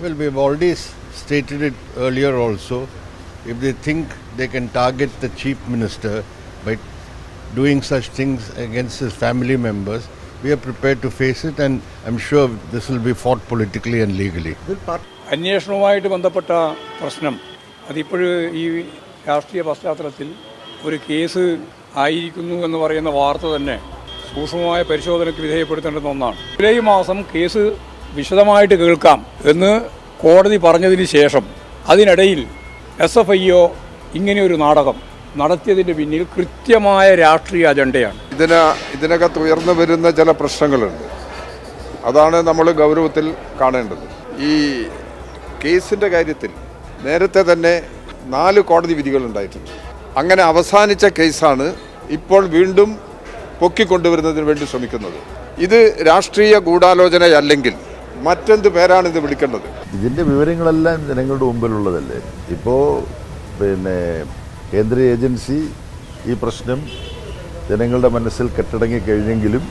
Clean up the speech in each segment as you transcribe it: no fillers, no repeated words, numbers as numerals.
Well, we've already stated it earlier also. If they think they can target the chief minister by doing such things against his family members, we are prepared to face it, and I'm sure this will be fought politically and legally. അന്വേഷണവുമായിട്ട് ബന്ധപ്പെട്ട പ്രശ്നം അതിപ്പോഴും ഈ രാഷ്ട്രീയ പശ്ചാത്തലത്തിൽ ഒരു case ആയിരിക്കുന്നു എന്ന് പറയുന്ന വാർത്ത തന്നെ സൂക്ഷ്മമായ പരിശോധനയ്ക്ക് വിധേയപ്പെടുത്തേണ്ടുന്ന ഒന്നാണ്. ജൂലൈ മാസം കേസ് വിശദമായിട്ട് കേൾക്കാം എന്ന് കോടതി പറഞ്ഞതിന് ശേഷം അതിനിടയിൽ SFIO ഇങ്ങനെയൊരു നാടകം നടത്തിയതിൻ്റെ പിന്നിൽ കൃത്യമായ രാഷ്ട്രീയ അജണ്ടയാണ്. ഇതിനകത്ത് ഉയർന്നു വരുന്ന ചില പ്രശ്നങ്ങളുണ്ട്. അതാണ് നമ്മൾ ഗൗരവത്തിൽ കാണേണ്ടത്. ഈ കേസിൻ്റെ കാര്യത്തിൽ നേരത്തെ തന്നെ 4 കോടതി വിധികൾ ഉണ്ടായിട്ടുണ്ട്. അങ്ങനെ അവസാനിച്ച കേസാണ് ഇപ്പോൾ വീണ്ടും പൊക്കിക്കൊണ്ടുവരുന്നതിന് വേണ്ടി ശ്രമിക്കുന്നത്. ഇത് രാഷ്ട്രീയ ഗൂഢാലോചനയല്ലെങ്കിൽ മറ്റെന്ത് പേരാണ് ഇത് വിളിക്കേണ്ടത്? ഇതിൻ്റെ വിവരങ്ങളെല്ലാം ജനങ്ങളുടെ മുമ്പിലുള്ളതല്ലേ. ഇപ്പോൾ കേന്ദ്ര ഏജൻസി ഈ പ്രശ്നം ജനങ്ങളുടെ മനസ്സിൽ കെട്ടടങ്ങി കഴിഞ്ഞെങ്കിലും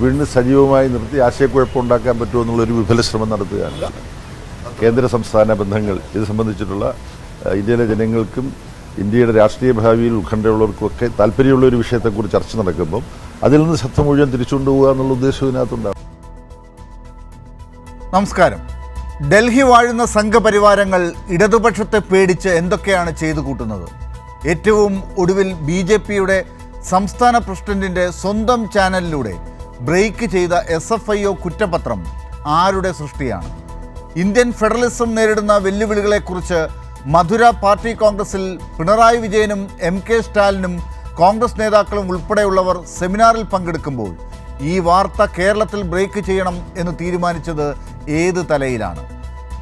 വീണ്ടും സജീവമായി നിർത്തി ആശയക്കുഴപ്പമുണ്ടാക്കാൻ പറ്റുമെന്നുള്ളൊരു വിഫല ശ്രമം നടത്തുകയാണ്. കേന്ദ്ര സംസ്ഥാന ബന്ധങ്ങൾ ഇത് സംബന്ധിച്ചിട്ടുള്ള ഇന്ത്യയിലെ ജനങ്ങൾക്കും ഇന്ത്യയുടെ രാഷ്ട്രീയ ഭാവിയിൽ ഉത്കണ്ഠയുള്ളവർക്കുമൊക്കെ താല്പര്യമുള്ള ഒരു വിഷയത്തെക്കുറിച്ച് ചർച്ച നടക്കുമ്പം അതിൽ നിന്ന് ശ്രദ്ധ മുഴുവൻ തിരിച്ചുകൊണ്ടുപോകുക എന്നുള്ള ഉദ്ദേശം ഇതിനകത്തുണ്ടാകും. നമസ്കാരം. ഡൽഹി വാഴുന്ന സംഘപരിവാരങ്ങൾ ഇടതുപക്ഷത്തെ പേടിച്ച് എന്തൊക്കെയാണ് ചെയ്തു കൂട്ടുന്നത്? ഏറ്റവും ഒടുവിൽ BJPയുടെ സംസ്ഥാന പ്രസിഡന്റിൻ്റെ സ്വന്തം ചാനലിലൂടെ ബ്രേക്ക് ചെയ്ത SFIO കുറ്റപത്രം ആരുടെ സൃഷ്ടിയാണ്? ഇന്ത്യൻ ഫെഡറലിസം നേരിടുന്ന വെല്ലുവിളികളെക്കുറിച്ച് മധുര പാർട്ടി കോൺഗ്രസിൽ പിണറായി വിജയനും MK സ്റ്റാലിനും കോൺഗ്രസ് നേതാക്കളും ഉൾപ്പെടെയുള്ളവർ സെമിനാറിൽ പങ്കെടുക്കുമ്പോൾ ഈ വാർത്ത കേരളത്തിൽ ബ്രേക്ക് ചെയ്യണം എന്ന് തീരുമാനിച്ചത് ഏത് തലയിലാണ്?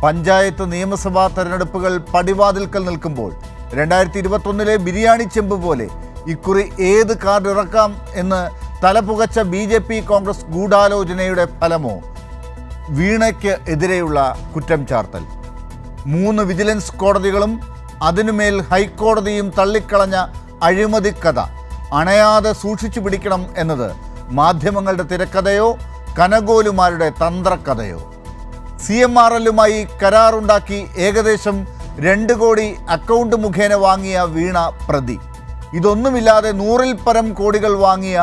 പഞ്ചായത്ത് നിയമസഭാ തെരഞ്ഞെടുപ്പുകൾ പടിവാതിൽക്കൽ നിൽക്കുമ്പോൾ 2021 ബിരിയാണി ചെമ്പ് പോലെ ഇക്കുറി ഏത് കാർഡ് ഇറക്കാം എന്ന് തലപുകച്ച BJP കോൺഗ്രസ് ഗൂഢാലോചനയുടെ ഫലമോ? വീണയ്ക്ക് എതിരെയുള്ള കുറ്റം ചാർത്തൽ. 3 വിജിലൻസ് കോടതികളും അതിനുമേൽ ഹൈക്കോടതിയും തള്ളിക്കളഞ്ഞ അഴിമതി കഥ അണയാതെ സൂക്ഷിച്ചു പിടിക്കണം എന്നത് മാധ്യമങ്ങളുടെ തിരക്കഥയോ കനകോലുമാരുടെ തന്ത്രക്കഥയോ? CMRLുമായി കരാറുണ്ടാക്കി ഏകദേശം 2 കോടി അക്കൗണ്ട് മുഖേന വാങ്ങിയ വീണ പ്രതി. ഇതൊന്നുമില്ലാതെ 100-ൽ പരം കോടികൾ വാങ്ങിയ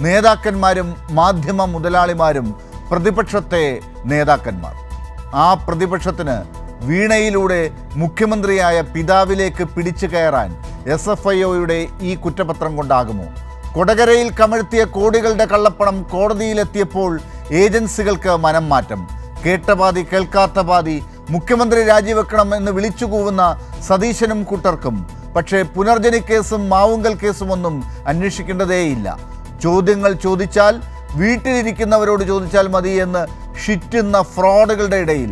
നേതാക്കന്മാരും മാധ്യമ മുതലാളിമാരും പ്രതിപക്ഷത്തെ നേതാക്കന്മാർ. ആ പ്രതിപക്ഷത്തിന് വീണയിലൂടെ മുഖ്യമന്ത്രിയായ പിതാവിലേക്ക് പിടിച്ചു കയറാൻ SFIOയുടെ ഈ കുറ്റപത്രം കൊണ്ടാകുമോ? കൊടകരയിൽ കമഴ്ത്തിയ കോടികളുടെ കള്ളപ്പണം കോടതിയിലെത്തിയപ്പോൾ ഏജൻസികൾക്ക് മനം മാറ്റം. കേട്ട പാതി കേൾക്കാത്ത പാതി മുഖ്യമന്ത്രി രാജിവെക്കണം എന്ന് വിളിച്ചുകൂവുന്ന സതീശനും കൂട്ടർക്കും പക്ഷേ പുനർജനി കേസും മാവുങ്കൽ കേസും ഒന്നും അന്വേഷിക്കേണ്ടതേയില്ല. ചോദ്യങ്ങൾ ചോദിച്ചാൽ വീട്ടിലിരിക്കുന്നവരോട് ചോദിച്ചാൽ മതി എന്ന് ഷിറ്റുന്ന ഫ്രോഡുകളുടെ ഇടയിൽ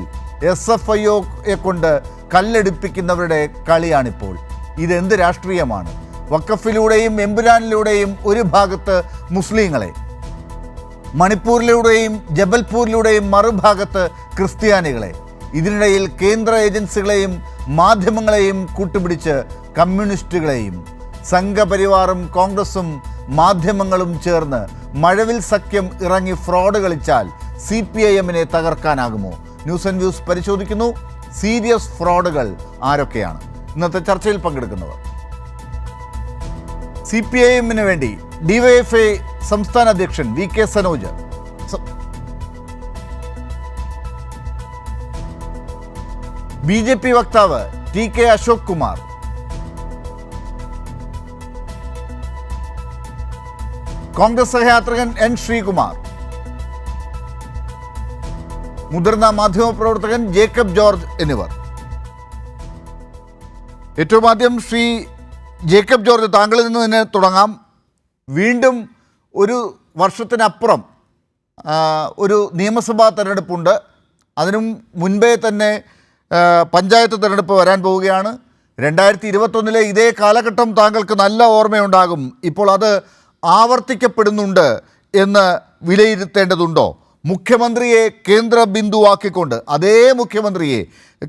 SFIOയെ കൊണ്ട് കല്ലെടുപ്പിക്കുന്നവരുടെ കളിയാണിപ്പോൾ. ഇതെന്ത് രാഷ്ട്രീയമാണ്? വഖഫിലൂടെയും എമ്പുരാനിലൂടെയും ഒരു ഭാഗത്ത് മുസ്ലിങ്ങളെ, മണിപ്പൂരിലൂടെയും ജബൽപൂരിലൂടെയും മറുഭാഗത്ത് ക്രിസ്ത്യാനികളെ, ഇതിനിടയിൽ കേന്ദ്ര ഏജൻസികളെയും മാധ്യമങ്ങളെയും കൂട്ടുപിടിച്ച് കമ്മ്യൂണിസ്റ്റുകളെയും. സംഘപരിവാറും കോൺഗ്രസും മാധ്യമങ്ങളും ചേർന്ന് മഴവിൽ സഖ്യം ഇറങ്ങി ഫ്രോഡ് കളിച്ചാൽ CPIMനെ തകർക്കാനാകുമോ? ന്യൂസ് ആൻഡ് വ്യൂസ് പരിശോധിക്കുന്നു. സീരിയസ് ഫ്രോഡുകൾ ആരൊക്കെയാണ്? ഇന്നത്തെ ചർച്ചയിൽ പങ്കെടുക്കുന്നവർ: CPIMന് വേണ്ടി DYFI സംസ്ഥാന അധ്യക്ഷൻ VK സനോജ്, BJP വക്താവ് TK അശോക് കുമാർ, കോൺഗ്രസ് സഹയാത്രികൻ N ശ്രീകുമാർ, മുതിർന്ന മാധ്യമപ്രവർത്തകൻ ജേക്കബ് ജോർജ് എന്നിവർ. ഏറ്റവും ആദ്യം ശ്രീ ജേക്കബ് ജോർജ്, താങ്കളിൽ നിന്ന് തന്നെ തുടങ്ങാം. വീണ്ടും ഒരു വർഷത്തിനപ്പുറം ഒരു നിയമസഭാ തെരഞ്ഞെടുപ്പുണ്ട്. അതിനും മുൻപേ തന്നെ പഞ്ചായത്ത് തെരഞ്ഞെടുപ്പ് വരാൻ പോവുകയാണ്. 2021 ഇതേ കാലഘട്ടം താങ്കൾക്ക് നല്ല ഓർമ്മയുണ്ടാകും. ഇപ്പോൾ അത് ആവർത്തിക്കപ്പെടുന്നുണ്ട് എന്ന് വിലയിരുത്തേണ്ടതുണ്ടോ? മുഖ്യമന്ത്രിയെ കേന്ദ്രബിന്ദുവാക്കിക്കൊണ്ട്, അതേ മുഖ്യമന്ത്രിയെ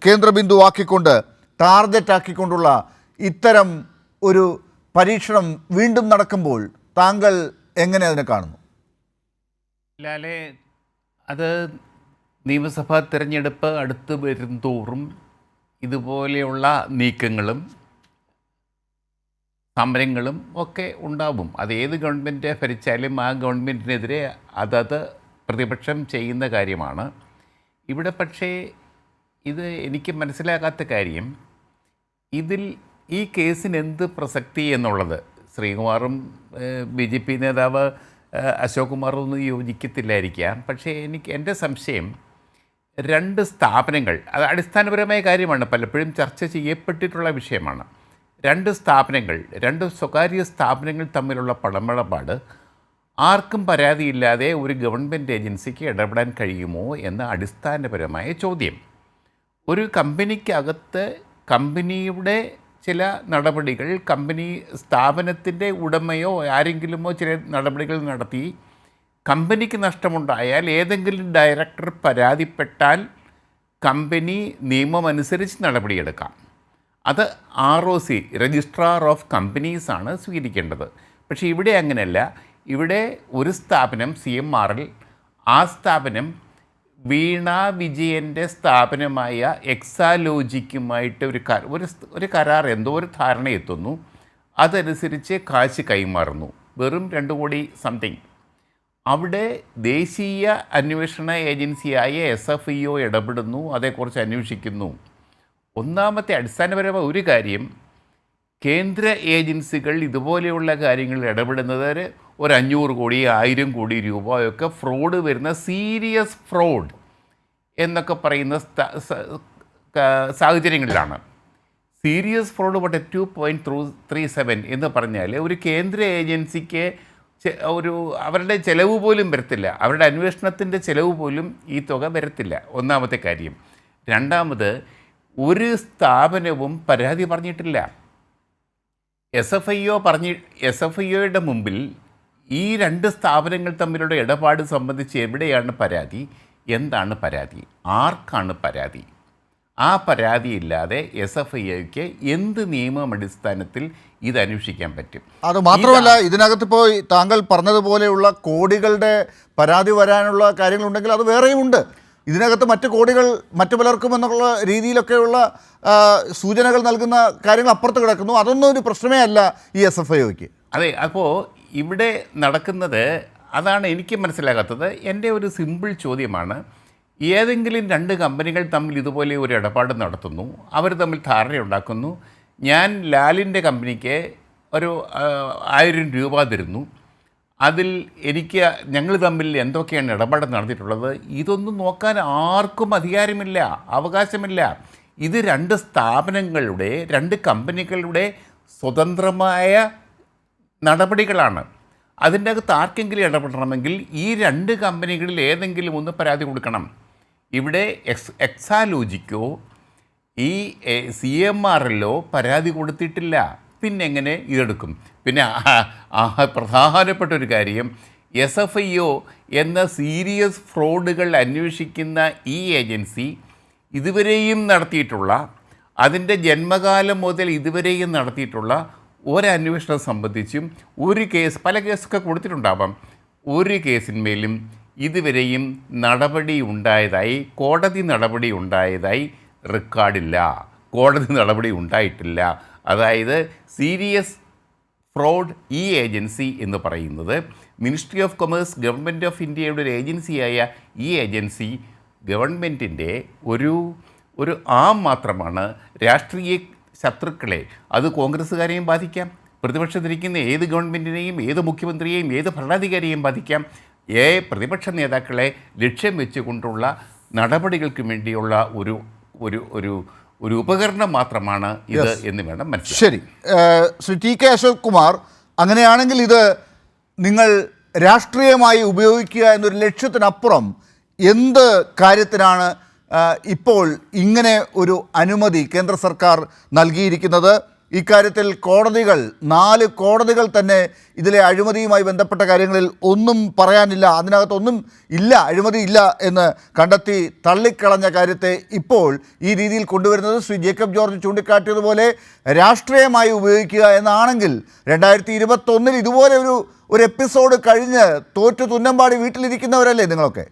കേന്ദ്രബിന്ദുവാക്കിക്കൊണ്ട് ടാർഗറ്റാക്കിക്കൊണ്ടുള്ള ഇത്തരം ഒരു പരീക്ഷണം വീണ്ടും നടക്കുമ്പോൾ താങ്കൾ എങ്ങനെ അതിനെ കാണുന്നു? ലാലെ, അത് നിയമസഭാ തിരഞ്ഞെടുപ്പ് അടുത്ത് വരുംതോറും ഇതുപോലെയുള്ള നീക്കങ്ങളും സമരങ്ങളും ഒക്കെ ഉണ്ടാവും. അത് ഏത് ഗവൺമെൻറ് ഭരിച്ചാലും ആ ഗവൺമെൻറ്റിനെതിരെ അതത് പ്രതിപക്ഷം ചെയ്യുന്ന കാര്യമാണ്. ഇവിടെ പക്ഷേ ഇത് എനിക്ക് മനസ്സിലാകാത്ത കാര്യം, ഇതിൽ ഈ കേസിന് എന്ത് പ്രസക്തി എന്നുള്ളത്. ശ്രീകുമാറും BJP നേതാവ് അശോക് കുമാറൊന്നും യോജിക്കത്തില്ലായിരിക്കാം. പക്ഷേ എൻ്റെ സംശയം, രണ്ട് സ്ഥാപനങ്ങൾ, അത് അടിസ്ഥാനപരമായ കാര്യമാണ്, പലപ്പോഴും ചർച്ച ചെയ്യപ്പെട്ടിട്ടുള്ള വിഷയമാണ്. രണ്ട് സ്ഥാപനങ്ങൾ, രണ്ട് സ്വകാര്യ സ്ഥാപനങ്ങൾ തമ്മിലുള്ള പണമിടപാട് ആർക്കും പരാതിയില്ലാതെ ഒരു ഗവൺമെൻറ് ഏജൻസിക്ക് ഇടപെടാൻ കഴിയുമോ എന്ന അടിസ്ഥാനപരമായ ചോദ്യം. ഒരു കമ്പനിക്കകത്ത് കമ്പനിയുടെ ചില നടപടികൾ, കമ്പനി സ്ഥാപനത്തിൻ്റെ ഉടമയോ ആരെങ്കിലുമോ ചില നടപടികൾ നടത്തി കമ്പനിക്ക് നഷ്ടമുണ്ടായാൽ ഏതെങ്കിലും ഡയറക്ടർ പരാതിപ്പെട്ടാൽ കമ്പനി നിയമമനുസരിച്ച് നടപടിയെടുക്കാം. അത് ROC, രജിസ്ട്രാർ ഓഫ് കമ്പനീസാണ് സ്വീകരിക്കേണ്ടത്. പക്ഷേ ഇവിടെ അങ്ങനെയല്ല. ഇവിടെ ഒരു സ്ഥാപനം CMRL, ആ സ്ഥാപനം വീണ വിജയൻ്റെ സ്ഥാപനമായ എക്സാലോജിക്കുമായിട്ട് ഒരു കരാർ, എന്തോ ഒരു ധാരണ എത്തുന്നു. അതനുസരിച്ച് കാശ് കൈമാറുന്നു, വെറും 2 കോടി സംതിങ്. അവിടെ ദേശീയ അന്വേഷണ ഏജൻസിയായ SFIO ഇടപെടുന്നു, അതേക്കുറിച്ച് അന്വേഷിക്കുന്നു. ഒന്നാമത്തെ അടിസ്ഥാനപരമായ ഒരു കാര്യം, കേന്ദ്ര ഏജൻസികൾ ഇതുപോലെയുള്ള കാര്യങ്ങളിൽ ഇടപെടുന്നത് ഒരു 500 കോടി 1000 കോടി രൂപയൊക്കെ ഫ്രോഡ് വരുന്ന, സീരിയസ് ഫ്രോഡ് എന്നൊക്കെ പറയുന്ന സാഹചര്യങ്ങളിലാണ്. സീരിയസ് ഫ്രോഡ് വട്ടെ 2.37 എന്ന് പറഞ്ഞാൽ ഒരു കേന്ദ്ര ഏജൻസിക്ക് അവരുടെ ചിലവ് പോലും വരത്തില്ല, അവരുടെ അന്വേഷണത്തിൻ്റെ ചിലവ് പോലും ഈ തുക വരത്തില്ല. ഒന്നാമത്തെ കാര്യം. രണ്ടാമത്, ഒരു സ്ഥാപനവും പരാതി പറഞ്ഞിട്ടില്ല. SFIOയുടെ മുമ്പിൽ ഈ രണ്ട് സ്ഥാപനങ്ങൾ തമ്മിലുള്ള ഇടപാട് സംബന്ധിച്ച് എവിടെയാണ് പരാതി, എന്താണ് പരാതി, ആർക്കാണ് പരാതി? ആ പരാതിയില്ലാതെ SFIOയ്ക്ക് എന്ത് നിയമമടിസ്ഥാനത്തിൽ ഇത് അന്വേഷിക്കാൻ പറ്റും? അത് മാത്രമല്ല, ഇതിനകത്ത് ഇപ്പോൾ താങ്കൾ പറഞ്ഞതുപോലെയുള്ള കോടികളുടെ പരാതി വരാനുള്ള കാര്യങ്ങളുണ്ടെങ്കിൽ അത് വേറെയും ഉണ്ട്. ഇതിനകത്ത് മറ്റ് കോടികൾ മറ്റു പലർക്കും എന്നുള്ള രീതിയിലൊക്കെയുള്ള സൂചനകൾ നൽകുന്ന കാര്യങ്ങൾ അപ്പുറത്ത് കിടക്കുന്നു. അതൊന്നും ഒരു പ്രശ്നമേ അല്ല ഈ SFIOയ്ക്ക്. അതെ, അപ്പോൾ ഇവിടെ നടക്കുന്നത് അതാണ് എനിക്ക് മനസ്സിലാകാത്തത്. എൻ്റെ ഒരു സിമ്പിൾ ചോദ്യമാണ്, ഏതെങ്കിലും രണ്ട് കമ്പനികൾ തമ്മിൽ ഇതുപോലെ ഒരു ഇടപാട് നടത്തുന്നു, അവർ തമ്മിൽ ധാരണയുണ്ടാക്കുന്നു, ഞാൻ ലാലിൻ്റെ കമ്പനിക്ക് ഒരു 1000 രൂപ തരുന്നു, അതിൽ ഞങ്ങൾ തമ്മിൽ എന്തൊക്കെയാണ് ഇടപാട് നടത്തിയിട്ടുള്ളത്, ഇതൊന്നും നോക്കാൻ ആർക്കും അധികാരമില്ല, അവകാശമില്ല. ഇത് രണ്ട് സ്ഥാപനങ്ങളുടെ, രണ്ട് കമ്പനികളുടെ സ്വതന്ത്രമായ നടപടികളാണ്. അതിൻ്റെ അകത്ത് ആർക്കെങ്കിലും ഇടപെടണമെങ്കിൽ ഈ രണ്ട് കമ്പനികളിൽ ഏതെങ്കിലും ഒന്ന് പരാതി കൊടുക്കണം. ഇവിടെ എക്സാലോജിക്കോ ഈ CMRLോ പരാതി കൊടുത്തിട്ടില്ല. പിന്നെ എങ്ങനെ ഇതെടുക്കും? പിന്നെ പ്രധാനപ്പെട്ട ഒരു കാര്യം, SFIO എന്ന സീരിയസ് ഫ്രോഡുകൾ അന്വേഷിക്കുന്ന ഈ ഏജൻസി ഇതുവരെയും നടത്തിയിട്ടുള്ള, അതിൻ്റെ ജന്മകാലം മുതൽ ഇതുവരെയും നടത്തിയിട്ടുള്ള ഒരന്വേഷണം സംബന്ധിച്ചും ഒരു കേസ്, പല കേസൊക്കെ കൊടുത്തിട്ടുണ്ടാവാം, ഒരു കേസിന്മേലും ഇതുവരെയും നടപടി ഉണ്ടായതായി, കോടതി നടപടി ഉണ്ടായതായി റെക്കോർഡില്ല, കോടതി നടപടി ഉണ്ടായിട്ടില്ല. അതായത് സീരിയസ് ഫ്രോഡ് ഈ ഏജൻസി എന്ന് പറയുന്നത് ministry of commerce, government of ഇന്ത്യയുടെ ഒരു ഏജൻസിയായ ഈ ഏജൻസി ഗവൺമെൻറ്റിൻ്റെ ഒരു ആം മാത്രമാണ്. രാഷ്ട്രീയ ശത്രുക്കളെ, അത് കോൺഗ്രസ്സുകാരെയും ബാധിക്കാം, പ്രതിപക്ഷത്തിരിക്കുന്ന ഏത് ഗവൺമെൻറ്റിനെയും, ഏത് മുഖ്യമന്ത്രിയെയും, ഏത് ഭരണാധികാരിയെയും ബാധിക്കാം. പ്രതിപക്ഷ നേതാക്കളെ ലക്ഷ്യം വെച്ചുകൊണ്ടുള്ള നടപടികൾക്ക് വേണ്ടിയുള്ള ഒരു ഉപകരണം മാത്രമാണ് ഇത് എന്ന് വേണം മനസ്സിലാക്കാൻ. ശരി, ശ്രീ TK അശോക് കുമാർ, അങ്ങനെയാണെങ്കിൽ ഇത് നിങ്ങൾ രാഷ്ട്രീയമായി ഉപയോഗിക്കുക എന്നൊരു ലക്ഷ്യത്തിനപ്പുറം എന്ത് കാര്യത്തിനാണ് ഇപ്പോൾ ഇങ്ങനെ ഒരു അനുമതി കേന്ദ്ര സർക്കാർ നൽകിയിരിക്കുന്നത്? ഇക്കാര്യത്തിൽ കോടതികൾ, 4 കോടതികൾ തന്നെ ഇതിലെ അഴിമതിയുമായി ബന്ധപ്പെട്ട കാര്യങ്ങളിൽ ഒന്നും പറയാനില്ല, അതിനകത്തൊന്നും ഇല്ല, അഴിമതി ഇല്ല എന്ന് കണ്ടെത്തി തള്ളിക്കളഞ്ഞ കാര്യത്തെ ഇപ്പോൾ ഈ രീതിയിൽ കൊണ്ടുവരുന്നത് ശ്രീ ജേക്കബ് ജോർജ് ചൂണ്ടിക്കാട്ടിയതുപോലെ രാഷ്ട്രീയമായി ഉപയോഗിക്കുക എന്നാണെങ്കിൽ 2021 ഇതുപോലെ ഒരു എപ്പിസോഡ് കഴിഞ്ഞ് തോറ്റു തുന്നമ്പാടി വീട്ടിലിരിക്കുന്നവരല്ലേ നിങ്ങളൊക്കെ?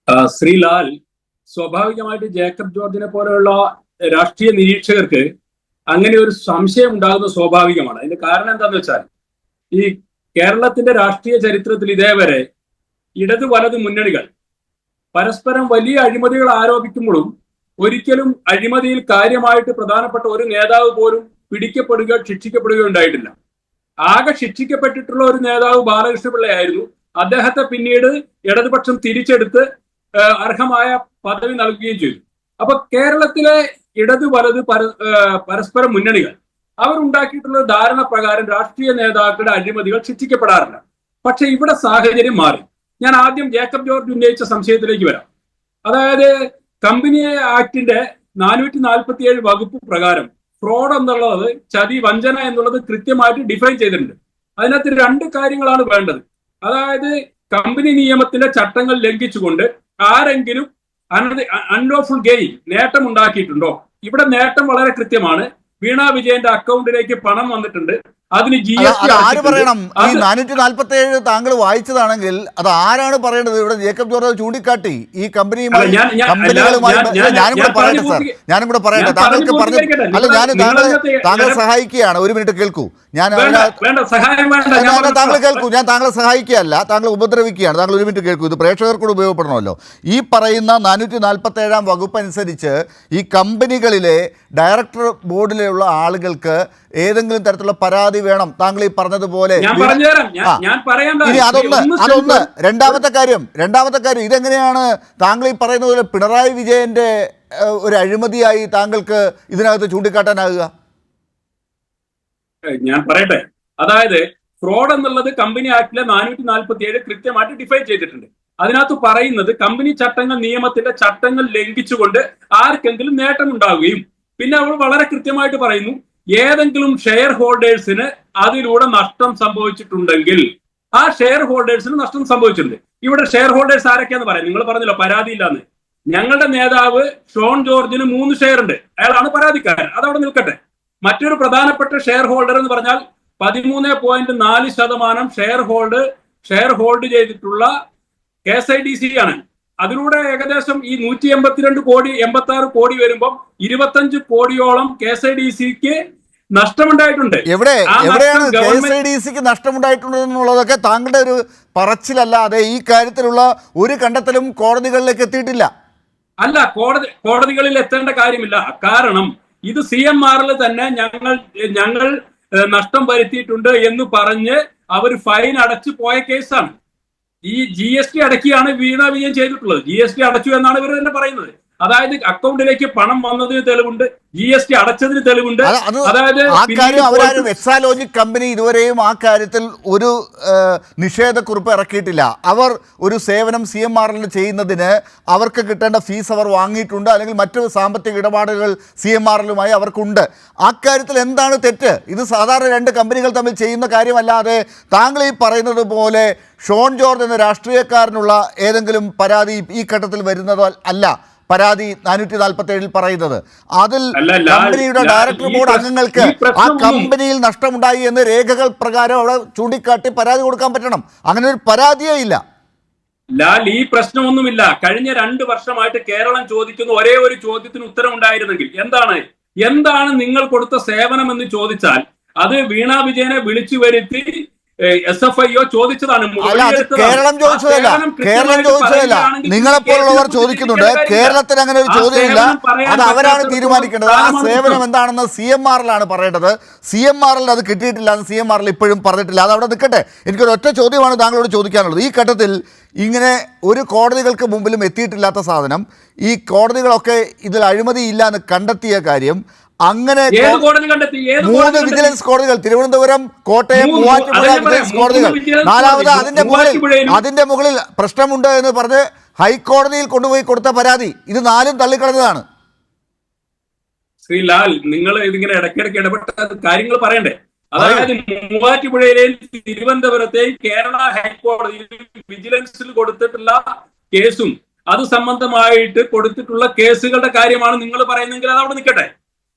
ശ്രീലാൽ, സ്വാഭാവികമായിട്ട് ജേക്കബ് ജോർജിനെ പോലെയുള്ള രാഷ്ട്രീയ നിരീക്ഷകർക്ക് അങ്ങനെ ഒരു സംശയം ഉണ്ടാകുന്നത് സ്വാഭാവികമാണ്. അതിന്റെ കാരണം എന്താണെന്ന് വെച്ചാൽ, ഈ കേരളത്തിന്റെ രാഷ്ട്രീയ ചരിത്രത്തിൽ ഇതേവരെ ഇടത് വലത് മുന്നണികൾ പരസ്പരം വലിയ അഴിമതികൾ ആരോപിക്കുമ്പോഴും ഒരിക്കലും അഴിമതിയിൽ കാര്യമായിട്ട് പ്രധാനപ്പെട്ട ഒരു നേതാവ് പോലും പിടിക്കപ്പെടുകയോ ശിക്ഷിക്കപ്പെടുകയോ ഉണ്ടായിട്ടില്ല. ആകെ ശിക്ഷിക്കപ്പെട്ടിട്ടുള്ള ഒരു നേതാവ് ബാലകൃഷ്ണപിള്ളയായിരുന്നു. അദ്ദേഹത്തെ പിന്നീട് ഇടതുപക്ഷം തിരിച്ചെടുത്ത് അർഹമായ പദവി നൽകുകയും ചെയ്തു. അപ്പൊ കേരളത്തിലെ ഇടത് വലത് പരസ്പര മുന്നണികൾ അവരുണ്ടാക്കിയിട്ടുള്ള ധാരണ പ്രകാരം രാഷ്ട്രീയ നേതാക്കളുടെ അഴിമതികൾ ശിക്ഷിക്കപ്പെടാറില്ല. പക്ഷെ ഇവിടെ സാഹചര്യം മാറി. ഞാൻ ആദ്യം ജേക്കബ് ജോർജ് ഉന്നയിച്ച സംശയത്തിലേക്ക് വരാം. അതായത് കമ്പനി ആക്ടിന്റെ 447 വകുപ്പ് പ്രകാരം ഫ്രോഡ് എന്നുള്ളത്, ചതി വഞ്ചന എന്നുള്ളത് കൃത്യമായിട്ട് ഡിഫൈൻ ചെയ്തിട്ടുണ്ട്. അതിനകത്ത് 2 കാര്യങ്ങളാണ് വേണ്ടത്. അതായത് കമ്പനി നിയമത്തിന്റെ ചട്ടങ്ങൾ ലംഘിച്ചുകൊണ്ട് ആരെങ്കിലും അൺലോഫുൾ ഗെയിൻ നേട്ടം ഉണ്ടാക്കിയിട്ടുണ്ടോ? ഇവിടെ നേട്ടം വളരെ കൃത്യമാണ്. വീണ വിജയന്റെ അക്കൗണ്ടിലേക്ക് പണം വന്നിട്ടുണ്ട്. അതിന് ആര് പറയണം? ഈ 447 താങ്കൾ വായിച്ചതാണെങ്കിൽ അത് ആരാണ് പറയേണ്ടത്? ഇവിടെ ജേക്കബ് ജോർജ് ചൂണ്ടിക്കാട്ടി ഈ കമ്പനികളുമായി ഞാനും കൂടെ പറയട്ടെ. താങ്കൾക്ക് പറഞ്ഞു അല്ല, താങ്കളെ സഹായിക്കുകയാണ്. 1 മിനിറ്റ് കേൾക്കൂ. താങ്കൾ കേൾക്കൂ. ഞാൻ താങ്കളെ സഹായിക്കുകയല്ല, താങ്കൾ ഉപദ്രവിക്കുകയാണ്. താങ്കൾ 1 മിനിറ്റ് കേൾക്കൂ. ഇത് പ്രേക്ഷകർക്കൂടെ ഉപയോഗപ്പെടണമല്ലോ. ഈ പറയുന്ന 447 വകുപ്പ് അനുസരിച്ച് ഈ കമ്പനികളിലെ ഡയറക്ടർ ബോർഡിലുള്ള ആളുകൾക്ക് ഏതെങ്കിലും തരത്തിലുള്ള പരാതി വേണം. താങ്കൾ ഈ പറഞ്ഞതുപോലെ ഇനി അതൊന്ന് രണ്ടാമത്തെ കാര്യം ഇതെങ്ങനെയാണ് താങ്കൾ ഈ പറയുന്ന പോലെ പിണറായി വിജയന്റെ ഒരു അഴിമതിയായി താങ്കൾക്ക് ഇതിനകത്ത് ചൂണ്ടിക്കാട്ടാനാകുക? ഞാൻ പറയട്ടെ. അതായത് ഫ്രോഡ് എന്നുള്ളത് കമ്പനി ആക്ടിലെ 447 കൃത്യമായിട്ട് ഡിഫൈൻ ചെയ്തിട്ടുണ്ട്. അതിനകത്ത് പറയുന്നത് കമ്പനി ചട്ടങ്ങൾ, നിയമത്തിന്റെ ചട്ടങ്ങൾ ലംഘിച്ചുകൊണ്ട് ആർക്കെങ്കിലും നേട്ടം ഉണ്ടാവുകയും, പിന്നെ അവൾ വളരെ കൃത്യമായിട്ട് പറയുന്നു, ഏതെങ്കിലും ഷെയർ ഹോൾഡേഴ്സിന് അതിലൂടെ നഷ്ടം സംഭവിച്ചിട്ടുണ്ടെങ്കിൽ ആ ഷെയർ ഹോൾഡേഴ്സിന് നഷ്ടം സംഭവിച്ചിട്ടുണ്ട്. ഇവിടെ ഷെയർ ഹോൾഡേഴ്സ് ആരൊക്കെയാന്ന് പറയാം. നിങ്ങൾ പറഞ്ഞല്ലോ പരാതിയില്ലാന്ന്. ഞങ്ങളുടെ നേതാവ് ഷോൺ ജോർജിന് 3 ഷെയർ ഉണ്ട്. അയാളാണ് പരാതിക്കാരൻ. അതവിടെ നിൽക്കട്ടെ. മറ്റൊരു പ്രധാനപ്പെട്ട ഷെയർ ഹോൾഡർ എന്ന് പറഞ്ഞാൽ 13.4% ഷെയർ ഹോൾഡ് ചെയ്തിട്ടുള്ള KSIDC ആണ്. അതിലൂടെ ഏകദേശം ഈ 186 കോടി വരുമ്പം 25 കോടിയോളം KSIDCക്ക് നഷ്ടമുണ്ടായിട്ടുണ്ട്. എവിടെയാണ് KSIDCക്ക് നഷ്ടമുണ്ടായിട്ടുണ്ടെന്നുള്ളതൊക്കെ താങ്കളുടെ ഒരു പറച്ചിലല്ലാതെ ഈ കാര്യത്തിലുള്ള ഒരു കണ്ടെത്തലും കോടതികളിലേക്ക് എത്തിയിട്ടില്ല. അല്ല, കോടതികളിൽ എത്തേണ്ട കാര്യമില്ല. കാരണം ഇത് CMRൽ തന്നെ ഞങ്ങൾ നഷ്ടം വരുത്തിയിട്ടുണ്ട് എന്ന് പറഞ്ഞ് അവർ ഫൈൻ അടച്ചു പോയ കേസാണ്. ഈ GST അടക്കിയാണ് വീണ വിജയം ചെയ്തിട്ടുള്ളത്. GST അടച്ചു എന്നാണ് ഇവർ തന്നെ പറയുന്നത്. അതായത് അക്കൗണ്ടിലേക്ക് പണം വന്നതിന് തെളിവുണ്ട്, GST അടച്ചതിന് തെളിവുണ്ട്. അതായത് എക്സാലോജിക് കമ്പനി ഇതുവരെയും ആ കാര്യത്തിൽ ഒരു നിഷേധക്കുറിപ്പ് ഇറക്കിയിട്ടില്ല. അവർ ഒരു സേവനം CMRൽ ചെയ്യുന്നതിന് അവർക്ക് കിട്ടേണ്ട ഫീസ് അവർ വാങ്ങിയിട്ടുണ്ട്, അല്ലെങ്കിൽ മറ്റു സാമ്പത്തിക ഇടപാടുകൾ CMRലുമായി അവർക്കുണ്ട്. ആ കാര്യത്തിൽ എന്താണ് തെറ്റ്? ഇത് സാധാരണ 2 കമ്പനികൾ തമ്മിൽ ചെയ്യുന്ന കാര്യമല്ലാതെ താങ്കൾ ഈ പറയുന്നത് പോലെ ഷോൺ ജോർജ് എന്ന രാഷ്ട്രീയക്കാരനുള്ള ഏതെങ്കിലും പരാതി ഈ ഘട്ടത്തിൽ വരുന്നത് അല്ല. പരാതി 447 പറയുന്നത് അതിൽ കമ്പനിയുടെ ഡയറക്ടർ ബോർഡ് അംഗങ്ങൾക്ക് ആ കമ്പനിയിൽ നഷ്ടമുണ്ടായി എന്ന് രേഖകൾ പ്രകാരം അവിടെ ചൂണ്ടിക്കാട്ടി പരാതി കൊടുക്കാൻ പറ്റണം. അങ്ങനെ ഒരു പരാതിയേ ഇല്ല. ലാൽ, ഈ പ്രശ്നമൊന്നുമില്ല. കഴിഞ്ഞ 2 വർഷമായിട്ട് കേരളം ചോദിക്കുന്ന ഒരേ ഒരു ചോദ്യത്തിന് ഉത്തരം ഉണ്ടായിരുന്നെങ്കിൽ എന്താണ് നിങ്ങൾ കൊടുത്ത സേവനം എന്ന് ചോദിച്ചാൽ അത് വീണ വിജയനെ വിളിച്ചു വരുത്തി SFIO ചോദിച്ചതാണ്. കേരളം ചോദിച്ചതല്ല. നിങ്ങളെപ്പോലുള്ളവർ ചോദിക്കുന്നുണ്ട്. കേരളത്തിന് അങ്ങനെ ഒരു ചോദ്യമില്ല. അത് അവരാണ് തീരുമാനിക്കേണ്ടത്. ആ സേവനം എന്താണെന്ന് CMRലാണ് പറയേണ്ടത്. CMRൽ അത് കിട്ടിയിട്ടില്ല എന്ന് CMRൽ ഇപ്പോഴും പറഞ്ഞിട്ടില്ല. അത് അവിടെ നിൽക്കട്ടെ. എനിക്കൊരു ഒറ്റ ചോദ്യമാണ് താങ്കളോട് ചോദിക്കാനുള്ളത്. ഈ ഘട്ടത്തിൽ ഇങ്ങനെ ഒരു കോടതികൾക്ക് മുമ്പിലും എത്തിയിട്ടില്ലാത്ത സാധനം, ഈ കോടതികളൊക്കെ ഇതിൽ അഴിമതിയില്ല എന്ന് കണ്ടെത്തിയ കാര്യം, അങ്ങനെ 3 വിജിലൻസ് കോടതികൾ, തിരുവനന്തപുരം, കോട്ടയം, മൂവാറ്റുപുഴ വിജിലൻസ് കോടതികൾ, 4ാമത് അതിന്റെ മുകളിൽ പ്രശ്നമുണ്ട് എന്ന് പറഞ്ഞ് ഹൈക്കോടതിയിൽ കൊണ്ടുപോയി കൊടുത്ത പരാതി, ഇത് 4ഉം തള്ളിക്കളഞ്ഞതാണ്. ശ്രീലാൽ, നിങ്ങൾ ഇതിങ്ങനെ ഇടയ്ക്കിടയ്ക്ക് ഇടപെട്ട കാര്യങ്ങൾ പറയണ്ടേ? അതായത് മൂവാറ്റുപുഴയിലെയും തിരുവനന്തപുരത്തെയും കേരള ഹൈക്കോടതിയിൽ വിജിലൻസിൽ കൊടുത്തിട്ടുള്ള കേസും അത് സംബന്ധമായിട്ട് കൊടുത്തിട്ടുള്ള കേസുകളുടെ കാര്യമാണ് നിങ്ങൾ പറയുന്നതെങ്കിൽ അത് അവിടെ നിൽക്കട്ടെ.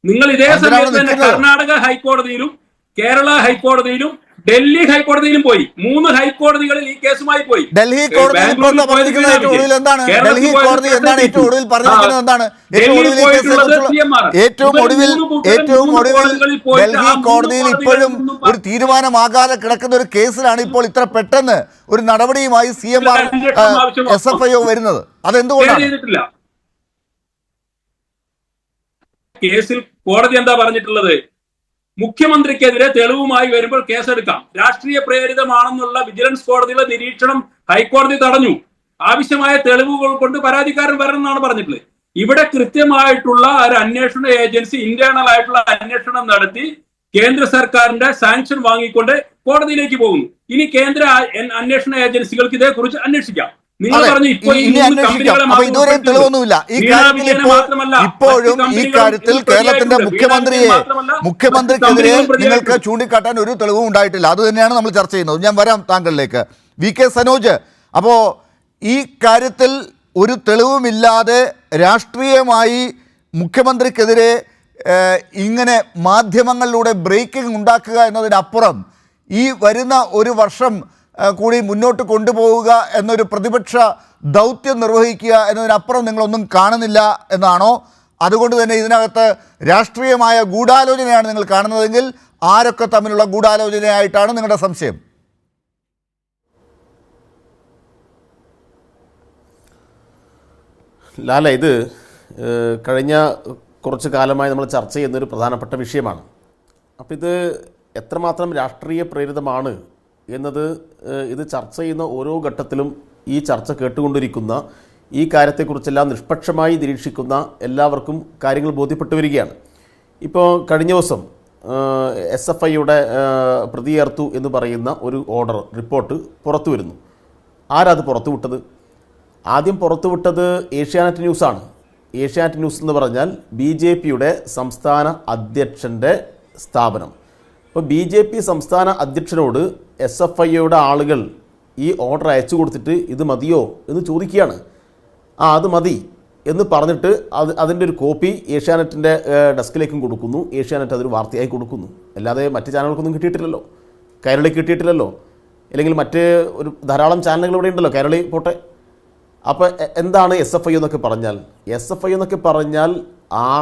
നിങ്ങൾ ഇതേ സമയത്ത് തന്നെ കർണാടക ഹൈക്കോടതിയിലും കേരള ഹൈക്കോടതിയിലും ഡൽഹി ഹൈക്കോടതിയിലും പോയി. 3 ഹൈക്കോടതികളിൽ ഈ കേസുമായി പോയി. ഡൽഹി കോടതിയിൽ ഇപ്പോൾ എന്താ പറഞ്ഞിരിക്കുന്നത്? ഏറ്റവും ഒടുവിൽ എന്താണ് ഡൽഹി കോടതി എന്താണ് ഏറ്റവും ഒടുവിൽ പറഞ്ഞിരിക്കുന്നത്? എന്താണ് ഏറ്റവും ഒടുവിൽ ഈ കേസിനെ കുറിച്ചുള്ള ഏറ്റവും ഒടുവിൽ ഡൽഹി കോടതിയിൽ ഇപ്പോഴും ഒരു തീരുമാനമാകാതെ കിടക്കുന്ന ഒരു കേസിലാണ് ഇപ്പോൾ ഇത്ര പെട്ടെന്ന് ഒരു നടപടിയുമായി CMR SFIO വരുന്നത്. അതെന്തുകൊണ്ടാണ്? കേസിൽ കോടതി എന്താ പറഞ്ഞിട്ടുള്ളത്? മുഖ്യമന്ത്രിക്കെതിരെ തെളിവുമായി വരുമ്പോൾ കേസെടുക്കാം. രാഷ്ട്രീയ പ്രേരിതമാണെന്നുള്ള വിജിലൻസ് കോടതിയിലെ നിരീക്ഷണം ഹൈക്കോടതി തടഞ്ഞു. ആവശ്യമായ തെളിവുകൾ കൊണ്ട് പരാതിക്കാരൻ വരണം എന്നാണ് പറഞ്ഞിട്ടുള്ളത്. ഇവിടെ കൃത്യമായിട്ടുള്ള ഒരു അന്വേഷണ ഏജൻസി ഇന്റേണൽ ആയിട്ടുള്ള അന്വേഷണം നടത്തി കേന്ദ്ര സർക്കാരിന്റെ സാങ്ഷൻ വാങ്ങിക്കൊണ്ട് കോടതിയിലേക്ക് പോകുന്നു. ഇനി കേന്ദ്ര അന്വേഷണ ഏജൻസികൾക്ക് ഇതേക്കുറിച്ച് അന്വേഷിക്കാം. നിങ്ങൾ പറഞ്ഞു ഇപ്പൊ ഇതുവരെയും തെളിവൊന്നുമില്ല ഈ കാര്യത്തിൽ. ഇപ്പോഴും ഈ കാര്യത്തിൽ കേരളത്തിന്റെ മുഖ്യമന്ത്രിക്കെതിരെ നിങ്ങൾക്ക് ചൂണ്ടിക്കാട്ടാൻ ഒരു തെളിവും ഉണ്ടായിട്ടില്ല. അത് തന്നെയാണ് നമ്മൾ ചർച്ച ചെയ്യുന്നത്. ഞാൻ വരാം താങ്കളിലേക്ക്. VK സനോജ്, അപ്പോൾ ഈ കാര്യത്തിൽ ഒരു തെളിവുമില്ലാതെ രാഷ്ട്രീയമായി മുഖ്യമന്ത്രിക്കെതിരെ ഇങ്ങനെ മാധ്യമങ്ങളിലൂടെ ബ്രേക്കിംഗ് ഉണ്ടാക്കുക എന്നതിനപ്പുറം ഈ വരുന്ന ഒരു വർഷം കൂടി മുന്നോട്ട് കൊണ്ടുപോവുക എന്നൊരു പ്രതിപക്ഷ ദൗത്യം നിർവഹിക്കുക എന്നതിനപ്പുറം നിങ്ങളൊന്നും കാണുന്നില്ല എന്നാണോ? അതുകൊണ്ട് തന്നെ ഇതിനകത്ത് രാഷ്ട്രീയമായ ഗൂഢാലോചനയാണ് നിങ്ങൾ കാണുന്നതെങ്കിൽ ആരൊക്കെ തമ്മിലുള്ള ഗൂഢാലോചനയായിട്ടാണ് നിങ്ങളുടെ സംശയം? ലാല, ഇത് കഴിഞ്ഞ കുറച്ച് കാലമായി നമ്മൾ ചർച്ച ചെയ്യുന്നൊരു പ്രധാനപ്പെട്ട വിഷയമാണ്. അപ്പോൾ ഇത് എത്രമാത്രം രാഷ്ട്രീയ പ്രേരിതമാണ് എന്നത് ഇത് ചർച്ച ചെയ്യുന്ന ഓരോ ഘട്ടത്തിലും ഈ ചർച്ച കേട്ടുകൊണ്ടിരിക്കുന്ന, ഈ കാര്യത്തെക്കുറിച്ചെല്ലാം നിഷ്പക്ഷമായി നിരീക്ഷിക്കുന്ന എല്ലാവർക്കും കാര്യങ്ങൾ ബോധ്യപ്പെട്ടു വരികയാണ്. ഇപ്പോൾ കഴിഞ്ഞ ദിവസം SFIയുടെ പ്രതിയേർത്തു എന്ന് പറയുന്ന ഒരു റിപ്പോർട്ട് പുറത്തു വരുന്നു. ആരത് പുറത്തുവിട്ടത്? ആദ്യം പുറത്തുവിട്ടത് ഏഷ്യാനെറ്റ് ന്യൂസാണ്. ഏഷ്യാനെറ്റ് ന്യൂസ് എന്ന് പറഞ്ഞാൽ BJPയുടെ സംസ്ഥാന അധ്യക്ഷൻ്റെ സ്ഥാപനം. അപ്പോൾ BJP സംസ്ഥാന അധ്യക്ഷനോട് SFIയുടെ ആളുകൾ ഈ ഓർഡർ അയച്ചു കൊടുത്തിട്ട് ഇത് മതിയോ എന്ന് ചോദിക്കുകയാണ്. അത് മതി എന്ന് പറഞ്ഞിട്ട് അതിൻ്റെ ഒരു കോപ്പി ഏഷ്യാനെറ്റിൻ്റെ ഡെസ്കിലേക്കും കൊടുക്കുന്നു. ഏഷ്യാനെറ്റ് അതൊരു വാർത്തയായി കൊടുക്കുന്നു. അല്ലാതെ മറ്റ് ചാനലുകൾക്കൊന്നും കിട്ടിയിട്ടില്ലല്ലോ, കൈരളി കിട്ടിയിട്ടില്ലല്ലോ, അല്ലെങ്കിൽ മറ്റ് ഒരു ധാരാളം ചാനലുകൾ ഇവിടെ ഉണ്ടല്ലോ, കൈരളി പോട്ടെ. അപ്പോൾ എന്താണ് SFI എന്നൊക്കെ പറഞ്ഞാൽ? SFI എന്നൊക്കെ പറഞ്ഞാൽ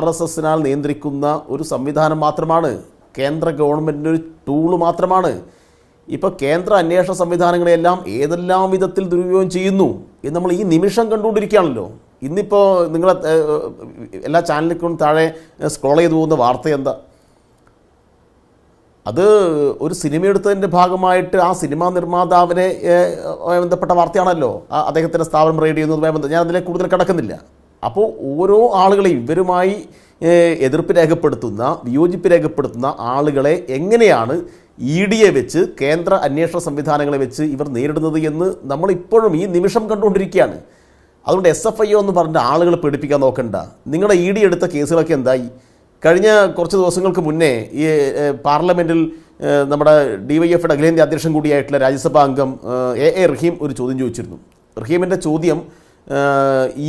RSSനാൽ നിയന്ത്രിക്കുന്ന ഒരു സംവിധാനം മാത്രമാണ്, കേന്ദ്ര ഗവൺമെൻറ്റിൻ്റെ ഒരു ടൂള് മാത്രമാണ്. ഇപ്പോൾ കേന്ദ്ര അന്വേഷണ സംവിധാനങ്ങളെല്ലാം ഏതെല്ലാം വിധത്തിൽ ദുരുപയോഗം ചെയ്യുന്നു എന്ന് നമ്മൾ ഈ നിമിഷം കണ്ടുകൊണ്ടിരിക്കുകയാണല്ലോ. ഇന്നിപ്പോൾ നിങ്ങൾ എല്ലാ ചാനലിലും താഴെ സ്ക്രോൾ ചെയ്തു പോകുന്ന വാർത്ത എന്താ? അത് ഒരു സിനിമ എടുത്തതിൻ്റെ ഭാഗമായിട്ട് ആ സിനിമാ നിർമ്മാതാവിനെ ബന്ധപ്പെട്ട വാർത്തയാണല്ലോ. അദ്ദേഹത്തിൻ്റെ സ്ഥാപനം റെയ്ഡ് ചെയ്യുന്നതുമായി ബന്ധം ഞാൻ അതിലേക്ക് കൂടുതൽ കടക്കുന്നില്ല. അപ്പോൾ ഓരോ ആളുകളെയും ഇവരുമായി എതിർപ്പ് രേഖപ്പെടുത്തുന്ന, വിയോജിപ്പ് രേഖപ്പെടുത്തുന്ന ആളുകളെ എങ്ങനെയാണ് EDയെ വെച്ച്, കേന്ദ്ര അന്വേഷണ സംവിധാനങ്ങളെ വെച്ച് ഇവർ നേരിടുന്നത് എന്ന് നമ്മളിപ്പോഴും ഈ നിമിഷം കണ്ടുകൊണ്ടിരിക്കുകയാണ്. അതുകൊണ്ട് SFI എന്ന് പറഞ്ഞ ആളുകൾ പേടിപ്പിക്കാൻ നോക്കണ്ട. നിങ്ങളുടെ ED എടുത്ത കേസുകളൊക്കെ എന്തായി? കഴിഞ്ഞ കുറച്ച് ദിവസങ്ങൾക്ക് മുന്നേ ഈ പാർലമെൻറ്റിൽ നമ്മുടെ DYFയുടെ അഖിലേന്ത്യാ അധ്യക്ഷൻ കൂടിയായിട്ടുള്ള രാജ്യസഭാ അംഗം A റഹീം ഒരു ചോദ്യം ചോദിച്ചിരുന്നു. റഹീമിൻ്റെ ചോദ്യം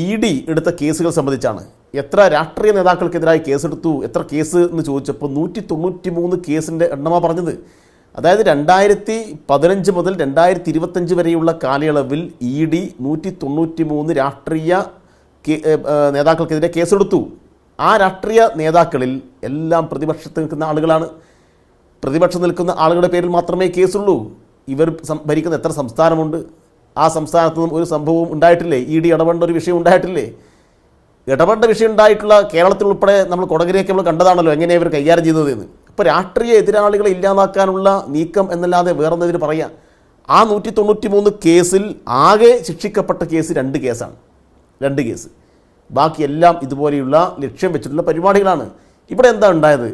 ED എടുത്ത കേസുകൾ സംബന്ധിച്ചാണ്. എത്ര രാഷ്ട്രീയ നേതാക്കൾക്കെതിരായി കേസെടുത്തു, എത്ര കേസ് എന്ന് ചോദിച്ചപ്പോൾ 193 കേസിൻ്റെ എണ്ണമാണ് പറഞ്ഞത്. അതായത് 2015 മുതൽ 2025 വരെയുള്ള കാലയളവിൽ ED 193 രാഷ്ട്രീയ നേതാക്കൾക്കെതിരെ കേസെടുത്തു. ആ രാഷ്ട്രീയ നേതാക്കളിൽ എല്ലാം പ്രതിപക്ഷത്ത് നിൽക്കുന്ന ആളുകളാണ്. പ്രതിപക്ഷം നിൽക്കുന്ന ആളുകളുടെ പേരിൽ മാത്രമേ കേസുള്ളൂ. ഇവർ ഭരിക്കുന്ന എത്ര സംസ്ഥാനമുണ്ട്? ആ സംസ്ഥാനത്തു നിന്നും ഒരു സംഭവവും ഉണ്ടായിട്ടില്ലേ? ED ഇടപെടേണ്ട ഒരു വിഷയം ഉണ്ടായിട്ടില്ലേ? ഇടപെടേണ്ട വിഷയം ഉണ്ടായിട്ടുള്ള കേരളത്തിൽ ഉൾപ്പെടെ നമ്മൾ കൊടകരയൊക്കെ നമ്മൾ കണ്ടതാണല്ലോ എങ്ങനെയാണ് ഇവർ കൈകാര്യം ചെയ്യുന്നത് എന്ന്. ഇപ്പോൾ രാഷ്ട്രീയ എതിരാളികളെ ഇല്ലാതാക്കാനുള്ള നീക്കം എന്നല്ലാതെ വേറെന്നതിന് പറയാം. ആ 193 കേസിൽ ആകെ ശിക്ഷിക്കപ്പെട്ട കേസ് 2 കേസാണ്. 2 കേസ്. ബാക്കിയെല്ലാം ഇതുപോലെയുള്ള ലക്ഷ്യം വെച്ചിട്ടുള്ള പരിപാടികളാണ്. ഇവിടെ എന്താ ഉണ്ടായത്?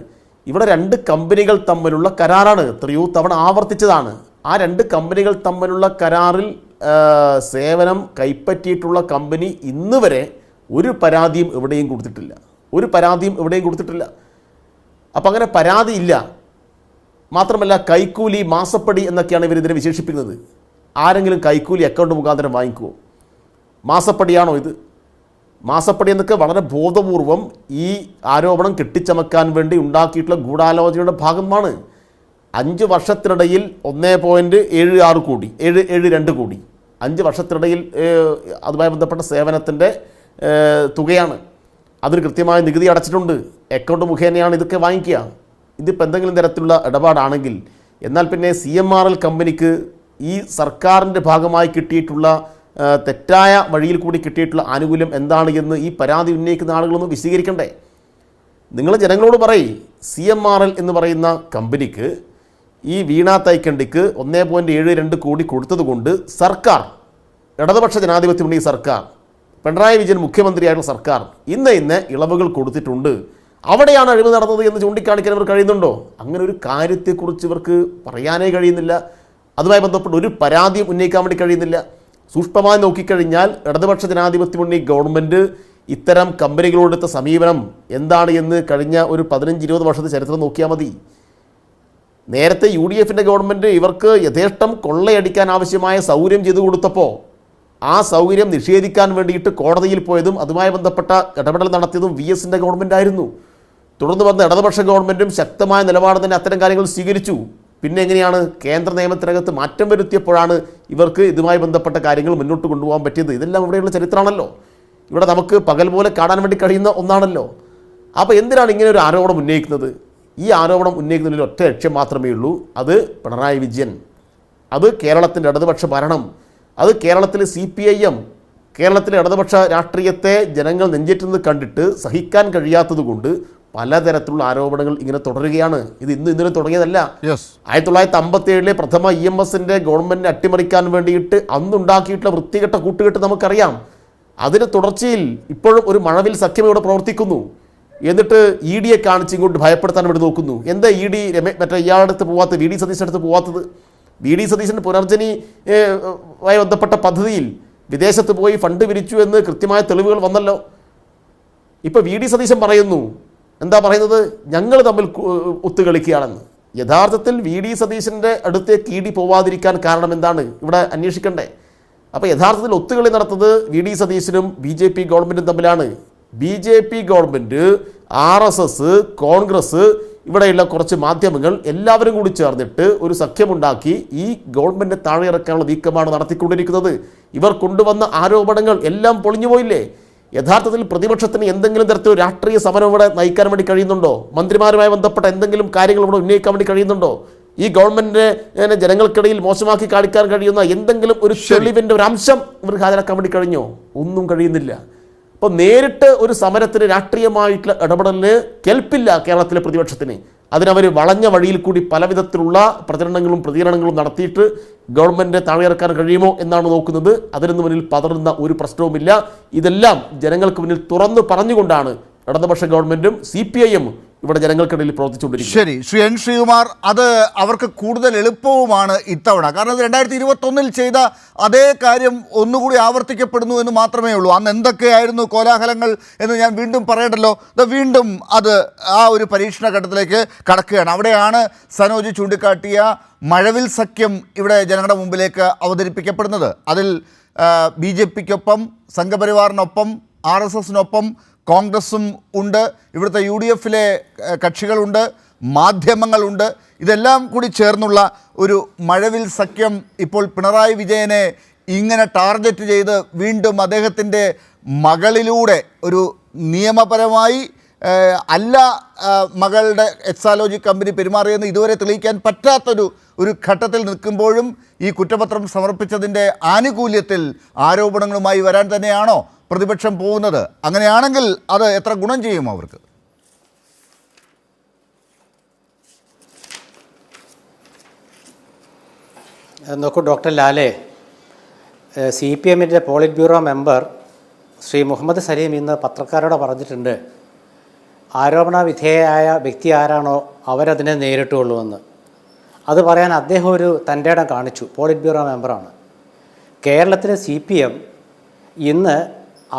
ഇവിടെ 2 കമ്പനികൾ തമ്മിലുള്ള കരാറാണ്. എത്രയോ തവണ ആവർത്തിച്ചതാണ്. ആ 2 കമ്പനികൾ തമ്മിലുള്ള കരാറിൽ സേവനം കൈപ്പറ്റിയിട്ടുള്ള കമ്പനി ഇന്ന് വരെ ഒരു പരാതിയും എവിടെയും കൊടുത്തിട്ടില്ല. അപ്പം അങ്ങനെ പരാതി ഇല്ല. മാത്രമല്ല കൈക്കൂലി, മാസപ്പടി എന്നൊക്കെയാണ് ഇവരിതിനെ വിശേഷിപ്പിക്കുന്നത്. ആരെങ്കിലും കൈക്കൂലി അക്കൗണ്ട് മുഖാന്തരം വാങ്ങിക്കുമോ? മാസപ്പടിയാണോ ഇത്? മാസപ്പടി എന്നൊക്കെ വളരെ ബോധപൂർവം ഈ ആരോപണം കെട്ടിച്ചമക്കാൻ വേണ്ടി ഉണ്ടാക്കിയിട്ടുള്ള ഗൂഢാലോചനയുടെ ഭാഗമാണ്. 5 വർഷത്തിനിടയിൽ 1.76 കോടി 772 കോടി 5 വർഷത്തിനിടയിൽ അതുമായി ബന്ധപ്പെട്ട സേവനത്തിൻ്റെ തുകയാണ്. അതിന് കൃത്യമായ നികുതി അടച്ചിട്ടുണ്ട്. അക്കൗണ്ട് മുഖേനയാണ് ഇതൊക്കെ വാങ്ങിക്കുക. ഇതിപ്പോൾ എന്തെങ്കിലും തരത്തിലുള്ള ഇടപാടാണെങ്കിൽ എന്നാൽ പിന്നെ CMRL കമ്പനിക്ക് ഈ സർക്കാരിൻ്റെ ഭാഗമായി കിട്ടിയിട്ടുള്ള തെറ്റായ വഴിയിൽ കൂടി കിട്ടിയിട്ടുള്ള ആനുകൂല്യം എന്താണ് എന്ന് ഈ പരാതി ഉന്നയിക്കുന്ന ആളുകളൊന്നും വിശദീകരിക്കണ്ടേ? നിങ്ങൾ ജനങ്ങളോട് പറയും, CMRL എന്ന് പറയുന്ന കമ്പനിക്ക് ഈ വീണ തൈക്കണ്ടിക്ക് 1.72 കോടി കൊടുത്തതുകൊണ്ട് സർക്കാർ, ഇടതുപക്ഷ ജനാധിപത്യ മുന്നണി സർക്കാർ, പിണറായി വിജയൻ മുഖ്യമന്ത്രിയായിട്ടുള്ള സർക്കാർ ഇന്ന ഇളവുകൾ കൊടുത്തിട്ടുണ്ട്, അവിടെയാണ് അഴിമതി നടന്നത് എന്ന് ചൂണ്ടിക്കാണിക്കാൻ ഇവർ കഴിയുന്നുണ്ടോ? അങ്ങനെ ഒരു കാര്യത്തെക്കുറിച്ച് ഇവർക്ക് പറയാനേ കഴിയുന്നില്ല. അതുമായി ബന്ധപ്പെട്ട് ഒരു പരാതിയും ഉന്നയിക്കാൻ വേണ്ടി കഴിയുന്നില്ല. സൂക്ഷ്മമായി നോക്കിക്കഴിഞ്ഞാൽ ഇടതുപക്ഷ ജനാധിപത്യ മുന്നണി ഗവൺമെൻറ് ഇത്തരം കമ്പനികളോടെടുത്ത സമീപനം എന്താണ് എന്ന് കഴിഞ്ഞ ഒരു 15-20 വർഷത്തെ ചരിത്രം നോക്കിയാൽ മതി. നേരത്തെ UDFൻ്റെ ഗവൺമെൻറ് ഇവർക്ക് യഥേഷ്ടം കൊള്ളയടിക്കാൻ ആവശ്യമായ സൗകര്യം ചെയ്തു കൊടുത്തപ്പോൾ ആ സൗകര്യം നിഷേധിക്കാൻ വേണ്ടിയിട്ട് കോടതിയിൽ പോയതും അതുമായി ബന്ധപ്പെട്ട ഇടപെടൽ നടത്തിയതും VSൻ്റെ ഗവൺമെൻറ് ആയിരുന്നു. തുടർന്ന് വന്ന ഇടതുപക്ഷ ഗവൺമെൻറ്റും ശക്തമായ നിലപാട് തന്നെ അത്തരം കാര്യങ്ങൾ സ്വീകരിച്ചു. പിന്നെ എങ്ങനെയാണ് കേന്ദ്ര നിയമത്തിനകത്ത് മാറ്റം വരുത്തിയപ്പോഴാണ് ഇവർക്ക് ഇതുമായി ബന്ധപ്പെട്ട കാര്യങ്ങൾ മുന്നോട്ട് കൊണ്ടുപോകാൻ പറ്റിയത്? ഇതെല്ലാം ഇവിടെയുള്ള ചരിത്രമാണല്ലോ. ഇവിടെ നമുക്ക് പകൽ പോലെ കാണാൻ വേണ്ടി കഴിയുന്ന ഒന്നാണല്ലോ. അപ്പോൾ എന്തിനാണ് ഇങ്ങനെ ഒരു ആരോപണം ഉന്നയിക്കുന്നത്? ഈ ആരോപണം ഉന്നയിക്കുന്നതിൽ ഒറ്റ ലക്ഷ്യം മാത്രമേ ഉള്ളൂ. അത് പിണറായി വിജയൻ, അത് കേരളത്തിൻ്റെ ഇടതുപക്ഷ ഭരണം, അത് കേരളത്തിലെ CPIM, കേരളത്തിലെ ഇടതുപക്ഷ രാഷ്ട്രീയത്തെ ജനങ്ങൾ നെഞ്ചേറ്റുന്നത് കണ്ടിട്ട് സഹിക്കാൻ കഴിയാത്തത് കൊണ്ട് പലതരത്തിലുള്ള ആരോപണങ്ങൾ ഇങ്ങനെ തുടരുകയാണ്. ഇത് ഇന്നലെ തുടങ്ങിയതല്ല. 1957 പ്രഥമ EMSൻ്റെ ഗവൺമെൻറ് അട്ടിമറിക്കാൻ വേണ്ടിയിട്ട് അന്നുണ്ടാക്കിയിട്ടുള്ള വൃത്തികെട്ട കൂട്ടുകെട്ട് നമുക്കറിയാം. അതിന് തുടർച്ചയിൽ ഇപ്പോഴും ഒരു മഴവിൽ സഖ്യം ഇവിടെ പ്രവർത്തിക്കുന്നു. എന്നിട്ട് EDയെ കാണിച്ച് ഇങ്ങോട്ട് ഭയപ്പെടുത്താൻ വേണ്ടി നോക്കുന്നു. എന്താ ED മറ്റേ ഇയാളുടെ അടുത്ത് പോകാത്തത്, VD സതീശൻ്റെ അടുത്ത് പോകാത്തത്? VD സതീശൻ പുനർജനിയുമായി ബന്ധപ്പെട്ട പദ്ധതിയിൽ വിദേശത്ത് പോയി ഫണ്ട് പിരിച്ചു എന്ന് കൃത്യമായ തെളിവുകൾ വന്നല്ലോ. ഇപ്പോൾ VD സതീശൻ പറയുന്നു, എന്താ പറയുന്നത്? ഞങ്ങൾ തമ്മിൽ ഒത്തുകളിക്കുകയാണെന്ന്. യഥാർത്ഥത്തിൽ VD സതീശൻ്റെ അടുത്തേക്ക് ED പോവാതിരിക്കാൻ കാരണം എന്താണ് ഇവിടെ അന്വേഷിക്കണ്ടേ? അപ്പോൾ യഥാർത്ഥത്തിൽ ഒത്തുകളി നടത്തുന്നത് VD സതീശനും BJP ഗവൺമെൻറ്റും തമ്മിലാണ്. BJP ഗവൺമെൻറ്, RSS, കോൺഗ്രസ്, ഇവിടെയുള്ള കുറച്ച് മാധ്യമങ്ങൾ എല്ലാവരും കൂടി ചേർന്നിട്ട് ഒരു സഖ്യമുണ്ടാക്കി ഈ ഗവൺമെൻറ് താഴെ ഇറക്കാനുള്ള നീക്കമാണ് നടത്തിക്കൊണ്ടിരിക്കുന്നത്. ഇവർ കൊണ്ടുവന്ന ആരോപണങ്ങൾ എല്ലാം പൊളിഞ്ഞുപോയില്ലേ? യഥാർത്ഥത്തിൽ പ്രതിപക്ഷത്തിന് എന്തെങ്കിലും തരത്തിലുള്ള രാഷ്ട്രീയ സമരം ഇവിടെ നയിക്കാൻ വേണ്ടി കഴിയുന്നുണ്ടോ? മന്ത്രിമാരുമായി ബന്ധപ്പെട്ട എന്തെങ്കിലും കാര്യങ്ങൾ ഇവിടെ ഉന്നയിക്കാൻ വേണ്ടി കഴിയുന്നുണ്ടോ? ഈ ഗവൺമെൻറ്റിനെ ജനങ്ങൾക്കിടയിൽ മോശമാക്കി കാണിക്കാൻ കഴിയുന്ന എന്തെങ്കിലും ഒരു തെളിവിൻ്റെ ഒരു അംശം ഇവർക്ക് ഹാജരാക്കാൻ വേണ്ടി കഴിഞ്ഞോ? ഒന്നും കഴിയുന്നില്ല. അപ്പോൾ നേരിട്ട് ഒരു സമരത്തിന് രാഷ്ട്രീയമായിട്ടുള്ള ഇടപെടലിന് കെൽപ്പില്ല കേരളത്തിലെ പ്രതിപക്ഷത്തിന്. അതിനവർ വളഞ്ഞ വഴിയിൽ കൂടി പലവിധത്തിലുള്ള പ്രചരണങ്ങളും പ്രതികരണങ്ങളും നടത്തിയിട്ട് ഗവൺമെൻറ് താഴെയിറക്കാൻ കഴിയുമോ എന്നാണ് നോക്കുന്നത്. അതിനു മുന്നിൽ പതറുന്ന ഒരു പ്രശ്നവുമില്ല. ഇതെല്ലാം ജനങ്ങൾക്ക് മുന്നിൽ തുറന്നു പറഞ്ഞുകൊണ്ടാണ് ഇടതുപക്ഷ ഗവൺമെൻറ്റും CPIM ഇവിടെ ജനങ്ങൾക്കിടയിൽ പ്രവർത്തിച്ചുകൊണ്ടിരിക്കുന്നത്. ശരി, ശ്രീ N. ശ്രീകുമാർ, അത് അവർക്ക് കൂടുതൽ എളുപ്പവുമാണ് ഇത്തവണ. കാരണം 2021 ചെയ്ത അതേ കാര്യം ഒന്നുകൂടി ആവർത്തിക്കപ്പെടുന്നു എന്ന് മാത്രമേ ഉള്ളൂ. അന്ന് എന്തൊക്കെയായിരുന്നു കോലാഹലങ്ങൾ എന്ന് ഞാൻ വീണ്ടും പറയണ്ടല്ലോ. വീണ്ടും അത് ആ ഒരു പരീക്ഷണ ഘട്ടത്തിലേക്ക് കടക്കുകയാണ്. അവിടെയാണ് സനോജ് ചൂണ്ടിക്കാട്ടിയ മഴവിൽ സഖ്യം ഇവിടെ ജനങ്ങളുടെ മുമ്പിലേക്ക് അവതരിപ്പിക്കപ്പെടുന്നത്. അതിൽ BJPക്കൊപ്പം, സംഘപരിവാറിനൊപ്പം, RSSനൊപ്പം കോൺഗ്രസും ഉണ്ട്, ഇവിടുത്തെ UDFലെ കക്ഷികളുണ്ട്, മാധ്യമങ്ങളുണ്ട്. ഇതെല്ലാം കൂടി ചേർന്നുള്ള ഒരു മഴവിൽ സഖ്യം ഇപ്പോൾ പിണറായി വിജയനെ ഇങ്ങനെ ടാർഗറ്റ് ചെയ്ത് വീണ്ടും അദ്ദേഹത്തിൻ്റെ മകളിലൂടെ ഒരു നിയമപരമായി അല്ല മകളുടെ എക്സാലോജി കമ്പനി പെരുമാറിയെന്ന് ഇതുവരെ തെളിയിക്കാൻ പറ്റാത്തൊരു ഘട്ടത്തിൽ നിൽക്കുമ്പോഴും ഈ കുറ്റപത്രം സമർപ്പിച്ചതിൻ്റെ ആനുകൂല്യത്തിൽ ആരോപണങ്ങളുമായി വരാൻ തന്നെയാണോ പ്രതിപക്ഷം പോകുന്നത്? അങ്ങനെയാണെങ്കിൽ അത് എത്ര ഗുണം ചെയ്യും അവർക്ക്? നോക്കൂ ഡോക്ടർ ലാലെ, CPMൻ്റെ polit bureau member Shri Muhammad Salim ഇന്ന് പത്രക്കാരോട് പറഞ്ഞിട്ടുണ്ട്, ആരോപണ വിധേയയായ വ്യക്തി ആരാണോ അവരതിനെ നേരിട്ടുള്ളൂ എന്ന്. അത് പറയാൻ അദ്ദേഹം ഒരു തൻ്റെ ഇടം കാണിച്ചു. പോളിറ്റ് ബ്യൂറോ മെമ്പറാണ്. കേരളത്തിലെ CPM ഇന്ന്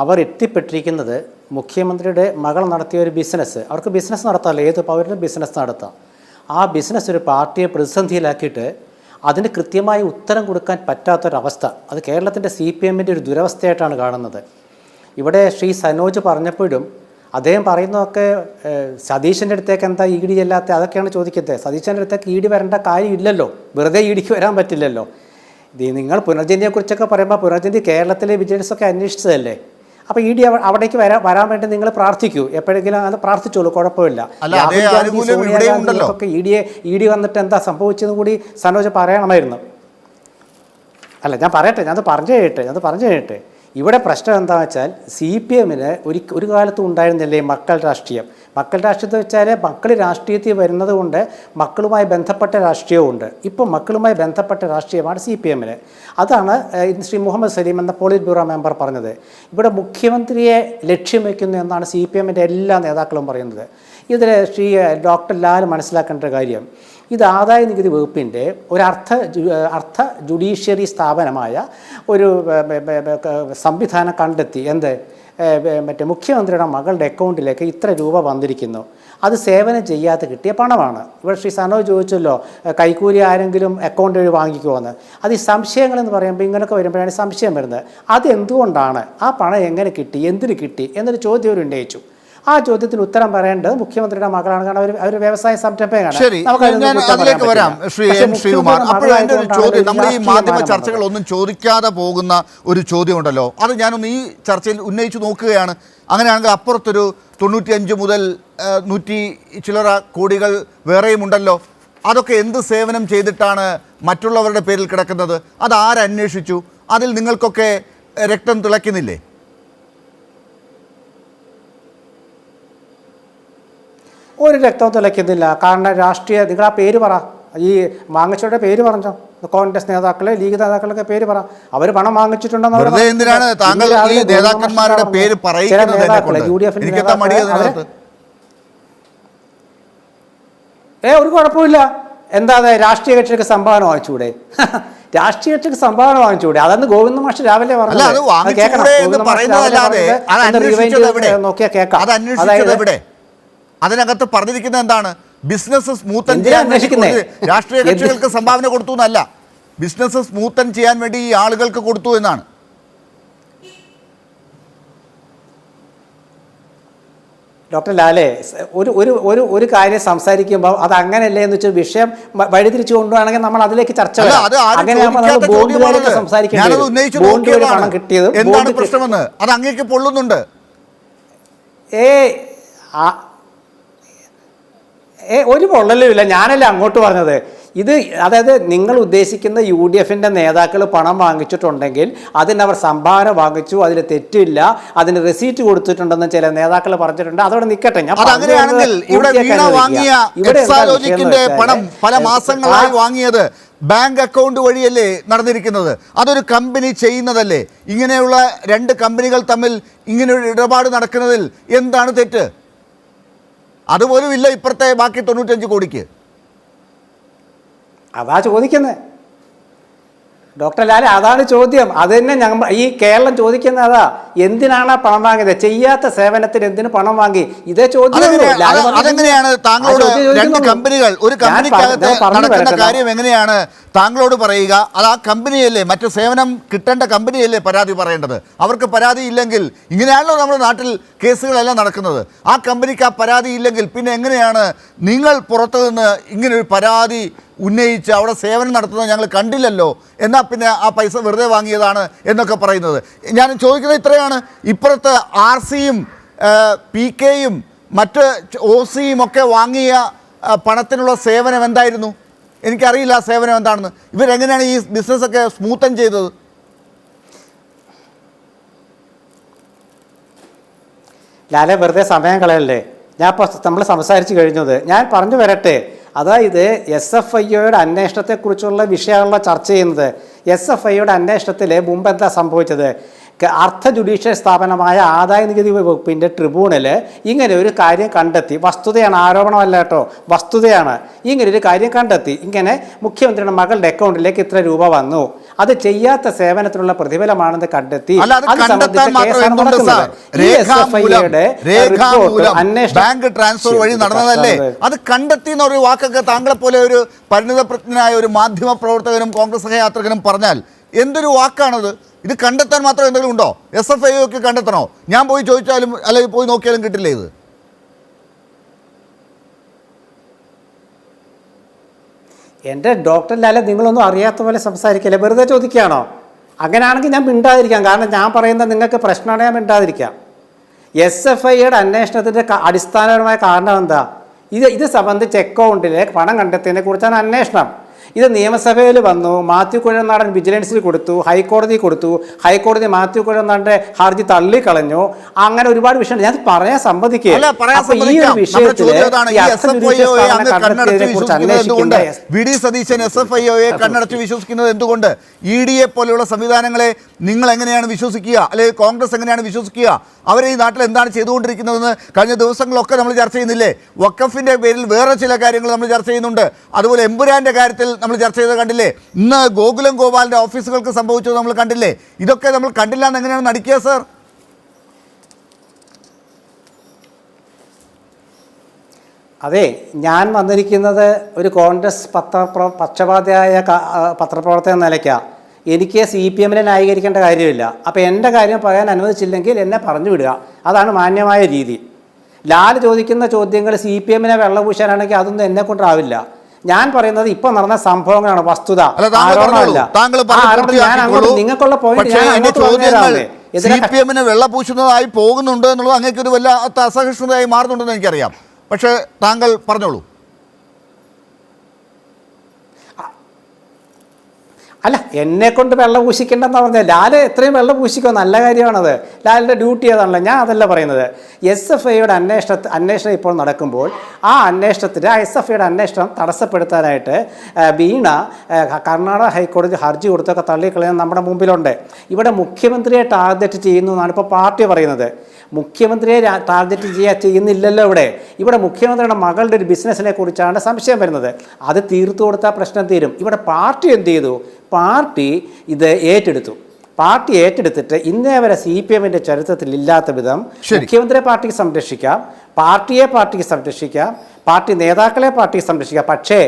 അവർ എത്തിപ്പെട്ടിരിക്കുന്നത് മുഖ്യമന്ത്രിയുടെ മകൾ നടത്തിയ ഒരു ബിസിനസ്, അവർക്ക് ബിസിനസ് നടത്താമല്ലോ, ഏത് പൗരനും ബിസിനസ് നടത്താം. ആ ബിസിനസ് ഒരു പാർട്ടിയെ പ്രതിസന്ധിയിലാക്കിയിട്ട് അതിന് കൃത്യമായി ഉത്തരം കൊടുക്കാൻ പറ്റാത്തൊരവസ്ഥ, അത് കേരളത്തിൻ്റെ CPMൻ്റെ ഒരു ദുരവസ്ഥയായിട്ടാണ് കാണുന്നത്. ഇവിടെ ശ്രീ സനോജ് പറഞ്ഞപ്പോഴും അദ്ദേഹം പറയുന്നതൊക്കെ സതീശൻ്റെ അടുത്തേക്ക് എന്താ ഇ ഡി ചെല്ലാത്ത അതൊക്കെയാണ് ചോദിക്കുന്നത്. സതീശൻ്റെ അടുത്തേക്ക് ഇ ഡി വരേണ്ട കാര്യമില്ലല്ലോ, വെറുതെ ഇ ഡിക്ക് വരാൻ പറ്റില്ലല്ലോ. നിങ്ങൾ പുനർജനിയെക്കുറിച്ചൊക്കെ പറയുമ്പോൾ പുനർജനി കേരളത്തിലെ വിജിലൻസൊക്കെ അന്വേഷിച്ചതല്ലേ. അപ്പോൾ ഇ ഡി അവിടേക്ക് വരാൻ വേണ്ടി നിങ്ങൾ പ്രാർത്ഥിക്കൂ, എപ്പോഴെങ്കിലും അത് പ്രാർത്ഥിച്ചോളൂ, കുഴപ്പമില്ല. സോണിയാഗാന്ധിക്കൊക്കെ ഇ ഡി വന്നിട്ട് എന്താ സംഭവിച്ചതെന്ന് കൂടി സനോജ് പറയണമായിരുന്നു. അല്ല, ഞാൻ പറയട്ടെ, ഞാനത് പറഞ്ഞു കഴിയട്ടെ. ഇവിടെ പ്രശ്നം എന്താണെന്ന് വെച്ചാൽ CPMന് ഒരു കാലത്തും ഉണ്ടായിരുന്നില്ലേ മക്കൾ രാഷ്ട്രീയം. മക്കൾ രാഷ്ട്രീയത്തെ വെച്ചാൽ മക്കൾ രാഷ്ട്രീയത്തിൽ വരുന്നത് കൊണ്ട് മക്കളുമായി ബന്ധപ്പെട്ട രാഷ്ട്രീയമുണ്ട്. ഇപ്പം മക്കളുമായി ബന്ധപ്പെട്ട രാഷ്ട്രീയമാണ് CPMന്. അതാണ് ശ്രീ മുഹമ്മദ് സലീം എന്ന പോളിറ്റ് ബ്യൂറോ മെമ്പർ പറഞ്ഞത്. ഇവിടെ മുഖ്യമന്ത്രിയെ ലക്ഷ്യം വയ്ക്കുന്നു എന്നാണ് CPMൻ്റെ എല്ലാ നേതാക്കളും പറയുന്നത്. ഇതിൽ ശ്രീ ഡോക്ടർ ലാൽ മനസ്സിലാക്കേണ്ട കാര്യം, ഇത് ആദായ നികുതി വകുപ്പിൻ്റെ ഒരു അർത്ഥ ജുഡീഷ്യറി സ്ഥാപനമായ ഒരു സംവിധാനം കണ്ടെത്തി. മറ്റേ മുഖ്യമന്ത്രിയുടെ മകളുടെ അക്കൗണ്ടിലേക്ക് ഇത്ര രൂപ വന്നിരിക്കുന്നു, അത് സേവനം ചെയ്യാതെ കിട്ടിയ പണമാണ്. ഇവിടെ ശ്രീ സനോജ് ചോദിച്ചല്ലോ, കൈക്കൂലി ആരെങ്കിലും അക്കൗണ്ട് വഴി വാങ്ങിക്കുമോയെന്ന്. അത് ഈ സംശയങ്ങളെന്ന് പറയുമ്പോൾ ഇങ്ങനെയൊക്കെ വരുമ്പോഴാണ് സംശയം വരുന്നത്. അതെന്തുകൊണ്ടാണ്, ആ പണം എങ്ങനെ കിട്ടി, എന്തിന് കിട്ടി എന്നൊരു ചോദ്യം അവർ ഉന്നയിച്ചു. ആ ചോദ്യത്തിന് ഉത്തരം പറയേണ്ടത് മുഖ്യമന്ത്രിയുടെ മകളാണ്. കാരണം അവർ വ്യവസായ സംരംഭകയാണ്. അതിലേക്ക് വരാം ശ്രീകുമാർ. അപ്പോൾ എൻ്റെ ഒരു ചോദ്യം, നമ്മൾ ഈ മാധ്യമ ചർച്ചകളൊന്നും ചോദിക്കാതെ പോകുന്ന ഒരു ചോദ്യമുണ്ടല്ലോ, അത് ഞാനൊന്ന് ഈ ചർച്ചയിൽ ഉന്നയിച്ചു നോക്കുകയാണ്. അങ്ങനെയാണെങ്കിൽ അപ്പുറത്തൊരു 95 മുതൽ 100 ചില്ലറ കോടികൾ വേറെയും ഉണ്ടല്ലോ. അതൊക്കെ എന്ത് സേവനം ചെയ്തിട്ടാണ് മറ്റുള്ളവരുടെ പേരിൽ കിടക്കുന്നത്? അത് ആരന്വേഷിച്ചു? അതിൽ നിങ്ങൾക്കൊക്കെ രക്തം തിളയ്ക്കുന്നില്ലേ? ഒരു രക്തവും തിളയ്ക്കുന്നില്ല. കാരണം രാഷ്ട്രീയ, നിങ്ങൾ ആ പേര് പറ, ഈ വാങ്ങിച്ചവരുടെ പേര് പറഞ്ഞോ, കോൺഗ്രസ് നേതാക്കളെ, ലീഗ് നേതാക്കളൊക്കെ പേര് പറ. അവർ പണം വാങ്ങിച്ചിട്ടുണ്ടെന്ന് എന്തിനാണ് താങ്കൾ ഈ നേതാക്കന്മാരുടെ പേര് പറയുന്നത്? ഒരു കുഴപ്പമില്ല. എന്താ രാഷ്ട്രീയ കക്ഷിക്ക് സംഭാവന വാങ്ങിച്ചൂടെ? രാഷ്ട്രീയ കക്ഷിക്ക് സംഭാവന വാങ്ങിച്ചൂടെ? അതെന്ന് ഗോവിന്ദ മാഷ് രാവിലെ പറഞ്ഞു. നോക്കിയാൽ കേൾക്കാം. അതിനകത്ത് പറഞ്ഞിരിക്കുന്നത് എന്താണ്? ബിസിനസ് സ്മൂത്തൻ ചെയ്യാൻ രാഷ്ട്രീയ കക്ഷികൾക്ക് സംഭാവന കൊടുത്തു എന്നല്ല, ബിസിനസ് സ്മൂത്തൻ ചെയ്യാൻ വേണ്ടി ഈ ആളുകൾക്ക് കൊടുത്തു എന്നാണ്. ഡോക്ടർ ലാലേ, ഒരു കാര്യം സംസാരിക്കുമ്പോൾ അത് അങ്ങനെയല്ലേ എന്ന് വെച്ചാൽ വിഷയം വഴിതിരിച്ചു കൊണ്ടുപോകണമെങ്കിൽ നമ്മൾ അതിലേക്ക് ചർച്ച പണം കിട്ടിയത് എന്താണ് പ്രശ്നമെന്ന് അത് അങ്ങേക്ക് പൊള്ളുന്നുണ്ട്. ഒരു പൊള്ളലും ഇല്ല. ഞാനല്ല അങ്ങോട്ട് പറഞ്ഞത്. ഇത് അതായത് നിങ്ങൾ ഉദ്ദേശിക്കുന്ന UDFൻ്റെ നേതാക്കൾ പണം വാങ്ങിച്ചിട്ടുണ്ടെങ്കിൽ അതിനവർ സംഭാവന വാങ്ങിച്ചു, അതിൽ തെറ്റില്ല, അതിന് റെസീറ്റ് കൊടുത്തിട്ടുണ്ടെന്ന് ചില നേതാക്കൾ പറഞ്ഞിട്ടുണ്ട്. അതോടെ നിൽക്കട്ടെ. ഞാൻ പണം പല മാസങ്ങളായി വാങ്ങിയത് ബാങ്ക് അക്കൗണ്ട് വഴിയല്ലേ നടന്നിരിക്കുന്നത്? അതൊരു കമ്പനി ചെയ്യുന്നതല്ലേ? ഇങ്ങനെയുള്ള 2 കമ്പനികൾ തമ്മിൽ ഇങ്ങനെയൊരു ഇടപാട് നടക്കുന്നതിൽ എന്താണ് തെറ്റ്? അതുപോലും ഇല്ല ഇപ്പുറത്തെ ബാക്കി 95 കോടിക്ക്. അതാ ചോദിക്കുന്നത് ഡോക്ടർ ലാലെ, അതാണ് ചോദ്യം. അത് തന്നെ ഞങ്ങൾ ഈ കേരളം ചോദിക്കുന്നത് അതാ. എന്തിനാണ് പണം വാങ്ങിയത്? ചെയ്യാത്ത സേവനത്തിന് എന്തിനു പണം വാങ്ങി? ഇതേ ചോദ്യം. അതെങ്ങനെയാണ് താങ്കളോട് 2 കമ്പനികൾ ഒരു കമ്പനിക്കകത്ത് നടക്കുന്ന കാര്യം എങ്ങനെയാണ് താങ്കളോട് പറയുക? അത് ആ കമ്പനിയല്ലേ, മറ്റു സേവനം കിട്ടേണ്ട കമ്പനിയല്ലേ പരാതി പറയേണ്ടത്? അവർക്ക് പരാതി ഇല്ലെങ്കിൽ, ഇങ്ങനെയാണല്ലോ നമ്മുടെ നാട്ടിൽ കേസുകളെല്ലാം നടക്കുന്നത്. ആ കമ്പനിക്ക് ആ പരാതി ഇല്ലെങ്കിൽ പിന്നെ എങ്ങനെയാണ് നിങ്ങൾ പുറത്തു നിന്ന് ഇങ്ങനൊരു പരാതി ഉന്നയിച്ച് അവിടെ സേവനം നടത്തുന്നത് ഞങ്ങൾ കണ്ടില്ലല്ലോ, എന്നാൽ പിന്നെ ആ പൈസ വെറുതെ വാങ്ങിയതാണ് എന്നൊക്കെ പറയുന്നത്? ഞാൻ ചോദിക്കുന്നത് ഇത്രയാണ്, ഇപ്പുറത്ത് RCയും PKയും മറ്റ് OCയും ഒക്കെ വാങ്ങിയ പണത്തിനുള്ള സേവനം എന്തായിരുന്നു? എനിക്കറിയില്ല ആ സേവനം എന്താണെന്ന്. ഇവരെങ്ങനെയാണ് ഈ ബിസിനസ്സൊക്കെ സ്മൂത്തൻ ചെയ്തത്? ലാലെ, വെറുതെ സമയം കളയല്ലേ. ഞാൻ ഇപ്പോൾ നമ്മൾ സംസാരിച്ച് കഴിഞ്ഞത് ഞാൻ പറഞ്ഞു വരട്ടെ. അതായത് SFIയുടെ അന്വേഷണത്തെക്കുറിച്ചുള്ള വിഷയമുള്ള ചർച്ച ചെയ്യുന്നത്. SFIയുടെ അന്വേഷണത്തിൽ മുമ്പ് എന്താ സംഭവിച്ചത്? അർത്ഥ ജുഡീഷ്യൽ സ്ഥാപനമായ ആദായ നികുതി വകുപ്പിൻ്റെ ട്രിബ്യൂണൽ ഇങ്ങനെ ഒരു കാര്യം കണ്ടെത്തി. വസ്തുതയാണ്, ആരോപണമല്ല കേട്ടോ, വസ്തുതയാണ്. ഇങ്ങനെ ഒരു കാര്യം കണ്ടെത്തി. ഇങ്ങനെ മുഖ്യമന്ത്രിയുടെ മകളുടെ അക്കൗണ്ടിലേക്ക് ഇത്ര രൂപ വന്നു, അത് ചെയ്യാത്ത സേവനത്തിനുള്ള പ്രതിഫലമാണെന്ന് കണ്ടെത്തി. അത് സംബന്ധിച്ച കേസാണ് നടക്കുന്നത്. ബാങ്ക് ട്രാൻസ്ഫർ വഴി നടന്നതല്ലേ? അത് കണ്ടെത്തി എന്നൊരു വാക്കൊക്കെ താങ്കളെ പോലെ ഒരു പരിണിതപ്രജ്ഞനായ ഒരു മാധ്യമ പ്രവർത്തകനും കോൺഗ്രസ് സഹയാത്രികനും പറഞ്ഞാൽ എന്തൊരു വാക്കാണത്? ഇത് കണ്ടെത്താൻ മാത്രം എന്തെങ്കിലും ഉണ്ടോ? SFI ഒക്കെ കണ്ടെത്തണോ? ഞാൻ പോയി ചോദിച്ചാലും അല്ലെങ്കിൽ പോയി നോക്കിയാലും കിട്ടില്ലേ ഇത്? എൻ്റെ ഡോക്ടർ ലാലെ, നിങ്ങളൊന്നും അറിയാത്ത പോലെ സംസാരിക്കില്ല, വെറുതെ ചോദിക്കുകയാണോ? അങ്ങനെയാണെങ്കിൽ ഞാൻ മിണ്ടാതിരിക്കാം. കാരണം ഞാൻ പറയുന്നത് നിങ്ങൾക്ക് പ്രശ്നമാണ്, ഞാൻ മിണ്ടാതിരിക്കാം. SFIയുടെ അന്വേഷണത്തിൻ്റെ അടിസ്ഥാനപരമായ കാരണം എന്താ? ഇത് സംബന്ധിച്ച് അക്കൗണ്ടിലെ പണം കണ്ടെത്തിയതിനെ കുറിച്ചാണ് അന്വേഷണം. ഇത് നിയമസഭയിൽ വന്നു, മാത്യു കുഴൽനാടൻ വിജിലൻസിൽ കൊടുത്തു, ഹൈക്കോടതി കൊടുത്തു, ഹൈക്കോടതി മാത്യു കുഴൽനാടൻ്റെ ഹർജി തള്ളിക്കളഞ്ഞു. അങ്ങനെ ഒരുപാട് വിഷയമുണ്ട്, ഞാൻ പറയാൻ സമ്മതിക്കുകയാണ്. VD സതീശൻ SFIയെ കണ്ണടച്ച് വിശ്വസിക്കുന്നത് എന്തുകൊണ്ട്? EDയെ പോലെയുള്ള സംവിധാനങ്ങളെ നിങ്ങൾ എങ്ങനെയാണ് വിശ്വസിക്കുക? അല്ലെങ്കിൽ കോൺഗ്രസ് എങ്ങനെയാണ് വിശ്വസിക്കുക? അവർ ഈ നാട്ടിൽ എന്താണ് ചെയ്തുകൊണ്ടിരിക്കുന്നതെന്ന് കഴിഞ്ഞ ദിവസങ്ങളൊക്കെ നമ്മൾ ചർച്ച ചെയ്യുന്നില്ലേ? വഖഫിൻ്റെ പേരിൽ വേറെ ചില കാര്യങ്ങൾ നമ്മൾ ചർച്ച ചെയ്യുന്നുണ്ട്. അതുപോലെ എമ്പുരാൻ്റെ കാര്യത്തിൽ നമ്മൾ ചർച്ച ചെയ്ത് കണ്ടില്ലേ? ഇന്ന് ഗോകുലം ഗോപാലിൻ്റെ ഓഫീസുകൾക്ക് സംഭവിച്ചത് നമ്മൾ കണ്ടില്ലേ? ഇതൊക്കെ നമ്മൾ കണ്ടില്ല എന്ന് എങ്ങനെയാണ് നടിക്കുക സർ? അതെ, ഞാൻ വന്നിരിക്കുന്നത് ഒരു കോൺഗ്രസ് പക്ഷപാതിയായ പത്രപ്രവർത്തകൻ നിലയ്ക്കാണ്. എനിക്ക് CPMനെ ന്യായീകരിക്കേണ്ട കാര്യമില്ല. അപ്പോൾ എൻ്റെ കാര്യം പറയാൻ അനുവദിച്ചില്ലെങ്കിൽ എന്നെ പറഞ്ഞു വിടുക, അതാണ് മാന്യമായ രീതി. ലാൽ ചോദിക്കുന്ന ചോദ്യങ്ങൾ CPMനെ വെള്ളപൂശാനാണെങ്കിൽ അതൊന്നും എന്നെ കൊണ്ടാവില്ല. ഞാൻ പറയുന്നത് ഇപ്പൊ നടന്ന സംഭവങ്ങളാണ്, വസ്തുത. നിങ്ങൾക്കുള്ള പോയിന്റ് CPMനെ വെള്ളപൂശുന്നതായി പോകുന്നുണ്ട് എന്നുള്ളത് അങ്ങേക്ക് ഒരു വല്ലാത്ത അസഹിഷ്ണുതയായി മാറുന്നുണ്ടെന്ന് എനിക്കറിയാം. പക്ഷേ താങ്കൾ പറഞ്ഞോളൂ. അല്ല, എന്നെ കൊണ്ട് വെള്ളം പൂശിക്കേണ്ടെന്ന് പറഞ്ഞാൽ ലാല് എത്രയും വെള്ളം പൂശിക്കോ, നല്ല കാര്യമാണത്. ലാലിൻ്റെ ഡ്യൂട്ടി അതാണല്ലോ, ഞാൻ അതല്ല പറയുന്നത്. SFIയുടെ അന്വേഷണം ഇപ്പോൾ നടക്കുമ്പോൾ ആ അന്വേഷണത്തിന് SFIയുടെ അന്വേഷണം തടസ്സപ്പെടുത്താനായിട്ട് വീണ കർണാടക ഹൈക്കോടതി ഹർജി കൊടുത്തൊക്കെ തള്ളിക്കളയാൻ നമ്മുടെ മുമ്പിലുണ്ട്. ഇവിടെ മുഖ്യമന്ത്രിയെ ടാർഗറ്റ് ചെയ്യുന്നു എന്നാണ് ഇപ്പോൾ പാർട്ടി പറയുന്നത്. മുഖ്യമന്ത്രിയെ ടാർഗറ്റ് ചെയ്യുന്നില്ലല്ലോ ഇവിടെ മുഖ്യമന്ത്രിയുടെ മകളുടെ ഒരു ബിസിനസ്സിനെ കുറിച്ചാണ് സംശയം വരുന്നത്. അത് തീർത്തു കൊടുത്താൽ പ്രശ്നം തീരും. ഇവിടെ പാർട്ടി എന്ത് ചെയ്തു? പാർട്ടി ഇത് ഏറ്റെടുത്തു. പാർട്ടി ഏറ്റെടുത്തിട്ട് ഇന്നേ വരെ CPMൻ്റെ ചരിത്രത്തിൽ ഇല്ലാത്ത വിധം മുഖ്യമന്ത്രിയെ പാർട്ടിക്ക് സംരക്ഷിക്കാം, പാർട്ടിയെ പാർട്ടിക്ക് സംരക്ഷിക്കാം, പാർട്ടി നേതാക്കളെ പാർട്ടിക്ക് സംരക്ഷിക്കാം. പക്ഷേ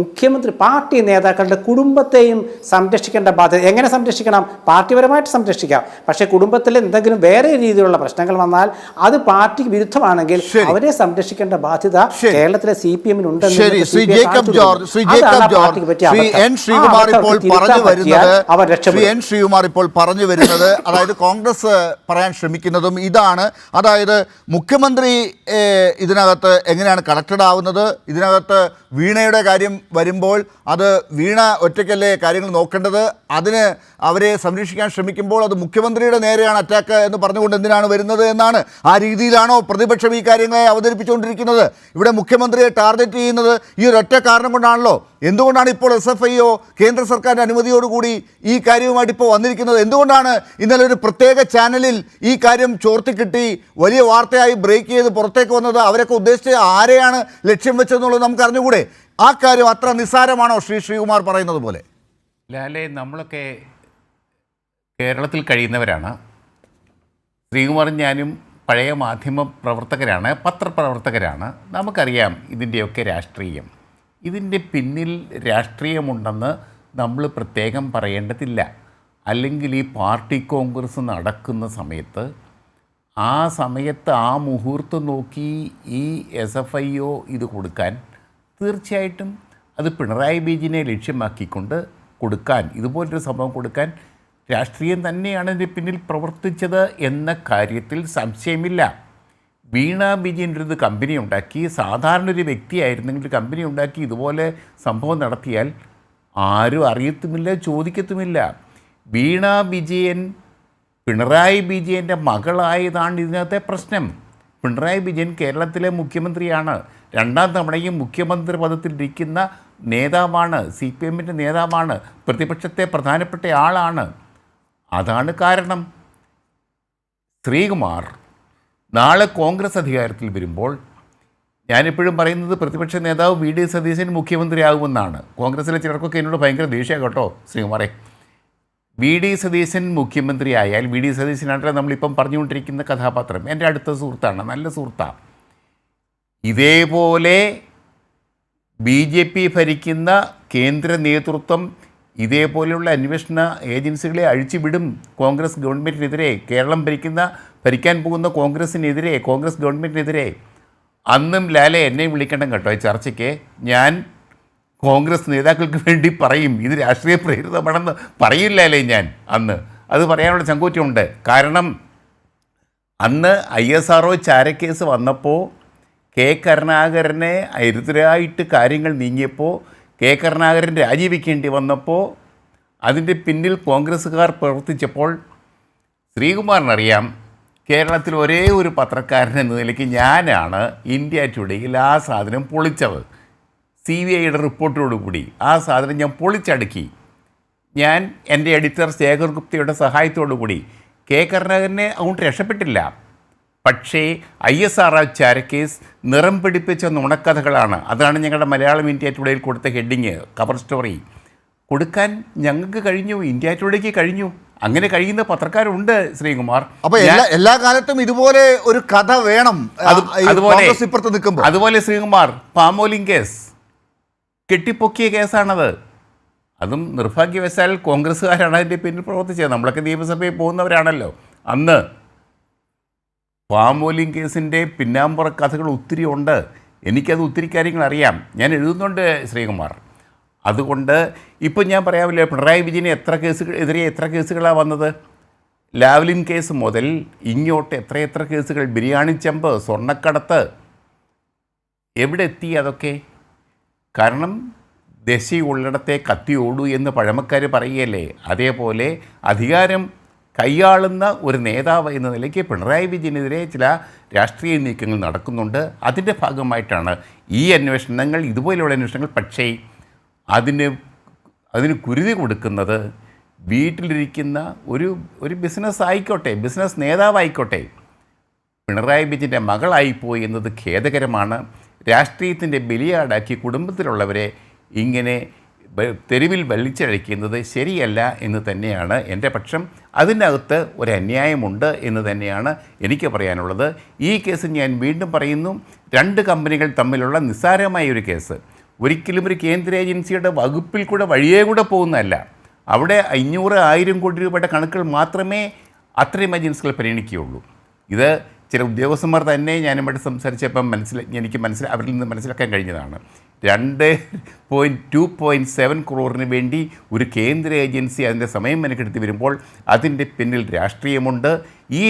മുഖ്യമന്ത്രി പാർട്ടി നേതാക്കളുടെ കുടുംബത്തെയും സംരക്ഷിക്കേണ്ട ബാധ്യത. എങ്ങനെ സംരക്ഷിക്കണം? പാർട്ടിപരമായിട്ട് സംരക്ഷിക്കാം. പക്ഷേ കുടുംബത്തിൽ എന്തെങ്കിലും വേറെ രീതിയിലുള്ള പ്രശ്നങ്ങൾ വന്നാൽ അത് പാർട്ടിക്ക് വിരുദ്ധമാണെങ്കിൽ അവരെ സംരക്ഷിക്കേണ്ട ബാധ്യത കേരളത്തിലെ CPMനുണ്ടെന്ന് ശ്രീകുമാർ ഇപ്പോൾ പറഞ്ഞു വരുന്നത്, അതായത് കോൺഗ്രസ് പറയാൻ ശ്രമിക്കുന്നതും ഇതാണ്. അതായത് മുഖ്യമന്ത്രി ഇതിനകത്ത് എങ്ങനെയാണ് കണക്റ്റഡ് ആവുന്നത്? ഇതിനകത്ത് വീണയുടെ കാര്യം വരുമ്പോൾ അത് വീണ ഒറ്റയ്ക്കല്ലേ കാര്യങ്ങൾ നോക്കേണ്ടത്? അതിന് അവരെ സംരക്ഷിക്കാൻ ശ്രമിക്കുമ്പോൾ അത് മുഖ്യമന്ത്രിയുടെ നേരെയാണ് അറ്റാക്ക് എന്ന് പറഞ്ഞുകൊണ്ട് എന്തിനാണ് വരുന്നത് എന്നാണ്. ആ രീതിയിലാണോ പ്രതിപക്ഷം ഈ കാര്യങ്ങളെ അവതരിപ്പിച്ചുകൊണ്ടിരിക്കുന്നത്? ഇവിടെ മുഖ്യമന്ത്രിയെ ടാർഗറ്റ് ചെയ്യുന്നത് ഈ ഒരൊറ്റ കാരണം കൊണ്ടാണല്ലോ. എന്തുകൊണ്ടാണ് ഇപ്പോൾ SFIയോ കേന്ദ്ര സർക്കാരിൻ്റെ അനുമതിയോടുകൂടി ഈ കാര്യവുമായിട്ട് ഇപ്പോൾ വന്നിരിക്കുന്നത്? എന്തുകൊണ്ടാണ് ഇന്നലെ ഒരു പ്രത്യേക ചാനലിൽ ഈ കാര്യം ചോർത്തിക്കിട്ടി വലിയ വാർത്തയായി ബ്രേക്ക് ചെയ്ത് പുറത്തേക്ക് വന്നത്? അവരൊക്കെ ഉദ്ദേശിച്ച് ആരെയാണ് ലക്ഷ്യം വെച്ചതെന്നുള്ളത് നമുക്ക് അറിഞ്ഞുകൂടെ? ആ കാര്യം അത്ര നിസ്സാരമാണോ ശ്രീകുമാർ പറയുന്നത് പോലെ? ലാലെ, നമ്മളൊക്കെ കേരളത്തിൽ കഴിയുന്നവരാണ്. ശ്രീകുമാറും ഞാനും പഴയ മാധ്യമ പ്രവർത്തകരാണ്, പത്രപ്രവർത്തകരാണ്. നമുക്കറിയാം ഇതിൻ്റെയൊക്കെ രാഷ്ട്രീയം. ഇതിൻ്റെ പിന്നിൽ രാഷ്ട്രീയമുണ്ടെന്ന് നമ്മൾ പ്രത്യേകം പറയേണ്ടതില്ല. അല്ലെങ്കിൽ ഈ പാർട്ടി കോൺഗ്രസ് നടക്കുന്ന സമയത്ത് ആ മുഹൂർത്തം നോക്കി ഈ SFIO ഇത് കൊടുക്കാൻ തീർച്ചയായിട്ടും അത് പിണറായി വിജയനെ ലക്ഷ്യമാക്കിക്കൊണ്ട് കൊടുക്കാൻ, ഇതുപോലൊരു സംഭവം കൊടുക്കാൻ രാഷ്ട്രീയം തന്നെയാണ് ഇതിന് പിന്നിൽ പ്രവർത്തിച്ചത് എന്ന കാര്യത്തിൽ സംശയമില്ല. വീണ വിജയൻ ഒരു കമ്പനി ഉണ്ടാക്കി, സാധാരണ ഒരു വ്യക്തിയായിരുന്നെങ്കിൽ ഒരു കമ്പനി ഉണ്ടാക്കി ഇതുപോലെ സംഭവം നടത്തിയാൽ ആരും അറിയത്തുമില്ല, ചോദിക്കത്തുമില്ല. വീണ വിജയൻ പിണറായി വിജയൻ്റെ മകളായതാണ് ഇതിനകത്തെ പ്രശ്നം. പിണറായി വിജയൻ കേരളത്തിലെ മുഖ്യമന്ത്രിയാണ്, രണ്ടാം തവണയും മുഖ്യമന്ത്രി പദത്തിലിരിക്കുന്ന നേതാവാണ്, CPMൻ്റെ നേതാവാണ്, പ്രതിപക്ഷത്തെ പ്രധാനപ്പെട്ട ആളാണ്. അതാണ് കാരണം. ശ്രീകുമാർ നാളെ കോൺഗ്രസ് അധികാരത്തിൽ വരുമ്പോൾ ഞാനിപ്പോഴും പറയുന്നത് പ്രതിപക്ഷ നേതാവ് VD സതീശൻ മുഖ്യമന്ത്രിയാകുമെന്നാണ്. കോൺഗ്രസിലെ ചിലർക്കൊക്കെ എന്നോട് ഭയങ്കര ദേഷ്യമാണ് കേട്ടോ ശ്രീകുമാറെ. VD സതീശൻ മുഖ്യമന്ത്രിയായാൽ, VD സതീശനാണല്ലോ നമ്മളിപ്പം പറഞ്ഞുകൊണ്ടിരിക്കുന്ന കഥാപാത്രം, എൻ്റെ അടുത്ത സുഹൃത്താണ്, നല്ല സുഹൃത്താണ്. ഇതേപോലെ BJP ഭരിക്കുന്ന കേന്ദ്ര നേതൃത്വം ഇതേപോലെയുള്ള അന്വേഷണ ഏജൻസികളെ അഴിച്ചുവിടും കോൺഗ്രസ് ഗവൺമെൻറ്റിനെതിരെ, കേരളം ഭരിക്കാൻ പോകുന്ന കോൺഗ്രസിനെതിരെ, കോൺഗ്രസ് ഗവൺമെൻറ്റിനെതിരെ. അന്നും ലാലെ എന്നെ വിളിക്കണം കേട്ടോ ഈ ചർച്ചയ്ക്ക്. ഞാൻ കോൺഗ്രസ് നേതാക്കൾക്ക് വേണ്ടി പറയും ഇത് രാഷ്ട്രീയ പ്രേരിതമാണെന്ന് പറയില്ലാലേ ഞാൻ അന്ന്. അത് പറയാനുള്ള ചങ്കൂറ്റമുണ്ട്. കാരണം അന്ന് ISRO ചാരക്കേസ് വന്നപ്പോൾ കെ കരുണാകരനെ എതിരായിട്ട് കാര്യങ്ങൾ നീങ്ങിയപ്പോൾ, കെ കരുണാകരൻ രാജിവെക്കേണ്ടി വന്നപ്പോൾ, അതിൻ്റെ പിന്നിൽ കോൺഗ്രസ്സുകാർ പ്രവർത്തിച്ചപ്പോൾ ശ്രീകുമാറിനറിയാം കേരളത്തിൽ ഒരേ ഒരു പത്രക്കാരൻ എന്ന നിലയ്ക്ക് ഞാനാണ് ഇന്ത്യ ടുഡേയിൽ ആ സാധനം പൊളിച്ചത്. CBIയുടെ റിപ്പോർട്ടോടുകൂടി ആ സാധനം ഞാൻ പൊളിച്ചടുക്കി. ഞാൻ എൻ്റെ എഡിറ്റർ ശേഖർ ഗുപ്തയുടെ സഹായത്തോടു കൂടി. കെ കരുണാകരനെ അതുകൊണ്ട് രക്ഷപ്പെട്ടില്ല. പക്ഷേ ISRO ചാരക്കേസ് നിറം പിടിപ്പിച്ച നുണക്കഥകളാണ്. അതാണ് ഞങ്ങളുടെ മലയാളം ഇന്ത്യ ടുഡേയിൽ കൊടുത്ത ഹെഡിങ്, കവർ സ്റ്റോറി. കൊടുക്കാൻ ഞങ്ങൾക്ക് കഴിഞ്ഞു, ഇന്ത്യ ടുഡേക്ക് കഴിഞ്ഞു. അങ്ങനെ കഴിയുന്ന പത്രക്കാരുണ്ട് ശ്രീകുമാർ. അപ്പൊ എല്ലാ കാലത്തും ഇതുപോലെ ഒരു കഥ വേണം. അതുപോലെ ശ്രീകുമാർ, പാമോലിംഗ് കേസ് കെട്ടിപ്പൊക്കിയ കേസാണത്. അതും നിർഭാഗ്യവശാൽ കോൺഗ്രസ്സുകാരാണ് അതിൻ്റെ പിന്നിൽ പ്രവർത്തിച്ചത്. നമ്മളൊക്കെ നിയമസഭയിൽ പോകുന്നവരാണല്ലോ. അന്ന് പാമോലിംഗ് കേസിൻ്റെ പിന്നാമ്പുറ കഥകൾ ഒത്തിരി ഉണ്ട്. എനിക്കത് ഒത്തിരി കാര്യങ്ങൾ അറിയാം, ഞാൻ എഴുതുന്നുണ്ട് ശ്രീകുമാർ. അതുകൊണ്ട് ഇപ്പോൾ ഞാൻ പറയാമല്ലോ, പിണറായി വിജയന് എതിരെ എത്ര കേസുകളാണ് വന്നത്. ലാവ്ലിൻ കേസ് മുതൽ ഇങ്ങോട്ട് എത്ര കേസുകൾ, ബിരിയാണി ചെമ്പ്, സ്വർണ്ണക്കടത്ത്, എവിടെ എത്തി അതൊക്കെ? കാരണം ദശയുള്ളിടത്തെ കത്തിയോടൂ എന്ന് പഴമക്കാർ പറയുകയല്ലേ. അതേപോലെ അധികാരം കൈയാളുന്ന ഒരു നേതാവ് എന്ന നിലയ്ക്ക് പിണറായി വിജയനെതിരെ ചില രാഷ്ട്രീയ നീക്കങ്ങൾ നടക്കുന്നുണ്ട്. അതിൻ്റെ ഭാഗമായിട്ടാണ് ഈ അന്വേഷണങ്ങൾ, ഇതുപോലെയുള്ള അന്വേഷണങ്ങൾ. പക്ഷേ അതിന് കുരുതി കൊടുക്കുന്നത് വീട്ടിലിരിക്കുന്ന ഒരു ബിസിനസ് ആയിക്കോട്ടെ, ബിസിനസ് നേതാവായിക്കോട്ടെ, പിണറായി വിജയൻ്റെ മകളായിപ്പോയി എന്നത് ഖേദകരമാണ്. രാഷ്ട്രീയത്തിൻ്റെ ബലിയാടാക്കി കുടുംബത്തിലുള്ളവരെ ഇങ്ങനെ തെരുവിൽ വലിച്ചഴയ്ക്കുന്നത് ശരിയല്ല എന്ന് തന്നെയാണ് എൻ്റെ പക്ഷം. അതിനകത്ത് ഒരു അന്യായമുണ്ട് എന്ന് തന്നെയാണ് എനിക്ക് പറയാനുള്ളത്. ഈ കേസ് ഞാൻ വീണ്ടും പറയുന്നു, 2 കമ്പനികൾ തമ്മിലുള്ള നിസ്സാരമായ ഒരു കേസ്. ഒരിക്കലും ഒരു കേന്ദ്ര ഏജൻസിയുടെ വകുപ്പിൽ കൂടെ വഴിയേ കൂടെ പോകുന്നതല്ല. അവിടെ 500-1000 കോടി രൂപയുടെ കണക്കുകൾ മാത്രമേ അത്രയും ഏജൻസികൾ പരിഗണിക്കുകയുള്ളൂ. ഇത് ചില ഉദ്യോഗസ്ഥന്മാർ തന്നെ ഞാനിവിടെ സംസാരിച്ചപ്പം അവരിൽ നിന്ന് മനസ്സിലാക്കാൻ കഴിഞ്ഞതാണ്. 2.7 crore വേണ്ടി ഒരു കേന്ദ്ര ഏജൻസി അതിൻ്റെ സമയം മെനക്കെടുത്ത് വരുമ്പോൾ അതിൻ്റെ പിന്നിൽ രാഷ്ട്രീയമുണ്ട്. ഈ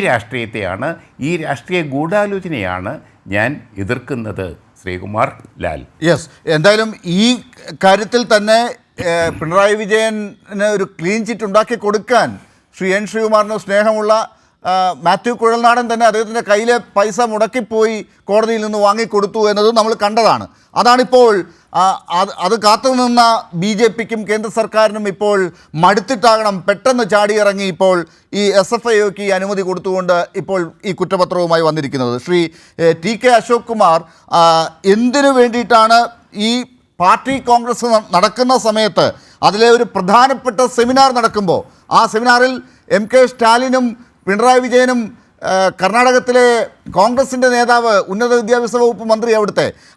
രാഷ്ട്രീയ ഗൂഢാലോചനയാണ് ഞാൻ എതിർക്കുന്നത് ശ്രീകുമാർ ലാൽ. യെസ്, എന്തായാലും ഈ കാര്യത്തിൽ തന്നെ പിണറായി വിജയന് ഒരു ക്ലീൻ ചിറ്റ് ഉണ്ടാക്കി കൊടുക്കാൻ എൻ ശ്രീകുമാറിന് സ്നേഹമുള്ള മാത്യു കുഴൽനാടൻ തന്നെ അദ്ദേഹത്തിൻ്റെ കയ്യിലെ പൈസ മുടക്കിപ്പോയി കോടതിയിൽ നിന്ന് വാങ്ങിക്കൊടുത്തു എന്നതും നമ്മൾ കണ്ടതാണ്. അതാണിപ്പോൾ അത് കാത്തുനിന്ന BJPക്കും കേന്ദ്ര സർക്കാരിനും ഇപ്പോൾ മടുത്തിട്ടാകണം പെട്ടെന്ന് ചാടിയിറങ്ങി ഇപ്പോൾ ഈ SFIOക്ക് ഈ അനുമതി കൊടുത്തുകൊണ്ട് ഇപ്പോൾ ഈ കുറ്റപത്രവുമായി വന്നിരിക്കുന്നത്. ശ്രീ TK അശോക് കുമാർ, എന്തിനു വേണ്ടിയിട്ടാണ് ഈ പാർട്ടി കോൺഗ്രസ് നടക്കുന്ന സമയത്ത് അതിലെ ഒരു പ്രധാനപ്പെട്ട സെമിനാർ നടക്കുമ്പോൾ ആ സെമിനാറിൽ MK സ്റ്റാലിനും പിണറായി വിജയനും കർണാടകത്തിലെ കോൺഗ്രസിൻ്റെ നേതാവ്, ഉന്നത വിദ്യാഭ്യാസ വകുപ്പ് മന്ത്രി,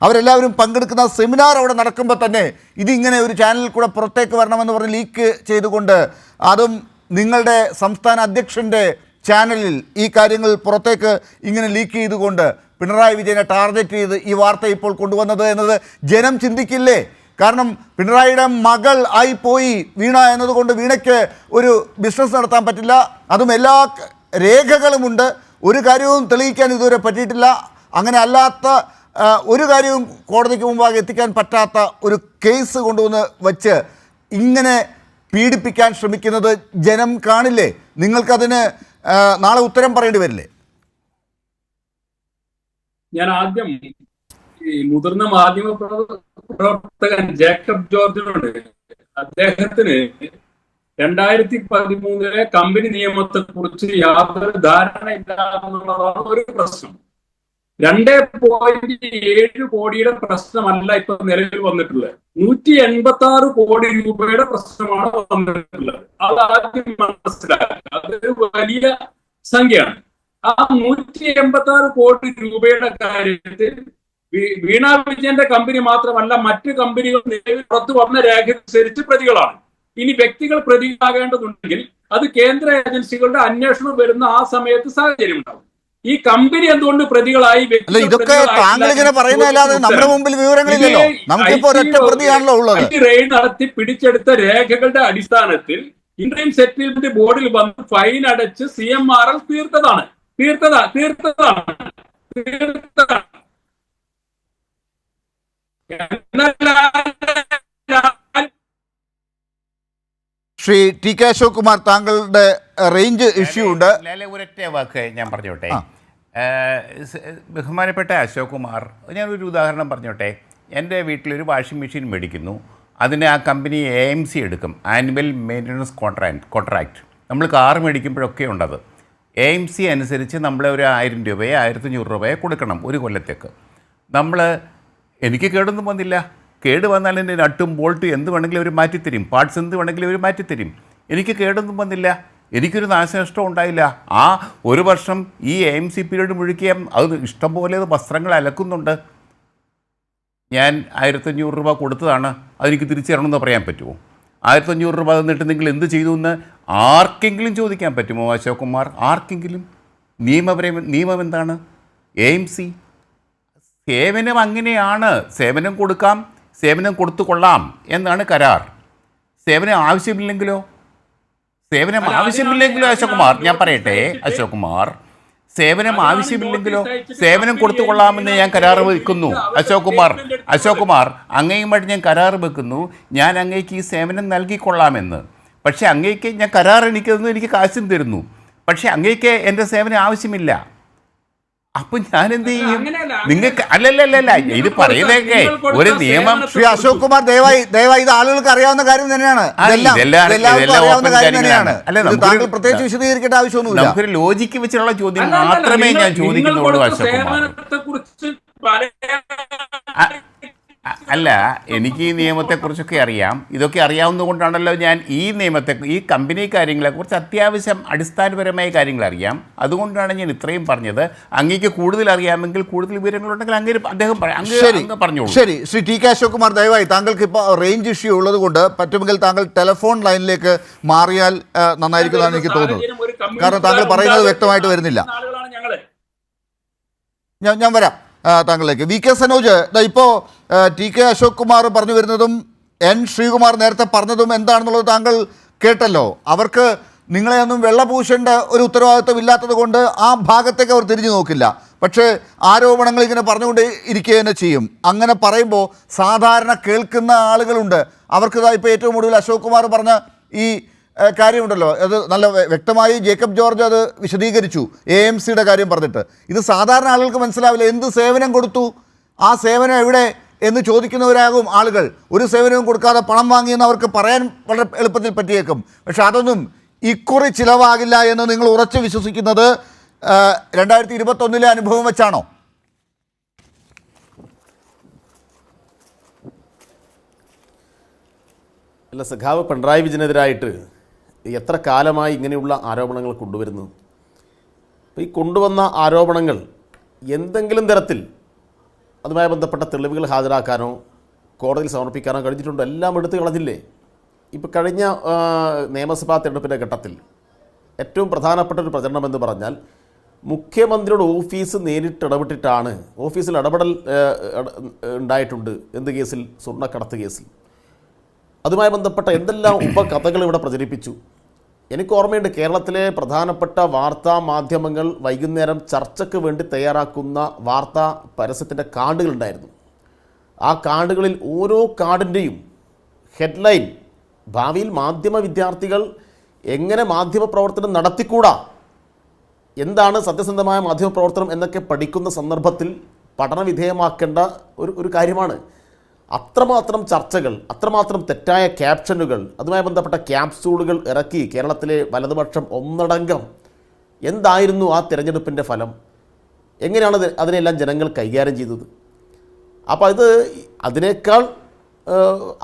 അവരെല്ലാവരും പങ്കെടുക്കുന്ന സെമിനാർ അവിടെ നടക്കുമ്പോൾ തന്നെ ഇതിങ്ങനെ ഒരു ചാനലിൽ കൂടെ പുറത്തേക്ക് വരണമെന്ന് പറഞ്ഞ് ലീക്ക് ചെയ്തുകൊണ്ട്, അതും നിങ്ങളുടെ സംസ്ഥാന അധ്യക്ഷൻ്റെ ചാനലിൽ ഈ കാര്യങ്ങൾ പുറത്തേക്ക് ഇങ്ങനെ ലീക്ക് ചെയ്തുകൊണ്ട് പിണറായി വിജയനെ ടാർഗറ്റ് ചെയ്ത് ഈ വാർത്ത ഇപ്പോൾ കൊണ്ടുവന്നത് എന്നത് ജനം ചിന്തിക്കില്ലേ? കാരണം പിണറായിയുടെ മകൾ ആയിപ്പോയി വീണ എന്നതുകൊണ്ട് വീണയ്ക്ക് ഒരു ബിസിനസ് നടത്താൻ പറ്റില്ല. അതും എല്ലാ രേഖകളുമുണ്ട്. ഒരു കാര്യവും തെളിയിക്കാൻ ഇതുവരെ പറ്റിയിട്ടില്ല. അങ്ങനെ അല്ലാത്ത ഒരു കാര്യവും കോടതിക്ക് മുമ്പാകെ എത്തിക്കാൻ പറ്റാത്ത ഒരു കേസ് കൊണ്ടുവന്ന് വച്ച് ഇങ്ങനെ പീഡിപ്പിക്കാൻ ശ്രമിക്കുന്നത് ജനം കാണില്ലേ? നിങ്ങൾക്കതിന് നാളെ ഉത്തരം പറയേണ്ടി വരില്ലേ? ഞാൻ ആദ്യം ഈ മുതിർന്ന മാധ്യമ പ്രവർത്തകൻ ജേക്കബ് ജോർജിനോട്, അദ്ദേഹത്തിന് 2013 കമ്പനി നിയമത്തെ കുറിച്ച് യാതൊരു ധാരണയില്ല എന്നുള്ളതാണ് ഒരു പ്രശ്നം. 2.7 കോടിയുടെ പ്രശ്നമല്ല ഇപ്പൊ നിലവിൽ വന്നിട്ടുള്ളത്, 186 കോടി രൂപയുടെ പ്രശ്നമാണ് വന്നിട്ടുള്ളത്. അത് ആദ്യം മനസ്സിലാക്കുക, അതൊരു വലിയ സംഖ്യയാണ്. ആ 186 കോടി രൂപയുടെ കാര്യത്തിൽ വീണ വിജയന്റെ കമ്പനി മാത്രമല്ല, മറ്റ് കമ്പനികൾ നിലവിൽ പുറത്തു വന്ന രേഖ അനുസരിച്ച് പ്രതികളാണ്. ഇനി വ്യക്തികൾ പ്രതിയാകേണ്ടതുണ്ടെങ്കിൽ അത് കേന്ദ്ര ഏജൻസികളുടെ അന്വേഷണം വരുന്ന ആ സമയത്ത് സാഹചര്യം ഉണ്ടാവും. ഈ കമ്പനി എന്തുകൊണ്ട് പ്രതികളായി? അല്ല, ഇതൊക്കെ താങ്കൾ ഇങ്ങനെ പറയുന്നതല്ലാതെ നമ്മുടെ മുമ്പിൽ വിവരങ്ങളില്ലല്ലോ. നമുക്കിപ്പോ ഒരൊറ്റ പ്രതിയാണല്ലോ ഉള്ളത്. റെയ്ഡ് നടത്തി പിടിച്ചെടുത്ത രേഖകളുടെ അടിസ്ഥാനത്തിൽ ഇന്ത്യൻ സെറ്റിൽമെന്റ് ബോർഡിൽ വന്ന് ഫൈൻ അടച്ച് CMRL തീർത്തതാണ്. ശ്രീ ടി കെ അശോക് കുമാർ, താങ്കളുടെ റേഞ്ച് ഇഷ്യൂ ഉണ്ട്. ഒരൊറ്റ വാക്ക് ഞാൻ പറഞ്ഞോട്ടെ. ബഹുമാനപ്പെട്ട അശോക് കുമാർ, ഞാനൊരു ഉദാഹരണം പറഞ്ഞോട്ടെ. എൻ്റെ വീട്ടിലൊരു വാഷിംഗ് മെഷീൻ മേടിക്കുന്നു. അതിന് ആ കമ്പനി AMC എടുക്കും, ആനുവൽ മെയിൻ്റനൻസ് കോൺട്രാക്റ്റ്. നമ്മൾ കാർ മേടിക്കുമ്പോഴൊക്കെ ഉണ്ടത്. AMC അനുസരിച്ച് നമ്മൾ ഒരു 1000 രൂപയോ 1500 രൂപയോ കൊടുക്കണം ഒരു കൊല്ലത്തേക്ക്. എനിക്ക് കേടൊന്നും വന്നില്ല. കേട് വന്നാൽ എൻ്റെ നട്ടും ബോൾട്ടും എന്ത് വേണമെങ്കിലും അവർ മാറ്റിത്തരും, പാർട്സ് എന്ത് വേണമെങ്കിലും അവർ മാറ്റിത്തരും. എനിക്ക് കേടൊന്നും വന്നില്ല, എനിക്കൊരു നാശനഷ്ടം ഉണ്ടായില്ല. ആ ഒരു വർഷം ഈ AMC പീരീഡ് മുഴുക്കിയ അത് ഇഷ്ടംപോലെ വസ്ത്രങ്ങൾ അലക്കുന്നുണ്ട്. ഞാൻ 1500 രൂപ കൊടുത്തതാണ്, അതെനിക്ക് തിരിച്ചു തരണമെന്ന് പറയാൻ പറ്റുമോ? 1500 രൂപ തന്നിട്ട് നിങ്ങൾ എന്ത് ചെയ്തു എന്ന് ആർക്കെങ്കിലും ചോദിക്കാൻ പറ്റുമോ അശോക് കുമാർ? ആർക്കെങ്കിലും? നിയമം എന്താണ്? AMC സേവനം അങ്ങനെയാണ്. സേവനം കൊടുക്കാം, സേവനം കൊടുത്തു കൊള്ളാം എന്നാണ് കരാർ. സേവനം ആവശ്യമില്ലെങ്കിലോ അശോക് കുമാർ, ഞാൻ പറയട്ടെ അശോക് കുമാർ, സേവനം ആവശ്യമില്ലെങ്കിലോ സേവനം കൊടുത്തു കൊള്ളാമെന്ന് ഞാൻ കരാർ വെക്കുന്നു. അശോക് കുമാർ അങ്ങയുമായിട്ട് ഞാൻ കരാർ വെക്കുന്നു, ഞാൻ അങ്ങേക്ക് ഈ സേവനം നൽകിക്കൊള്ളാമെന്ന്. പക്ഷേ അങ്ങേക്ക് ഞാൻ കരാർ എനിക്ക് കാശും തരുന്നു, പക്ഷേ അങ്ങേക്ക് എൻ്റെ സേവനം ആവശ്യമില്ല. അപ്പൊ ഞാൻ എന്ത് ചെയ്യും? നിങ്ങൾക്ക് അല്ലല്ല ഇത് പറയുന്നതൊക്കെ ഒരു നിയമം. ശ്രീ അശോക് കുമാർ, ദയവായി ഇത് ആളുകൾക്ക് അറിയാവുന്ന കാര്യം തന്നെയാണ്. താങ്കൾ പ്രത്യേകിച്ച് വിശദീകരിക്കേണ്ട ആവശ്യമൊന്നുമില്ല. നമുക്കൊരു ലോജിക്ക് വെച്ചുള്ള ചോദ്യം മാത്രമേ ഞാൻ ചോദിക്കുന്നുള്ളൂ അശോക് കുമാർ. അല്ല, എനിക്ക് ഈ നിയമത്തെക്കുറിച്ചൊക്കെ അറിയാം. ഇതൊക്കെ അറിയാവുന്നതുകൊണ്ടാണല്ലോ ഞാൻ ഈ കമ്പനി കാര്യങ്ങളെക്കുറിച്ച് അത്യാവശ്യം അടിസ്ഥാനപരമായ കാര്യങ്ങൾ അറിയാം. അതുകൊണ്ടാണ് ഞാൻ ഇത്രയും പറഞ്ഞത്. അങ്ങേക്ക് കൂടുതൽ അറിയാമെങ്കിൽ, കൂടുതൽ വിവരങ്ങളുണ്ടെങ്കിൽ അദ്ദേഹം പറഞ്ഞോളൂ. ശരി, ശ്രീ ടി കെ അശോക് കുമാർ, ദയവായി താങ്കൾക്ക് ഇപ്പോൾ റേഞ്ച് ഇഷ്യൂ ഉള്ളത് കൊണ്ട് പറ്റുമെങ്കിൽ താങ്കൾ ടെലിഫോൺ ലൈനിലേക്ക് മാറിയാൽ നന്നായിരിക്കുമെന്നാണ് എനിക്ക് തോന്നുന്നത്. കാരണം താങ്കൾ പറയുന്നത് വ്യക്തമായിട്ട് വരുന്നില്ല. ഞാൻ വരാം താങ്കളിലേക്ക്. വി കെ സനോജ്, ഇപ്പോൾ ടി കെ അശോക് കുമാർ പറഞ്ഞു വരുന്നതും N ശ്രീകുമാർ നേരത്തെ പറഞ്ഞതും എന്താണെന്നുള്ളത് താങ്കൾ കേട്ടല്ലോ. അവർക്ക് നിങ്ങളെയൊന്നും വെള്ളപൂശേണ്ട ഒരു ഉത്തരവാദിത്വം ഇല്ലാത്തത് കൊണ്ട് ആ ഭാഗത്തേക്ക് അവർ തിരിഞ്ഞു നോക്കില്ല. പക്ഷേ ആരോപണങ്ങൾ ഇങ്ങനെ പറഞ്ഞുകൊണ്ട് ഇരിക്കുക തന്നെ ചെയ്യും. അങ്ങനെ പറയുമ്പോൾ സാധാരണ കേൾക്കുന്ന ആളുകളുണ്ട്. അവർക്ക് ഇപ്പോൾ ഏറ്റവും ഒടുവിൽ അശോക് കുമാർ പറഞ്ഞ ഈ കാര്യമുണ്ടല്ലോ, അത് നല്ല വ്യക്തമായി ജേക്കബ് ജോർജ് അത് വിശദീകരിച്ചു, AMCയുടെ കാര്യം പറഞ്ഞിട്ട്. ഇത് സാധാരണ ആളുകൾക്ക് മനസ്സിലാവില്ല. എന്ത് സേവനം കൊടുത്തു, ആ സേവനം എവിടെ എന്ന് ചോദിക്കുന്നവരാകും ആളുകൾ. ഒരു സേവനവും കൊടുക്കാതെ പണം വാങ്ങിയെന്ന് അവർക്ക് പറയാൻ വളരെ എളുപ്പത്തിൽ പറ്റിയേക്കും. പക്ഷെ അതൊന്നും ഇക്കുറി ചിലവാകില്ല എന്ന് നിങ്ങൾ ഉറച്ചു വിശ്വസിക്കുന്നത് 2021 അനുഭവം വെച്ചാണോ? അല്ല, സഖാവ് പിണറായി വിജയനെതിരായിട്ട് എത്ര കാലമായി ഇങ്ങനെയുള്ള ആരോപണങ്ങൾ കൊണ്ടുവരുന്നു? അപ്പോൾ ഈ കൊണ്ടുവന്ന ആരോപണങ്ങൾ എന്തെങ്കിലും തരത്തിൽ അതുമായി ബന്ധപ്പെട്ട തെളിവുകൾ ഹാജരാക്കാനോ കോടതിയിൽ സമർപ്പിക്കാനോ കഴിഞ്ഞിട്ടുണ്ടോ? എല്ലാം എടുത്തു കളഞ്ഞില്ലേ? ഇപ്പോൾ കഴിഞ്ഞ നിയമസഭാ തെരഞ്ഞെടുപ്പിൻ്റെ ഘട്ടത്തിൽ ഏറ്റവും പ്രധാനപ്പെട്ട ഒരു പ്രചരണം എന്ന് പറഞ്ഞാൽ മുഖ്യമന്ത്രിയുടെ ഓഫീസ് നേരിട്ട് ഇടപെട്ടിട്ടാണ്, ഓഫീസിൽ ഇടപെടൽ ഉണ്ടായിട്ടുണ്ട്. എന്ത് കേസിൽ? സ്വർണ്ണക്കടത്ത് കേസിൽ. അതുമായി ബന്ധപ്പെട്ട എന്തെല്ലാം ഉപകഥകൾ ഇവിടെ പ്രചരിപ്പിച്ചു. എനിക്ക് ഓർമ്മയുണ്ട്, കേരളത്തിലെ പ്രധാനപ്പെട്ട വാർത്താ മാധ്യമങ്ങൾ വൈകുന്നേരം ചർച്ചയ്ക്ക് വേണ്ടി തയ്യാറാക്കുന്ന വാർത്താ പരസ്യത്തിൻ്റെ കാർഡുകളുണ്ടായിരുന്നു. ആ കാർഡുകളിൽ ഓരോ കാർഡിൻ്റെയും ഹെഡ്ലൈൻ ഭാവിയിൽ മാധ്യമ വിദ്യാർത്ഥികൾ എങ്ങനെ മാധ്യമപ്രവർത്തനം നടത്തിക്കൂടാ, എന്താണ് സത്യസന്ധമായ മാധ്യമപ്രവർത്തനം എന്നൊക്കെ പഠിക്കുന്ന സന്ദർഭത്തിൽ പഠനവിധേയമാക്കേണ്ട ഒരു കാര്യമാണ്. അത്രമാത്രം ചർച്ചകൾ, അത്രമാത്രം തെറ്റായ ക്യാപ്ഷനുകൾ, അതുമായി ബന്ധപ്പെട്ട ക്യാപ്സൂളുകൾ ഇറക്കി കേരളത്തിലെ വലതുപക്ഷം ഒന്നടങ്കം. എന്തായിരുന്നു ആ തിരഞ്ഞെടുപ്പിൻ്റെ ഫലം? എങ്ങനെയാണ് അതിനെല്ലാം ജനങ്ങൾ കൈകാര്യം ചെയ്തത്? അപ്പോൾ അതിനേക്കാൾ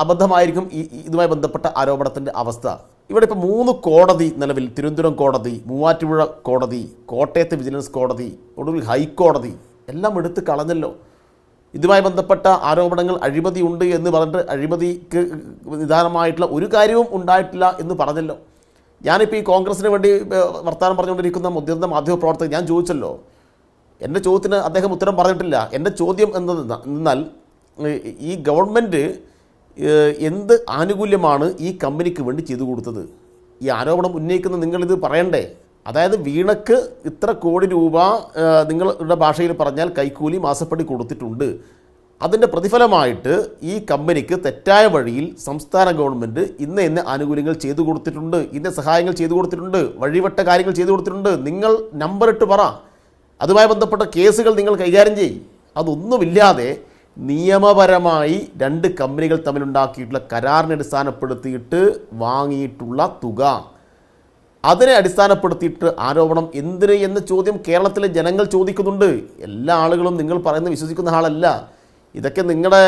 അബദ്ധമായിരിക്കും ഇതുമായി ബന്ധപ്പെട്ട ആരോപണത്തിൻ്റെ അവസ്ഥ. ഇവിടെ ഇപ്പോൾ 3 കോടതി നിലവിൽ, തിരുവനന്തപുരം കോടതി, മൂവാറ്റുപുഴ കോടതി, കോട്ടയത്തെ വിജിലൻസ് കോടതി, ഒടുവിൽ ഹൈക്കോടതി എല്ലാം എടുത്ത് കളഞ്ഞല്ലോ. ഇതുമായി ബന്ധപ്പെട്ട ആരോപണങ്ങൾ അഴിമതിയുണ്ട് എന്ന് പറഞ്ഞിട്ട് അഴിമതിക്ക് നിദാനമായിട്ടുള്ള ഒരു കാര്യവും ഉണ്ടായിട്ടില്ല എന്ന് പറഞ്ഞല്ലോ. ഞാനിപ്പോൾ ഈ കോൺഗ്രസിന് വേണ്ടി വർത്തമാനം പറഞ്ഞുകൊണ്ടിരിക്കുന്ന മുതിർന്ന മാധ്യമപ്രവർത്തകർ ഞാൻ ചോദിച്ചല്ലോ, എൻ്റെ ചോദ്യത്തിന് അദ്ദേഹം ഉത്തരം പറഞ്ഞിട്ടില്ല. എൻ്റെ ചോദ്യം എന്നാൽ ഈ ഗവൺമെൻറ് എന്ത് ആനുകൂല്യമാണ് ഈ കമ്പനിക്ക് വേണ്ടി ചെയ്തു കൊടുത്തത്? ഈ ആരോപണം ഉന്നയിക്കുന്ന നിങ്ങളിത് പറയണ്ടേ? അതായത് വീണക്ക് ഇത്ര കോടി രൂപ നിങ്ങളുടെ ഭാഷയിൽ പറഞ്ഞാൽ കൈക്കൂലി മാസപ്പടി കൊടുത്തിട്ടുണ്ട്. അതിൻ്റെ പ്രതിഫലമായിട്ട് ഈ കമ്പനിക്ക് തെറ്റായ വഴിയിൽ സംസ്ഥാന ഗവൺമെൻറ് ഇന്ന ആനുകൂല്യങ്ങൾ ചെയ്തു കൊടുത്തിട്ടുണ്ട്, ഇന്ന സഹായങ്ങൾ ചെയ്തു കൊടുത്തിട്ടുണ്ട്, വഴിവട്ട കാര്യങ്ങൾ ചെയ്തു കൊടുത്തിട്ടുണ്ട്. നിങ്ങൾ നമ്പറിട്ട് പറ. അതുമായി ബന്ധപ്പെട്ട കേസുകൾ നിങ്ങൾ കൈകാര്യം ചെയ്യും. അതൊന്നുമില്ലാതെ നിയമപരമായി രണ്ട് കമ്പനികൾ തമ്മിലുണ്ടാക്കിയിട്ടുള്ള കരാറിനെ അടിസ്ഥാനപ്പെടുത്തിയിട്ട് വാങ്ങിയിട്ടുള്ള തുക, അതിനെ അടിസ്ഥാനപ്പെടുത്തിയിട്ട് ആരോപണം എന്തിന് എന്ന ചോദ്യം കേരളത്തിലെ ജനങ്ങൾ ചോദിക്കുന്നുണ്ട്. എല്ലാ ആളുകളും നിങ്ങൾ പറയുന്നത് വിശ്വസിക്കുന്ന ആളല്ല. ഇതൊക്കെ നിങ്ങളുടെ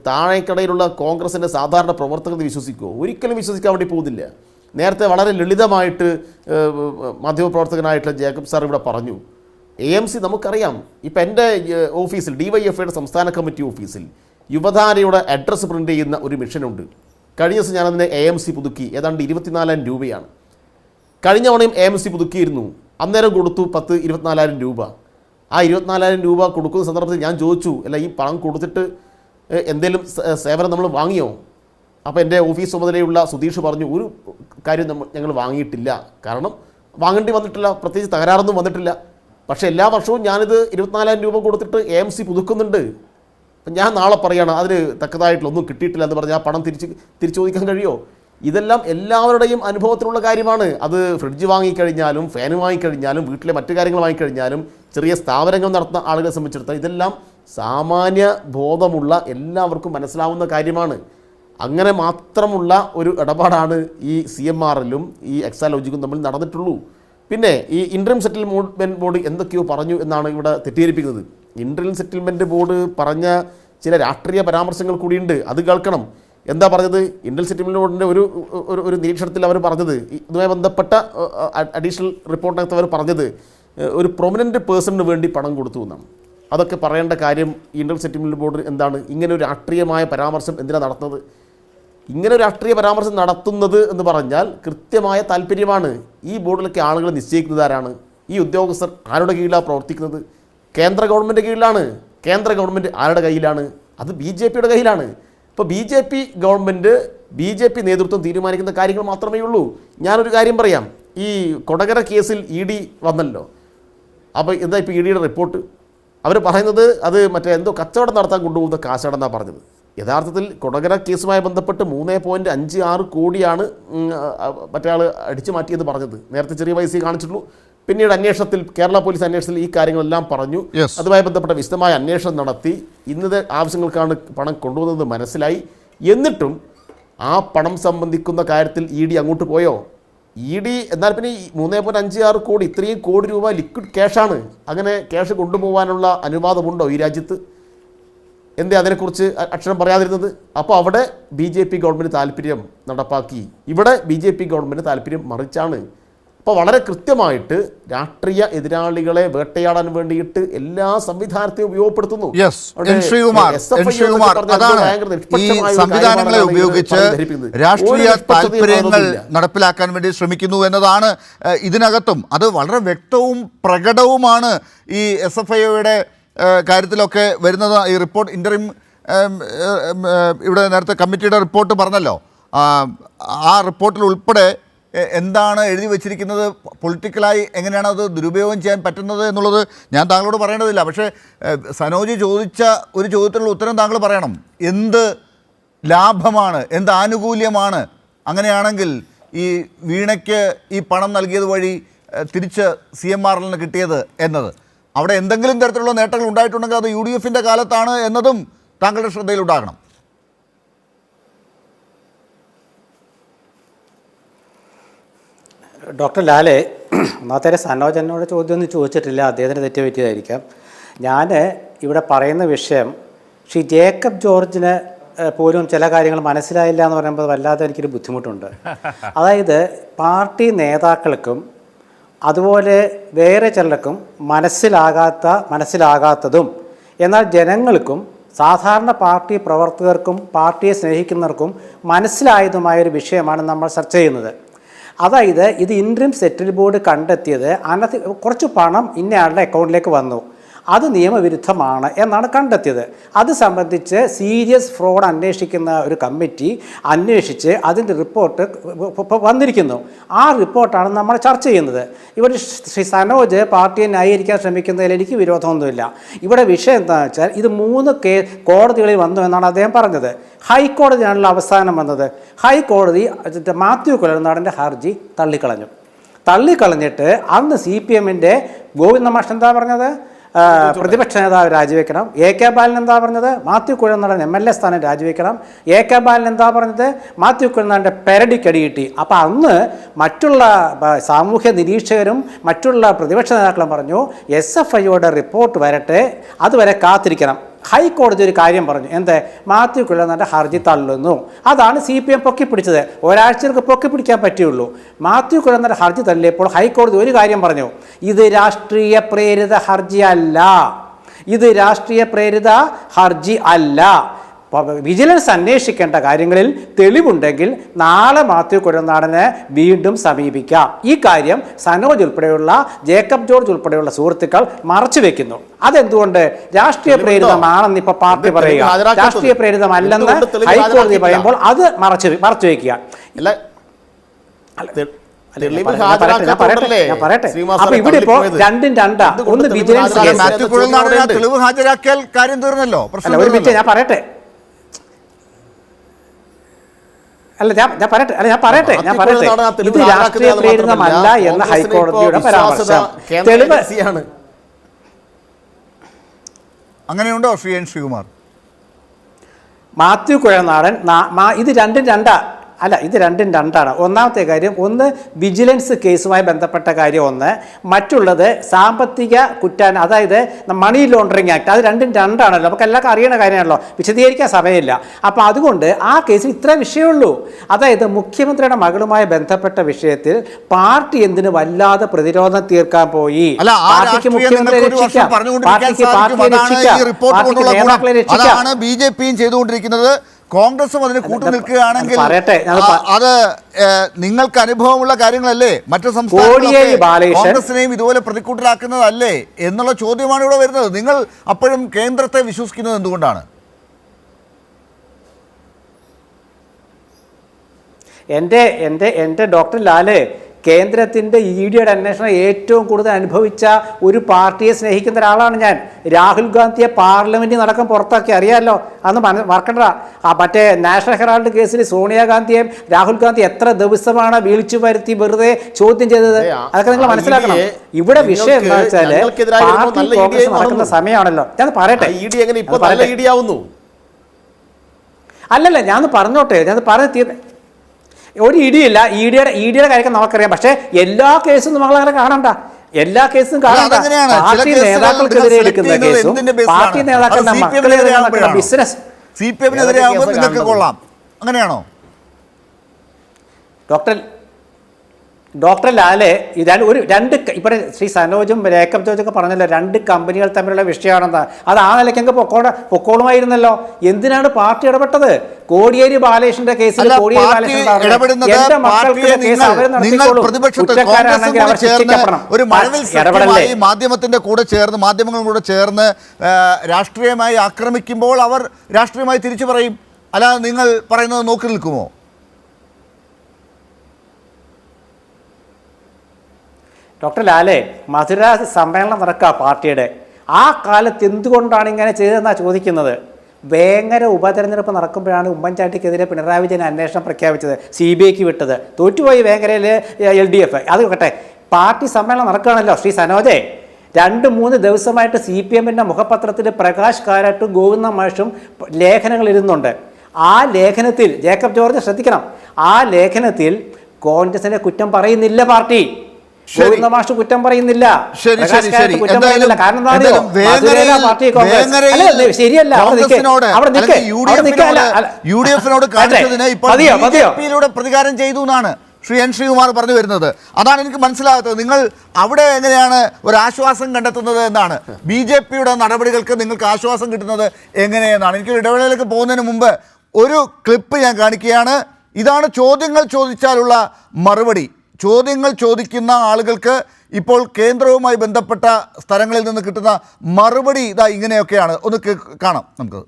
താഴേക്കടയിലുള്ള കോൺഗ്രസിൻ്റെ സാധാരണ പ്രവർത്തകർ വിശ്വസിക്കുമോ? ഒരിക്കലും വിശ്വസിക്കാൻ വേണ്ടി പോകുന്നില്ല. നേരത്തെ വളരെ ലളിതമായിട്ട് മാധ്യമപ്രവർത്തകനായിട്ടുള്ള ജേക്കബ് സാർ ഇവിടെ പറഞ്ഞു, AMC നമുക്കറിയാം. ഇപ്പം എൻ്റെ ഓഫീസിൽ DYFIയുടെ സംസ്ഥാന കമ്മിറ്റി ഓഫീസിൽ യുവധാരയുടെ അഡ്രസ്സ് പ്രിൻ്റ് ചെയ്യുന്ന ഒരു മെഷീനുണ്ട്. കഴിഞ്ഞ ദിവസം ഞാനതിനെ AMC പുതുക്കി. ഏതാണ്ട് 24,000 രൂപയാണ്. കഴിഞ്ഞ തവണയും AMC പുതുക്കിയിരുന്നു. അന്നേരം കൊടുത്തു 24,000 രൂപ. ആ 24,000 രൂപ കൊടുക്കുന്ന സന്ദർഭത്തിൽ ഞാൻ ചോദിച്ചു, അല്ല ഈ പണം കൊടുത്തിട്ട് എന്തെങ്കിലും സേവനം നമ്മൾ വാങ്ങിയോ? അപ്പോൾ എൻ്റെ ഓഫീസ് ചുമതലയുള്ള സുധീഷ് പറഞ്ഞു, ഒരു കാര്യം ഞങ്ങൾ വാങ്ങിയിട്ടില്ല. കാരണം വാങ്ങേണ്ടി വന്നിട്ടില്ല, പ്രത്യേകിച്ച് തകരാറൊന്നും വന്നിട്ടില്ല. പക്ഷേ എല്ലാ വർഷവും ഞാനിത് 24,000 രൂപ കൊടുത്തിട്ട് AMC പുതുക്കുന്നുണ്ട്. അപ്പം ഞാൻ നാളെ പറയുകയാണ് അതിന് തക്കതായിട്ടുള്ളൊന്നും കിട്ടിയിട്ടില്ല എന്ന് പറഞ്ഞാൽ ആ പണം തിരിച്ചു ചോദിക്കാൻ കഴിയുമോ? ഇതെല്ലാം എല്ലാവരുടെയും അനുഭവത്തിലുള്ള കാര്യമാണ്. അത് ഫ്രിഡ്ജ് വാങ്ങിക്കഴിഞ്ഞാലും ഫാൻ വാങ്ങിക്കഴിഞ്ഞാലും വീട്ടിലെ മറ്റു കാര്യങ്ങൾ വാങ്ങിക്കഴിഞ്ഞാലും ചെറിയ സ്ഥാപനങ്ങൾ നടത്തുന്ന ആളുകളെ സംബന്ധിച്ചിടത്തോളം ഇതെല്ലാം സാമാന്യ ബോധമുള്ള എല്ലാവർക്കും മനസ്സിലാവുന്ന കാര്യമാണ്. അങ്ങനെ മാത്രമുള്ള ഒരു ഇടപാടാണ് ഈ CMRലും ഈ എക്സാലോജിക്കും തമ്മിൽ നടന്നിട്ടുള്ളൂ. പിന്നെ ഈ ഇൻട്രീം സെറ്റിൽമെൻറ്റ് ബോർഡ് എന്തൊക്കെയോ പറഞ്ഞു എന്നാണ് ഇവിടെ തെറ്റിദ്ധരിപ്പിക്കുന്നത്. ഇൻട്രീം സെറ്റിൽമെൻറ്റ് ബോർഡ് പറഞ്ഞ ചില രാഷ്ട്രീയ പരാമർശങ്ങൾ കൂടിയുണ്ട്, അത് കേൾക്കണം. എന്താ പറഞ്ഞത്? ഇൻട്രീം സെറ്റിൽമെൻറ്റ് ബോർഡിൻ്റെ ഒരു നിരീക്ഷണത്തിൽ അവർ പറഞ്ഞത്, ഇതുമായി ബന്ധപ്പെട്ട അഡീഷണൽ റിപ്പോർട്ടിനകത്ത് അവർ പറഞ്ഞത് ഒരു പ്രൊമിനൻ്റ് പേഴ്സണിന് വേണ്ടി പണം കൊടുത്തു എന്നാണ്. അതൊക്കെ പറയേണ്ട കാര്യം ഇൻട്രീം സെറ്റിൽമെൻറ്റ് ബോർഡ് എന്താണ് ഇങ്ങനെ ഒരു രാഷ്ട്രീയമായ പരാമർശം എന്തിനാണ് നടത്തുന്നത്? ഇങ്ങനെ ഒരു രാഷ്ട്രീയ പരാമർശം നടത്തുന്നത് എന്ന് പറഞ്ഞാൽ കൃത്യമായ താല്പര്യമാണ്. ഈ ബോർഡിലൊക്കെ ആളുകൾ നിശ്ചയിക്കുന്നത് ആരാണ്? ഈ ഉദ്യോഗസ്ഥർ ആരുടെ കീഴിലാണ് പ്രവർത്തിക്കുന്നത്? കേന്ദ്ര ഗവൺമെൻറ് കീഴിലാണ്. കേന്ദ്ര ഗവൺമെൻറ് ആരുടെ കയ്യിലാണ്? അത് BJPയുടെ കയ്യിലാണ്. ഇപ്പോൾ BJP ഗവൺമെൻറ് BJP നേതൃത്വം തീരുമാനിക്കുന്ന കാര്യങ്ങൾ മാത്രമേ ഉള്ളൂ. ഞാനൊരു കാര്യം പറയാം, ഈ കൊടകര കേസിൽ ED വന്നല്ലോ. അപ്പോൾ എന്താ ഇപ്പോൾ EDയുടെ റിപ്പോർട്ട്? അവർ പറയുന്നത് അത് മറ്റേ എന്തോ കച്ചവടം നടത്താൻ കൊണ്ടുപോകുന്ന കാശാണെന്നാണ് പറഞ്ഞത്. യഥാർത്ഥത്തിൽ കൊടകര കേസുമായി ബന്ധപ്പെട്ട് 3.56 കോടിയാണ് മറ്റേ ആൾ അടിച്ചു മാറ്റിയെന്ന് പറഞ്ഞത്. നേരത്തെ ചെറിയ പൈസ കാണിച്ചിട്ടുള്ളൂ. പിന്നീട് അന്വേഷണത്തിൽ കേരള പോലീസ് അന്വേഷണത്തിൽ ഈ കാര്യങ്ങളെല്ലാം പറഞ്ഞു. അതുമായി ബന്ധപ്പെട്ട വിശദമായ അന്വേഷണം നടത്തി ഇന്നത്തെ ആവശ്യങ്ങൾക്കാണ് പണം കൊണ്ടുവന്നത് മനസ്സിലായി. എന്നിട്ടും ആ പണം സംബന്ധിക്കുന്ന കാര്യത്തിൽ ED അങ്ങോട്ട് പോയോ? ED എന്നാൽ പിന്നെ 3.56 കോടി, ഇത്രയും കോടി രൂപ ലിക്വിഡ് ക്യാഷാണ്. അങ്ങനെ ക്യാഷ് കൊണ്ടുപോകാനുള്ള അനുവാദമുണ്ടോ ഈ രാജ്യത്ത്? എന്തേ അതിനെക്കുറിച്ച് അക്ഷരം പറയാതിരുന്നത്? അപ്പോൾ അവിടെ BJP ഗവൺമെൻറ് താല്പര്യം നടപ്പാക്കി, ഇവിടെ BJP ഗവൺമെൻറ് താല്പര്യം മറിച്ചാണ്. അപ്പോൾ വളരെ കൃത്യമായിട്ട് രാഷ്ട്രീയ എതിരാളികളെ വേട്ടയാടാൻ വേണ്ടിയിട്ട് എല്ലാ സംവിധാനത്തെയും ഉപയോഗപ്പെടുത്തുന്നു. സംവിധാനങ്ങളെ ഉപയോഗിച്ച് രാഷ്ട്രീയ താല്പര്യങ്ങൾ നടപ്പിലാക്കാൻ വേണ്ടി ശ്രമിക്കുന്നു എന്നതാണ് ഇതിനകത്തും. അത് വളരെ വ്യക്തവും പ്രകടവുമാണ് ഈ SFIയുടെ കാര്യത്തിലൊക്കെ വരുന്നത്. ഈ റിപ്പോർട്ട് ഇൻ്ററിം ഇവിടെ നേരത്തെ കമ്മിറ്റിയുടെ റിപ്പോർട്ട് പറഞ്ഞല്ലോ, ആ റിപ്പോർട്ടിൽ ഉൾപ്പെടെ എന്താണ് എഴുതി വച്ചിരിക്കുന്നത്, പൊളിറ്റിക്കലായി എങ്ങനെയാണ് അത് ദുരുപയോഗം ചെയ്യാൻ പറ്റുന്നത് എന്നുള്ളത് ഞാൻ താങ്കളോട് പറയേണ്ടതില്ല. പക്ഷേ സനോജ് ചോദിച്ച ഒരു ചോദ്യത്തിനുള്ള ഉത്തരം താങ്കൾ പറയണം. എന്ത് ലാഭമാണ്, എന്ത് ആനുകൂല്യമാണ് അങ്ങനെയാണെങ്കിൽ ഈ വീണയ്ക്ക് ഈ പണം നൽകിയത് വഴി തിരിച്ച് CMRലിന് കിട്ടിയത് എന്നത്? അവിടെ എന്തെങ്കിലും തരത്തിലുള്ള നേട്ടങ്ങൾ ഉണ്ടായിട്ടുണ്ടെങ്കിൽ അത് UDFൻ്റെ കാലത്താണ് എന്നതും താങ്കളുടെ ശ്രദ്ധയിലുണ്ടാകണം. ഡോക്ടർ ലാലെ, ഒന്നാമത്തെ സനോജ് എന്നോട് ചോദ്യമൊന്നും ചോദിച്ചിട്ടില്ല, അദ്ദേഹത്തിന് തെറ്റ് പറ്റിയതായിരിക്കാം. ഞാൻ ഇവിടെ പറയുന്ന വിഷയം ശ്രീ ജേക്കബ് ജോർജിന് പോലും ചില കാര്യങ്ങൾ മനസ്സിലായില്ല എന്ന് പറയുമ്പോൾ വല്ലാതെ എനിക്കൊരു ബുദ്ധിമുട്ടുണ്ട്. അതായത് പാർട്ടി നേതാക്കൾക്കും അതുപോലെ വേറെ ചിലർക്കും മനസ്സിലാകാത്തതും എന്നാൽ ജനങ്ങൾക്കും സാധാരണ പാർട്ടി പ്രവർത്തകർക്കും പാർട്ടിയെ സ്നേഹിക്കുന്നവർക്കും മനസ്സിലായതുമായൊരു വിഷയമാണ് നമ്മൾ ചർച്ച ചെയ്യുന്നത്. അതായത് ഇത് ഇൻട്രീം സെറ്റിൽ ബോർഡ് കണ്ടെത്തിയത് കുറച്ച് പണം ഇന്നയാളുടെ അക്കൗണ്ടിലേക്ക് വന്നു, അത് നിയമവിരുദ്ധമാണ് എന്നാണ് കണ്ടെത്തിയത്. അത് സംബന്ധിച്ച് സീരിയസ് ഫ്രോഡ് അന്വേഷിക്കുന്ന ഒരു കമ്മിറ്റി അന്വേഷിച്ച് അതിൻ്റെ റിപ്പോർട്ട് വന്നിരിക്കുന്നു. ആ റിപ്പോർട്ടാണ് നമ്മൾ ചർച്ച ചെയ്യുന്നത്. ഇവിടെ ശ്രീ സനോജ് പാർട്ടിയെ ന്യായീകരിക്കാൻ ശ്രമിക്കുന്നതിൽ എനിക്ക് വിരോധമൊന്നുമില്ല. ഇവിടെ വിഷയം എന്താണെന്ന് വെച്ചാൽ ഇത് 3 കോടതികളിൽ വന്നു എന്നാണ് അദ്ദേഹം പറഞ്ഞത്. ഹൈക്കോടതിയാണല്ലോ അവസാനം വന്നത്. ഹൈക്കോടതി മാത്യു കുഴൽനാടൻ്റെ ഹർജി തള്ളിക്കളഞ്ഞിട്ട് അന്ന് CPM-ൻ്റെ ഗോവിന്ദ മാഷ് എന്താ പറഞ്ഞത്? പ്രതിപക്ഷ നേതാവ് രാജിവെക്കണം. AK ബാലൻ എന്താ പറഞ്ഞത്? മാത്യു കുഴൽനാടൻ MLA സ്ഥാനം രാജിവെക്കണം. AK ബാലൻ എന്താ പറഞ്ഞത്? മാത്യു കുഴൽനാടൻ്റെ പെരടിക്കടി കിട്ടി. അപ്പം അന്ന് മറ്റുള്ള സാമൂഹ്യ നിരീക്ഷകരും മറ്റുള്ള പ്രതിപക്ഷ നേതാക്കളും പറഞ്ഞു SFIയുടെ റിപ്പോർട്ട് വരട്ടെ, അതുവരെ കാത്തിരിക്കണം. ഹൈക്കോടതി ഒരു കാര്യം പറഞ്ഞു, എന്ത്? മാത്യു കുഴൽനാടൻ്റെ ഹർജി തള്ളുന്നു. അതാണ് CPM പൊക്കിപ്പിടിച്ചത്. ഒരാഴ്ചക്ക് പൊക്കിപ്പിടിക്കാൻ പറ്റുള്ളൂ. മാത്യു കുഴൽനാടൻ്റെ ഹർജി തള്ളിയപ്പോൾ ഹൈക്കോടതി ഒരു കാര്യം പറഞ്ഞു, ഇത് രാഷ്ട്രീയ പ്രേരിത ഹർജി അല്ല. വിജിലൻസ് അന്വേഷിക്കേണ്ട കാര്യങ്ങളിൽ തെളിവുണ്ടെങ്കിൽ നാളെ മാത്യു കുഴൽനാടനെ വീണ്ടും സമീപിക്കാം. ഈ കാര്യം സനോജ് ഉൾപ്പെടെയുള്ള ജേക്കബ് ജോർജ് ഉൾപ്പെടെയുള്ള സുഹൃത്തുക്കൾ മറച്ചു വെക്കുന്നു. അതെന്തുകൊണ്ട്? രാഷ്ട്രീയ പ്രേരിതമാണെന്ന് ഇപ്പൊ പാർട്ടി പറയുക, രാഷ്ട്രീയ പ്രേരിതമല്ലെന്ന് ഹൈക്കോടതി പറയുമ്പോൾ അത് മറച്ചു വെക്കുക. അപ്പൊ ഇവിടെ ഇപ്പോ രണ്ടും രണ്ടാ. ഒന്ന് വിജിലൻസ് തെളിവ് ഹാജരാക്കിയാൽ കാര്യം തീർന്നല്ലോ. ഒരു മിനിറ്റ് ഞാൻ പറയട്ടെ. ഞാൻ പറയട്ടെ ഇത് രാഷ്ട്രീയ പ്രേരിതമല്ല എന്ന ഹൈക്കോടതിയുടെ പരാമർശം തെളിവ് അങ്ങനെയുണ്ടോ ശ്രീ എൻ ശ്രീകുമാർ? മാത്യു കുഴൽനാടൻ ഇത് രണ്ടും രണ്ടാണ്. ഒന്നാമത്തെ കാര്യം, ഒന്ന് വിജിലൻസ് കേസുമായി ബന്ധപ്പെട്ട കാര്യം ഒന്ന്, മറ്റുള്ളത് സാമ്പത്തിക അതായത് മണി ലോണ്ടറിങ് ആക്ട്. അത് രണ്ടും രണ്ടാണല്ലോ, നമുക്ക് എല്ലാവർക്കും അറിയണ കാര്യമാണല്ലോ, വിശദീകരിക്കാൻ സമയമില്ല. അപ്പോൾ അതുകൊണ്ട് ആ കേസിൽ ഇത്ര വിഷയമുള്ളൂ. അതായത് മുഖ്യമന്ത്രിയുടെ മകളുമായി ബന്ധപ്പെട്ട വിഷയത്തിൽ പാർട്ടി എന്തിന് വല്ലാതെ പ്രതിരോധം തീർക്കാൻ പോയി? പാർട്ടിക്ക് മുഖ്യമന്ത്രിയെ രക്ഷിക്കാം, പാർട്ടിക്ക് നേതാക്കളെ രക്ഷിക്കാം. BJPയും ചെയ്തുകൊണ്ടിരിക്കുന്നത്. കോൺഗ്രസും അതിന് കൂട്ടുനിൽക്കുകയാണെങ്കിൽ അത് നിങ്ങൾക്ക് അനുഭവമുള്ള കാര്യങ്ങളല്ലേ? മറ്റു സംസ്ഥാനങ്ങളിലെ കോൺഗ്രസിനെയും ഇതുപോലെ പ്രതിക്കൂട്ടിലാക്കുന്നതല്ലേ എന്നുള്ള ചോദ്യമാണ് ഇവിടെ വരുന്നത്. നിങ്ങൾ അപ്പോഴും കേന്ദ്രത്തെ വിശ്വസിക്കുന്നത് എന്തുകൊണ്ടാണ്? എൻ്റെ ഡോക്ടർ ലാല്, കേന്ദ്രത്തിൻ്റെ EDയുടെ അന്വേഷണം ഏറ്റവും കൂടുതൽ അനുഭവിച്ച ഒരു പാർട്ടിയെ സ്നേഹിക്കുന്ന ഒരാളാണ് ഞാൻ. രാഹുൽ ഗാന്ധിയെ പാർലമെന്റിൽ നടക്കാൻ പുറത്താക്കി, അറിയാമല്ലോ, അന്ന് മറക്കണ്ട. മറ്റേ നാഷണൽ ഹെറാൾഡ് കേസിൽ സോണിയാഗാന്ധിയെയും രാഹുൽ ഗാന്ധി എത്ര ദിവസമാണ് വിളിച്ചു വരുത്തി വെറുതെ ചോദ്യം ചെയ്തത്? അതൊക്കെ നിങ്ങൾ മനസ്സിലാക്കണം. ഇവിടെ വിഷയം എന്താ വെച്ചാൽ പാർട്ടി കോൺഗ്രസ് നടക്കുന്ന സമയമാണല്ലോ. ഞാൻ പറയട്ടെ, അല്ലല്ല ഞാൻ പറഞ്ഞോട്ടെ, ഞാൻ പറഞ്ഞ ഒരു ഇടിയില്ല. EDയുടെ കാര്യമൊക്കെ നമുക്കറിയാം. പക്ഷേ എല്ലാ കേസും നമ്മളങ്ങനെ കാണണ്ട, എല്ലാ കേസും കാണണ്ട. പാർട്ടി നേതാക്കൾക്കെതിരെ എടുക്കുന്ന കേസും പാർട്ടി നേതാക്കളുടെ മക്കളെതിരെ നടക്കുന്ന ബിസിനസ് അങ്ങനെയാണോ? ഡോക്ടർ ലാലെ, രണ്ട് ഇവിടെ ശ്രീ സനോജും ജേക്കബ് ജോർജൊക്കെ പറഞ്ഞല്ലോ, 2 കമ്പനികൾ തമ്മിലുള്ള വിഷയമാണെന്ന്. അത് ആ നിലയ്ക്ക് പൊക്കോളുമായിരുന്നല്ലോ. എന്തിനാണ് പാർട്ടി ഇടപെട്ടത്? കോടിയേരി ബാലകൃഷ്ണന്റെ കേസിൽ മാധ്യമത്തിന്റെ കൂടെ ചേർന്ന് മാധ്യമങ്ങളുടെ കൂടെ ചേർന്ന് രാഷ്ട്രീയമായി ആക്രമിക്കുമ്പോൾ അവർ രാഷ്ട്രീയമായി തിരിച്ചു പറയും. അല്ലാതെ നിങ്ങൾ പറയുന്നത് നോക്കി നിൽക്കുമോ? ഡോക്ടർ ലാലെ, മധുര സമ്മേളനം നടക്കുക പാർട്ടിയുടെ. ആ കാലത്ത് എന്തുകൊണ്ടാണ് ഇങ്ങനെ ചെയ്തതെന്നാണ് ചോദിക്കുന്നത്. വേങ്ങര ഉപതെരഞ്ഞെടുപ്പ് നടക്കുമ്പോഴാണ് ഉമ്മൻചാണ്ടിക്കെതിരെ പിണറായി വിജയൻ അന്വേഷണം പ്രഖ്യാപിച്ചത്, CBIക്ക് വിട്ടത്. തോറ്റുപോയി വേങ്ങരയിൽ LDF. അത് കേട്ടെ, പാർട്ടി സമ്മേളനം നടക്കുകയാണല്ലോ ശ്രീ സനോജെ. 2-3 ദിവസമായിട്ട് CPM-ൻ്റെ മുഖപത്രത്തിൽ പ്രകാശ് കാരാട്ടും ഗോവിന്ദ മാഷും ലേഖനങ്ങൾ ഇരുന്നുണ്ട്. ആ ലേഖനത്തിൽ ജേക്കബ് ജോർജ് ശ്രദ്ധിക്കണം, ആ ലേഖനത്തിൽ കോൺഗ്രസിനെ കുറ്റം പറയുന്നില്ല പാർട്ടി, ഗോവിന്ദ മാഷ് കുറ്റം പറയുന്നില്ല, കുറ്റം പറയുന്നില്ല. കാരണം എന്താ അറിയോ? പാർട്ടി കോൺഗ്രസ് ശരിയല്ല. പ്രതികാരം ചെയ്തു എന്നാണ് ശ്രീ എൻ ശ്രീകുമാർ പറഞ്ഞു വരുന്നത്. അതാണ് എനിക്ക് മനസ്സിലാകാത്തത്. നിങ്ങൾ അവിടെ എങ്ങനെയാണ് ഒരു ആശ്വാസം കണ്ടെത്തുന്നത് എന്നാണ്. BJPയുടെ നടപടികൾക്ക് നിങ്ങൾക്ക് ആശ്വാസം കിട്ടുന്നത് എങ്ങനെയെന്നാണ്. എനിക്ക് ഇടവേളയിലേക്ക് പോകുന്നതിന് മുമ്പ് ഒരു ക്ലിപ്പ് ഞാൻ കാണിക്കുകയാണ്. ഇതാണ് ചോദ്യങ്ങൾ ചോദിച്ചാലുള്ള മറുപടി. ചോദ്യങ്ങൾ ചോദിക്കുന്ന ആളുകൾക്ക് ഇപ്പോൾ കേന്ദ്രവുമായി ബന്ധപ്പെട്ട സ്ഥലങ്ങളിൽ നിന്ന് കിട്ടുന്ന മറുപടി ഇതാ ഇങ്ങനെയൊക്കെയാണ്. ഒന്ന് കാണാം നമുക്ക്.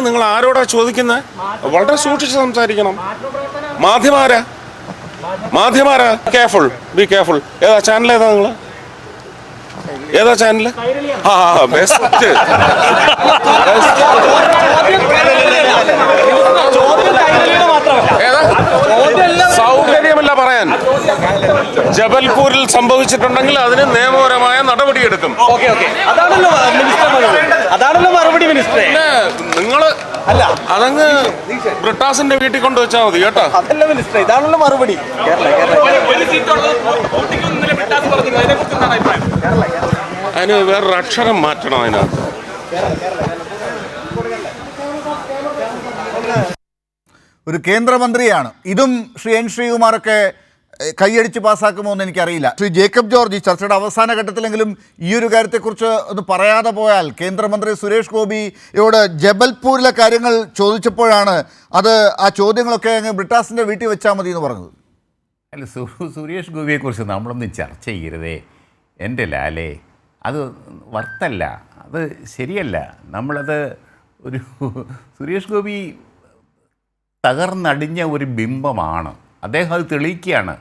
നിങ്ങൾ ആരോടാ ചോദിക്കുന്നത്? വളരെ സൂക്ഷിച്ച് സംസാരിക്കണം. മാധ്യമാരാ കെയർഫുൾ, ബി കെയർഫുൾ. ഏതാ ചാനൽ? ഏതാ ചാനൽ? ബെസ്റ്റ്. സൗകര്യമല്ല പറയാൻ. ജബൽപൂരിൽ സംഭവിച്ചിട്ടുണ്ടെങ്കിൽ അതിന് നിയമപരമായ നടപടിയെടുക്കും. അതാണല്ലോ മറുപടി മിനിസ്റ്ററെ. നിങ്ങള് അല്ല അതങ്ങ് ബ്രിട്ടാസിന്റെ വീട്ടിൽ കൊണ്ടുവച്ചാൽ മതി കേട്ടോ. അതല്ല മിനിസ്റ്ററെ, ഇതാണല്ലോ മറുപടി. അതിന് വേറൊരു അക്ഷരം മാറ്റണം അതിനകത്ത്. ഒരു കേന്ദ്രമന്ത്രിയാണ്. ഇതും ശ്രീ എൻ ശ്രീകുമാറൊക്കെ കൈയടിച്ച് പാസ്സാക്കുമോ എന്ന് എനിക്കറിയില്ല. ശ്രീ ജേക്കബ് ജോർജ്, ഈ ചർച്ചയുടെ അവസാന ഘട്ടത്തിലെങ്കിലും ഈ ഒരു കാര്യത്തെക്കുറിച്ച് ഒന്ന് പറയാതെ പോയാൽ, കേന്ദ്രമന്ത്രി സുരേഷ് ഗോപിയോട് ജബൽപൂരിലെ കാര്യങ്ങൾ ചോദിച്ചപ്പോഴാണ് അത് ആ ചോദ്യങ്ങളൊക്കെ അങ്ങ് ബ്രിട്ടാസിൻ്റെ വീട്ടിൽ വെച്ചാൽ മതി എന്ന് പറഞ്ഞത്. അല്ല, സുരേഷ് ഗോപിയെക്കുറിച്ച് നമ്മളൊന്നും ചർച്ച ചെയ്യരുതേ എൻ്റെ ലാലേ. അത് വರ್ತല്ല, അത് ശരിയല്ല. നമ്മളത് ഒരു സുരേഷ് ഗോപി തകർന്നടിഞ്ഞ ഒരു ബിംബമാണ്. അദ്ദേഹം അത് തെളിയിക്കുകയാണ്.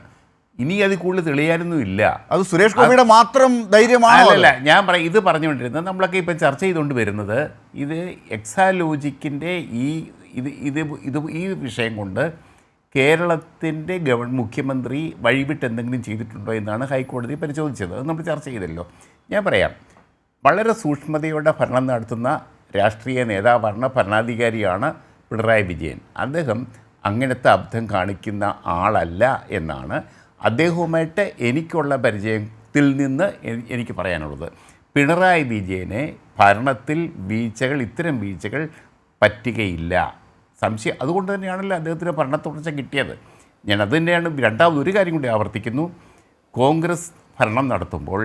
ഇനി അത് കൂടുതൽ തെളിയാനൊന്നും ഇല്ല. അത് സുരേഷ് ഗോപിയുടെ മാത്രം ധൈര്യമാണ്. അല്ല, ഞാൻ ഇത് പറഞ്ഞുകൊണ്ടിരുന്നത് നമ്മളൊക്കെ ഇപ്പം ചർച്ച ചെയ്തുകൊണ്ട് വരുന്നത് ഇത് എക്സാലോജിക്കിൻ്റെ ഈ വിഷയം കൊണ്ട് കേരളത്തിൻ്റെ മുഖ്യമന്ത്രി വഴിവിട്ട് എന്തെങ്കിലും ചെയ്തിട്ടുണ്ടോ എന്നാണ് ഹൈക്കോടതി പരിശോധിച്ചത്. അത് നമ്മൾ ചർച്ച ചെയ്തല്ലോ. ഞാൻ പറയാം, വളരെ സൂക്ഷ്മതയോടെ ഭരണം നടത്തുന്ന രാഷ്ട്രീയ നേതാവാണ്, ഭരണാധികാരിയാണ് പിണറായി വിജയൻ. അദ്ദേഹം അങ്ങനത്തെ അബദ്ധം കാണിക്കുന്ന ആളല്ല എന്നാണ് അദ്ദേഹവുമായിട്ട് എനിക്കുള്ള പരിചയത്തിൽ നിന്ന് എനിക്ക് പറയാനുള്ളത്. പിണറായി വിജയനെ ഭരണത്തിൽ ഇത്തരം വീഴ്ചകൾ പറ്റുകയില്ല, സംശയം. അതുകൊണ്ട് തന്നെയാണല്ലോ അദ്ദേഹത്തിന് ഭരണത്തുടർച്ച കിട്ടിയത്. ഞാൻ അത് തന്നെയാണ് രണ്ടാമത് ഒരു കാര്യം കൂടി ആവർത്തിക്കുന്നു. കോൺഗ്രസ് ഭരണം നടത്തുമ്പോൾ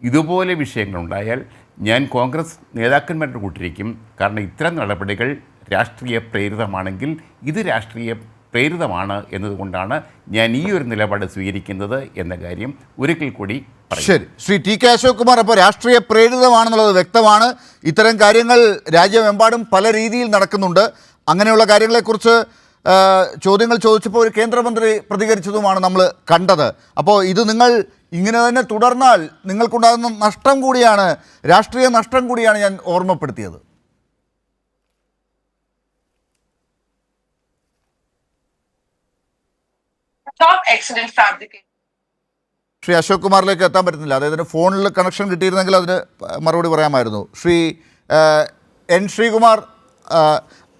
ഇതുപോലെ വിഷയങ്ങളുണ്ടായാൽ ഞാൻ കോൺഗ്രസ് നേതാക്കന്മാരുടെ കൂട്ടിരിക്കും. കാരണം ഇത്തരം നടപടികൾ രാഷ്ട്രീയ പ്രേരിതമാണെങ്കിൽ ഇത് രാഷ്ട്രീയ പ്രേരിതമാണ് എന്നതുകൊണ്ടാണ് ഞാൻ ഈ ഒരു നിലപാട് സ്വീകരിക്കുന്നത് എന്ന കാര്യം ഒരിക്കൽ കൂടി പറയും. ശരി, ശ്രീ TK അശോക് കുമാർ, അപ്പോൾ രാഷ്ട്രീയ പ്രേരിതമാണെന്നുള്ളത് വ്യക്തമാണ്. ഇത്തരം കാര്യങ്ങൾ രാജ്യമെമ്പാടും പല രീതിയിൽ നടക്കുന്നുണ്ട്. അങ്ങനെയുള്ള കാര്യങ്ങളെക്കുറിച്ച് ചോദ്യങ്ങൾ ചോദിച്ചപ്പോൾ ഒരു കേന്ദ്രമന്ത്രി പ്രതികരിച്ചതുമാണ് നമ്മൾ കണ്ടത്. അപ്പോൾ ഇത് നിങ്ങൾ ഇങ്ങനെ തന്നെ തുടർന്നാൽ നിങ്ങൾക്കുണ്ടാകുന്ന നഷ്ടം കൂടിയാണ്, രാഷ്ട്രീയ നഷ്ടം കൂടിയാണ് ഞാൻ ഓർമ്മപ്പെടുത്തിയത്. ശ്രീ അശോക് കുമാറിലേക്ക് എത്താൻ പറ്റുന്നില്ല. അദ്ദേഹത്തിന് ഫോണിൽ കണക്ഷൻ കിട്ടിയിരുന്നെങ്കിൽ അതിന് മറുപടി പറയാമായിരുന്നു. ശ്രീ എൻ ശ്രീകുമാർ,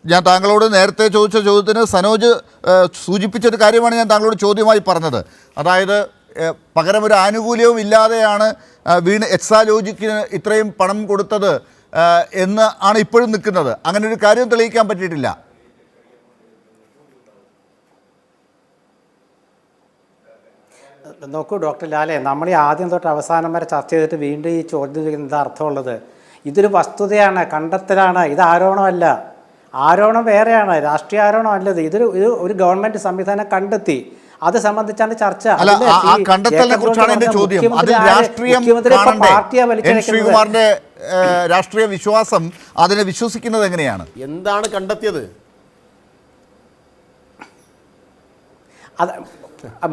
ഞാൻ താങ്കളോട് നേരത്തെ ചോദിച്ച ചോദ്യത്തിന് സനോജ് സൂചിപ്പിച്ചൊരു കാര്യമാണ് ഞാൻ താങ്കളോട് ചോദ്യമായി പറഞ്ഞത്. അതായത് പകരം ഒരു ആനുകൂല്യവും ഇല്ലാതെയാണ് എക്സാലോജിക്കിന് ഇത്രയും പണം കൊടുത്തത് എന്ന് ആണ് ഇപ്പോഴും നിൽക്കുന്നത്. അങ്ങനെ ഒരു കാര്യം തെളിയിക്കാൻ പറ്റിയിട്ടില്ല. നോക്കൂ ഡോക്ടർ ലാലെ, നമ്മൾ ഈ ആദ്യം തൊട്ട് അവസാനം വരെ ചർച്ച ചെയ്തിട്ട് വീണ്ടും ഈ ചോദ്യം ചോദിക്കുന്നത് എന്താ അർത്ഥമുള്ളത്? ഇതൊരു വസ്തുതയാണ്, കണ്ടെത്തലാണ്. ഇത് ആരോപണമല്ല. ആരോപണം വേറെയാണ്, രാഷ്ട്രീയ ആരോപണം അല്ലത്. ഒരു ഗവൺമെൻറ് സംവിധാനം കണ്ടെത്തി, അത് സംബന്ധിച്ചാണ് ചർച്ച. ശ്രീകുമാറിന്റെ രാഷ്ട്രീയ വിശ്വാസം, അതിനെ വിശ്വസിക്കുന്നത് എങ്ങനെയാണ്? എന്താണ് കണ്ടെത്തിയത്?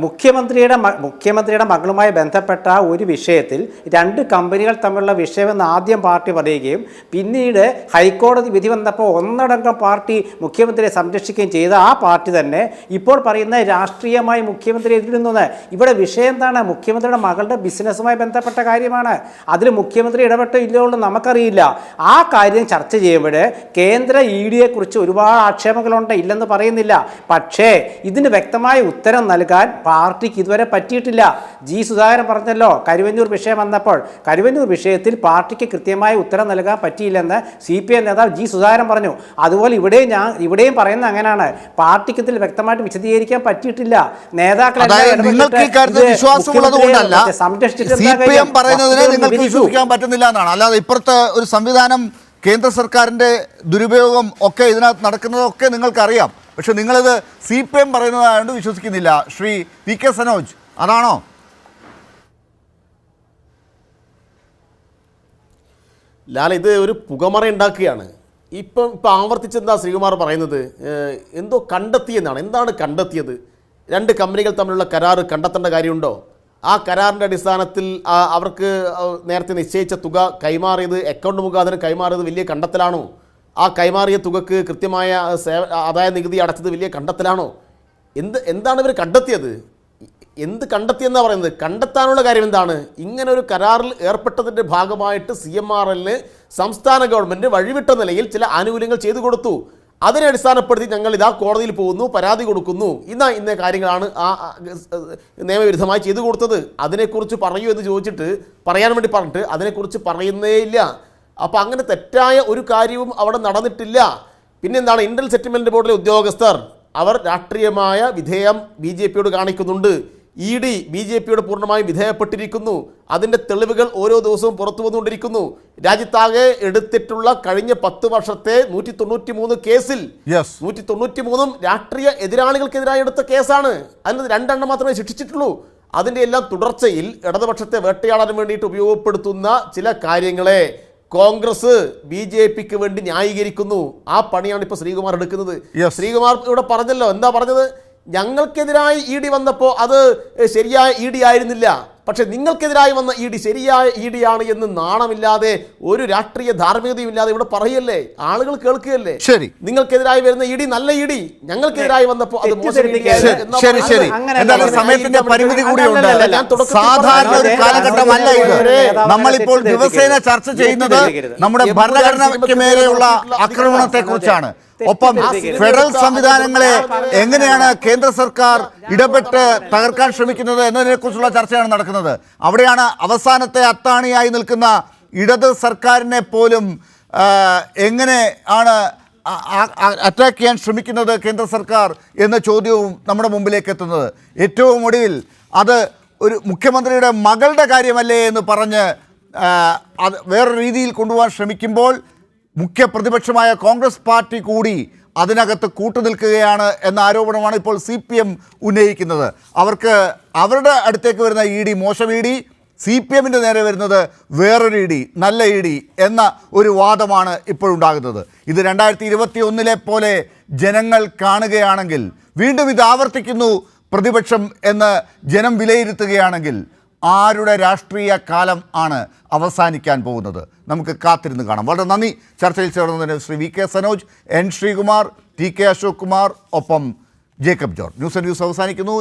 മുഖ്യമന്ത്രിയുടെ മകളുമായി ബന്ധപ്പെട്ട ഒരു വിഷയത്തിൽ 2 കമ്പനികൾ തമ്മിലുള്ള വിഷയമെന്ന് ആദ്യം പാർട്ടി പറയുകയും പിന്നീട് ഹൈക്കോടതി വിധി വന്നപ്പോൾ ഒന്നടങ്കം പാർട്ടി മുഖ്യമന്ത്രിയെ സംരക്ഷിക്കുകയും ചെയ്ത ആ പാർട്ടി തന്നെ ഇപ്പോൾ പറയുന്ന രാഷ്ട്രീയമായി മുഖ്യമന്ത്രി എതിരുന്നത്. ഇവിടെ വിഷയം എന്താണ്? മുഖ്യമന്ത്രിയുടെ മകളുടെ ബിസിനസ്സുമായി ബന്ധപ്പെട്ട കാര്യമാണ്. അതിൽ മുഖ്യമന്ത്രി ഇടപെട്ടോ ഇല്ലയോ എന്ന് നമുക്കറിയില്ല. ആ കാര്യം ചർച്ച ചെയ്യുമ്പോൾ കേന്ദ്ര EDയെ കുറിച്ച് ഒരുപാട് ആക്ഷേപങ്ങളുണ്ട്, ഇല്ലെന്ന് പറയുന്നില്ല. പക്ഷേ ഇതിന് വ്യക്തമായ ഉത്തരം നൽകാൻ എടുക്കാൻ പാർട്ടിക്ക് ഇതുവരെ പറ്റിയിട്ടില്ല. ജി സുധാകരൻ പറഞ്ഞല്ലോ, കരുവന്നൂർ വിഷയം വന്നപ്പോൾ കരുവന്നൂർ വിഷയത്തിൽ പാർട്ടിക്ക് കൃത്യമായ ഉത്തരം നൽകാൻ പറ്റിയില്ലെന്ന് CPM നേതാവ് ജി സുധാകരൻ പറഞ്ഞു. അതുപോലെ ഇവിടെയും പറയുന്നത് അങ്ങനെയാണ്, പാർട്ടിക്ക് ഇതിൽ വ്യക്തമായിട്ട് വിശദീകരിക്കാൻ പറ്റിയിട്ടില്ല. വിശ്വസിക്കാൻ പറ്റുന്നില്ല എന്നാണ്. അല്ലാതെ ഇപ്പുറത്തെ ഒരു സംവിധാനം, കേന്ദ്ര സർക്കാരിന്റെ ദുരുപയോഗം ഒക്കെ ഇതിനകത്ത് നടക്കുന്നതൊക്കെ നിങ്ങൾക്കറിയാം. പക്ഷെ നിങ്ങളിത് CPM പറയുന്നതായതുകൊണ്ട് വിശ്വസിക്കുന്നില്ല. ശ്രീ VK സനോജ്, അതാണോ? ലാൽ, ഇത് ഒരു പുകമറ ഉണ്ടാക്കുകയാണ്. ഇപ്പം ആവർത്തിച്ചെന്താ ശ്രീകുമാർ പറയുന്നത്, എന്തോ കണ്ടെത്തിയെന്നാണ്. എന്താണ് കണ്ടെത്തിയത്? 2 കമ്പനികൾ തമ്മിലുള്ള കരാർ കണ്ടെത്തേണ്ട കാര്യമുണ്ടോ? ആ കരാറിൻ്റെ അടിസ്ഥാനത്തിൽ അവർക്ക് നേരത്തെ നിശ്ചയിച്ച തുക കൈമാറിയത്, അക്കൗണ്ട് മുഖാന്തരം കൈമാറിയത് വലിയ കണ്ടെത്തലാണോ? ആ കൈമാറിയ തുകക്ക് കൃത്യമായ ആദായ നികുതി അടച്ചത് വലിയ കണ്ടെത്തലാണോ? എന്താണ് ഇവർ കണ്ടെത്തിയത്? എന്ത് കണ്ടെത്തിയെന്നാണ് പറയുന്നത്? കണ്ടെത്താനുള്ള കാര്യം എന്താണ്? ഇങ്ങനെ ഒരു കരാറിൽ ഏർപ്പെട്ടതിൻ്റെ ഭാഗമായിട്ട് CMRLന് സംസ്ഥാന ഗവൺമെൻറ് വഴിവിട്ട നിലയിൽ ചില ആനുകൂല്യങ്ങൾ ചെയ്തു കൊടുത്തു. അതിനെ അടിസ്ഥാനപ്പെടുത്തി ഞങ്ങൾ ഇതാ കോടതിയിൽ പോകുന്നു, പരാതി കൊടുക്കുന്നു, ഇന്ന കാര്യങ്ങളാണ് ആ നിയമവിരുദ്ധമായി ചെയ്തു കൊടുത്തത്, അതിനെക്കുറിച്ച് പറയൂ എന്ന് ചോദിച്ചിട്ട് പറയാൻ വേണ്ടി പറഞ്ഞിട്ട് അതിനെക്കുറിച്ച് പറയുന്നേ ഇല്ല. അപ്പോൾ അങ്ങനെ തെറ്റായ ഒരു കാര്യവും അവിടെ നടന്നിട്ടില്ല. പിന്നെന്താണ്, ഇന്റൽ സെറ്റിൽമെൻറ്റ് ബോർഡിലെ ഉദ്യോഗസ്ഥർ അവർ രാഷ്ട്രീയമായ വിധേയം BJPയോട് കാണിക്കുന്നുണ്ട്. ED BJPയോട് പൂർണ്ണമായും വിധേയപ്പെട്ടിരിക്കുന്നു. അതിൻ്റെ തെളിവുകൾ ഓരോ ദിവസവും പുറത്തു വന്നുകൊണ്ടിരിക്കുന്നു. രാജ്യത്താകെ എടുത്തിട്ടുള്ള കഴിഞ്ഞ 10 വർഷത്തെ 193 കേസിൽ 193 രാഷ്ട്രീയ എതിരാളികൾക്കെതിരായി എടുത്ത കേസാണ്. അതിൽ 2 എണ്ണം മാത്രമേ ശിക്ഷിച്ചിട്ടുള്ളൂ. അതിൻ്റെ എല്ലാം തുടർച്ചയിൽ ഇടതുപക്ഷത്തെ വേട്ടയാടാൻ വേണ്ടിയിട്ട് ഉപയോഗപ്പെടുത്തുന്ന ചില കാര്യങ്ങളെ കോൺഗ്രസ് BJPക്ക് വേണ്ടി ന്യായീകരിക്കുന്നു. ആ പണിയാണ് ഇപ്പോൾ ശ്രീകുമാർ എടുക്കുന്നത്. ശ്രീകുമാർ ഇവിടെ പറഞ്ഞല്ലോ, എന്താ പറഞ്ഞത്? ഞങ്ങൾക്കെതിരായി ED വന്നപ്പോൾ അത് ശരിയായ ED ആയിരുന്നില്ല, പക്ഷെ നിങ്ങൾക്കെതിരായി വന്ന ED ശരിയായ ED ആണ് എന്ന് നാണമില്ലാതെ, ഒരു രാഷ്ട്രീയ ധാർമ്മികതയും ഇല്ലാതെ ഇവിടെ പറയല്ലേ, ആളുകൾ കേൾക്കുകയല്ലേ. ശരി, നിങ്ങൾക്കെതിരായി വരുന്ന ED നല്ല ED, ഞങ്ങൾക്കെതിരായി വന്നപ്പോൾ അത് സമയത്തിന്റെ പരിമിതി കൂടിയുണ്ട്. സാധാരണ ഒരു കാലഘട്ടമല്ല ഇത്. നമ്മളിപ്പോൾ ദിവസേന ചർച്ച ചെയ്യുന്നത് നമ്മുടെ ഭരണഘടനയ്ക്ക് മേലെയുള്ള ആക്രമണത്തെ കുറിച്ചാണ്. ഒപ്പം ഫെഡറൽ സംവിധാനങ്ങളെ എങ്ങനെയാണ് കേന്ദ്ര സർക്കാർ ഇടപെട്ട് തകർക്കാൻ ശ്രമിക്കുന്നത് എന്നതിനെക്കുറിച്ചുള്ള ചർച്ചയാണ് നടക്കുന്നത്. അവിടെയാണ് അവസാനത്തെ അത്താണിയായി നിൽക്കുന്ന ഇടത് സർക്കാരിനെ പോലും എങ്ങനെ ആണ് അറ്റാക്ക് ചെയ്യാൻ ശ്രമിക്കുന്നത് കേന്ദ്ര സർക്കാർ എന്ന ചോദ്യവും നമ്മുടെ മുമ്പിലേക്ക് എത്തുന്നത്. ഏറ്റവും ഒടുവിൽ അത് ഒരു മുഖ്യമന്ത്രിയുടെ മകളുടെ കാര്യമല്ലേ എന്ന് പറഞ്ഞ് അത് വേറൊരു രീതിയിൽ കൊണ്ടുപോകാൻ ശ്രമിക്കുമ്പോൾ മുഖ്യ പ്രതിപക്ഷമായ കോൺഗ്രസ് പാർട്ടി കൂടി അതിനകത്ത് കൂട്ടുനിൽക്കുകയാണ് എന്ന ആരോപണമാണ് ഇപ്പോൾ CPM ഉന്നയിക്കുന്നത്. അവർക്ക് അവരുടെ അടുത്തേക്ക് വരുന്ന ED മോശം ED, CPMൻ്റെ നേരെ വരുന്നത് വേറൊരു ED, നല്ല ED എന്ന ഒരു വാദമാണ് ഇപ്പോഴുണ്ടാകുന്നത്. ഇത് 2021 പോലെ ജനങ്ങൾ കാണുകയാണെങ്കിൽ, വീണ്ടും ഇത് ആവർത്തിക്കുന്നു പ്രതിപക്ഷം എന്ന് ജനം വിലയിരുത്തുകയാണെങ്കിൽ, ആരുടെ രാഷ്ട്രീയ കാലം ആണ് അവസാനിക്കാൻ പോകുന്നത്? നമുക്ക് കാത്തിരുന്ന് കാണാം. വളരെ നന്ദി ചർച്ചയിൽ ചേർന്നതിന് Shri VK Sanoj, N Sreekumar, TK Ashok Kumar, ഒപ്പം ജേക്കബ് ജോർജ്. ന്യൂസ് അവസാനിക്കുന്നു.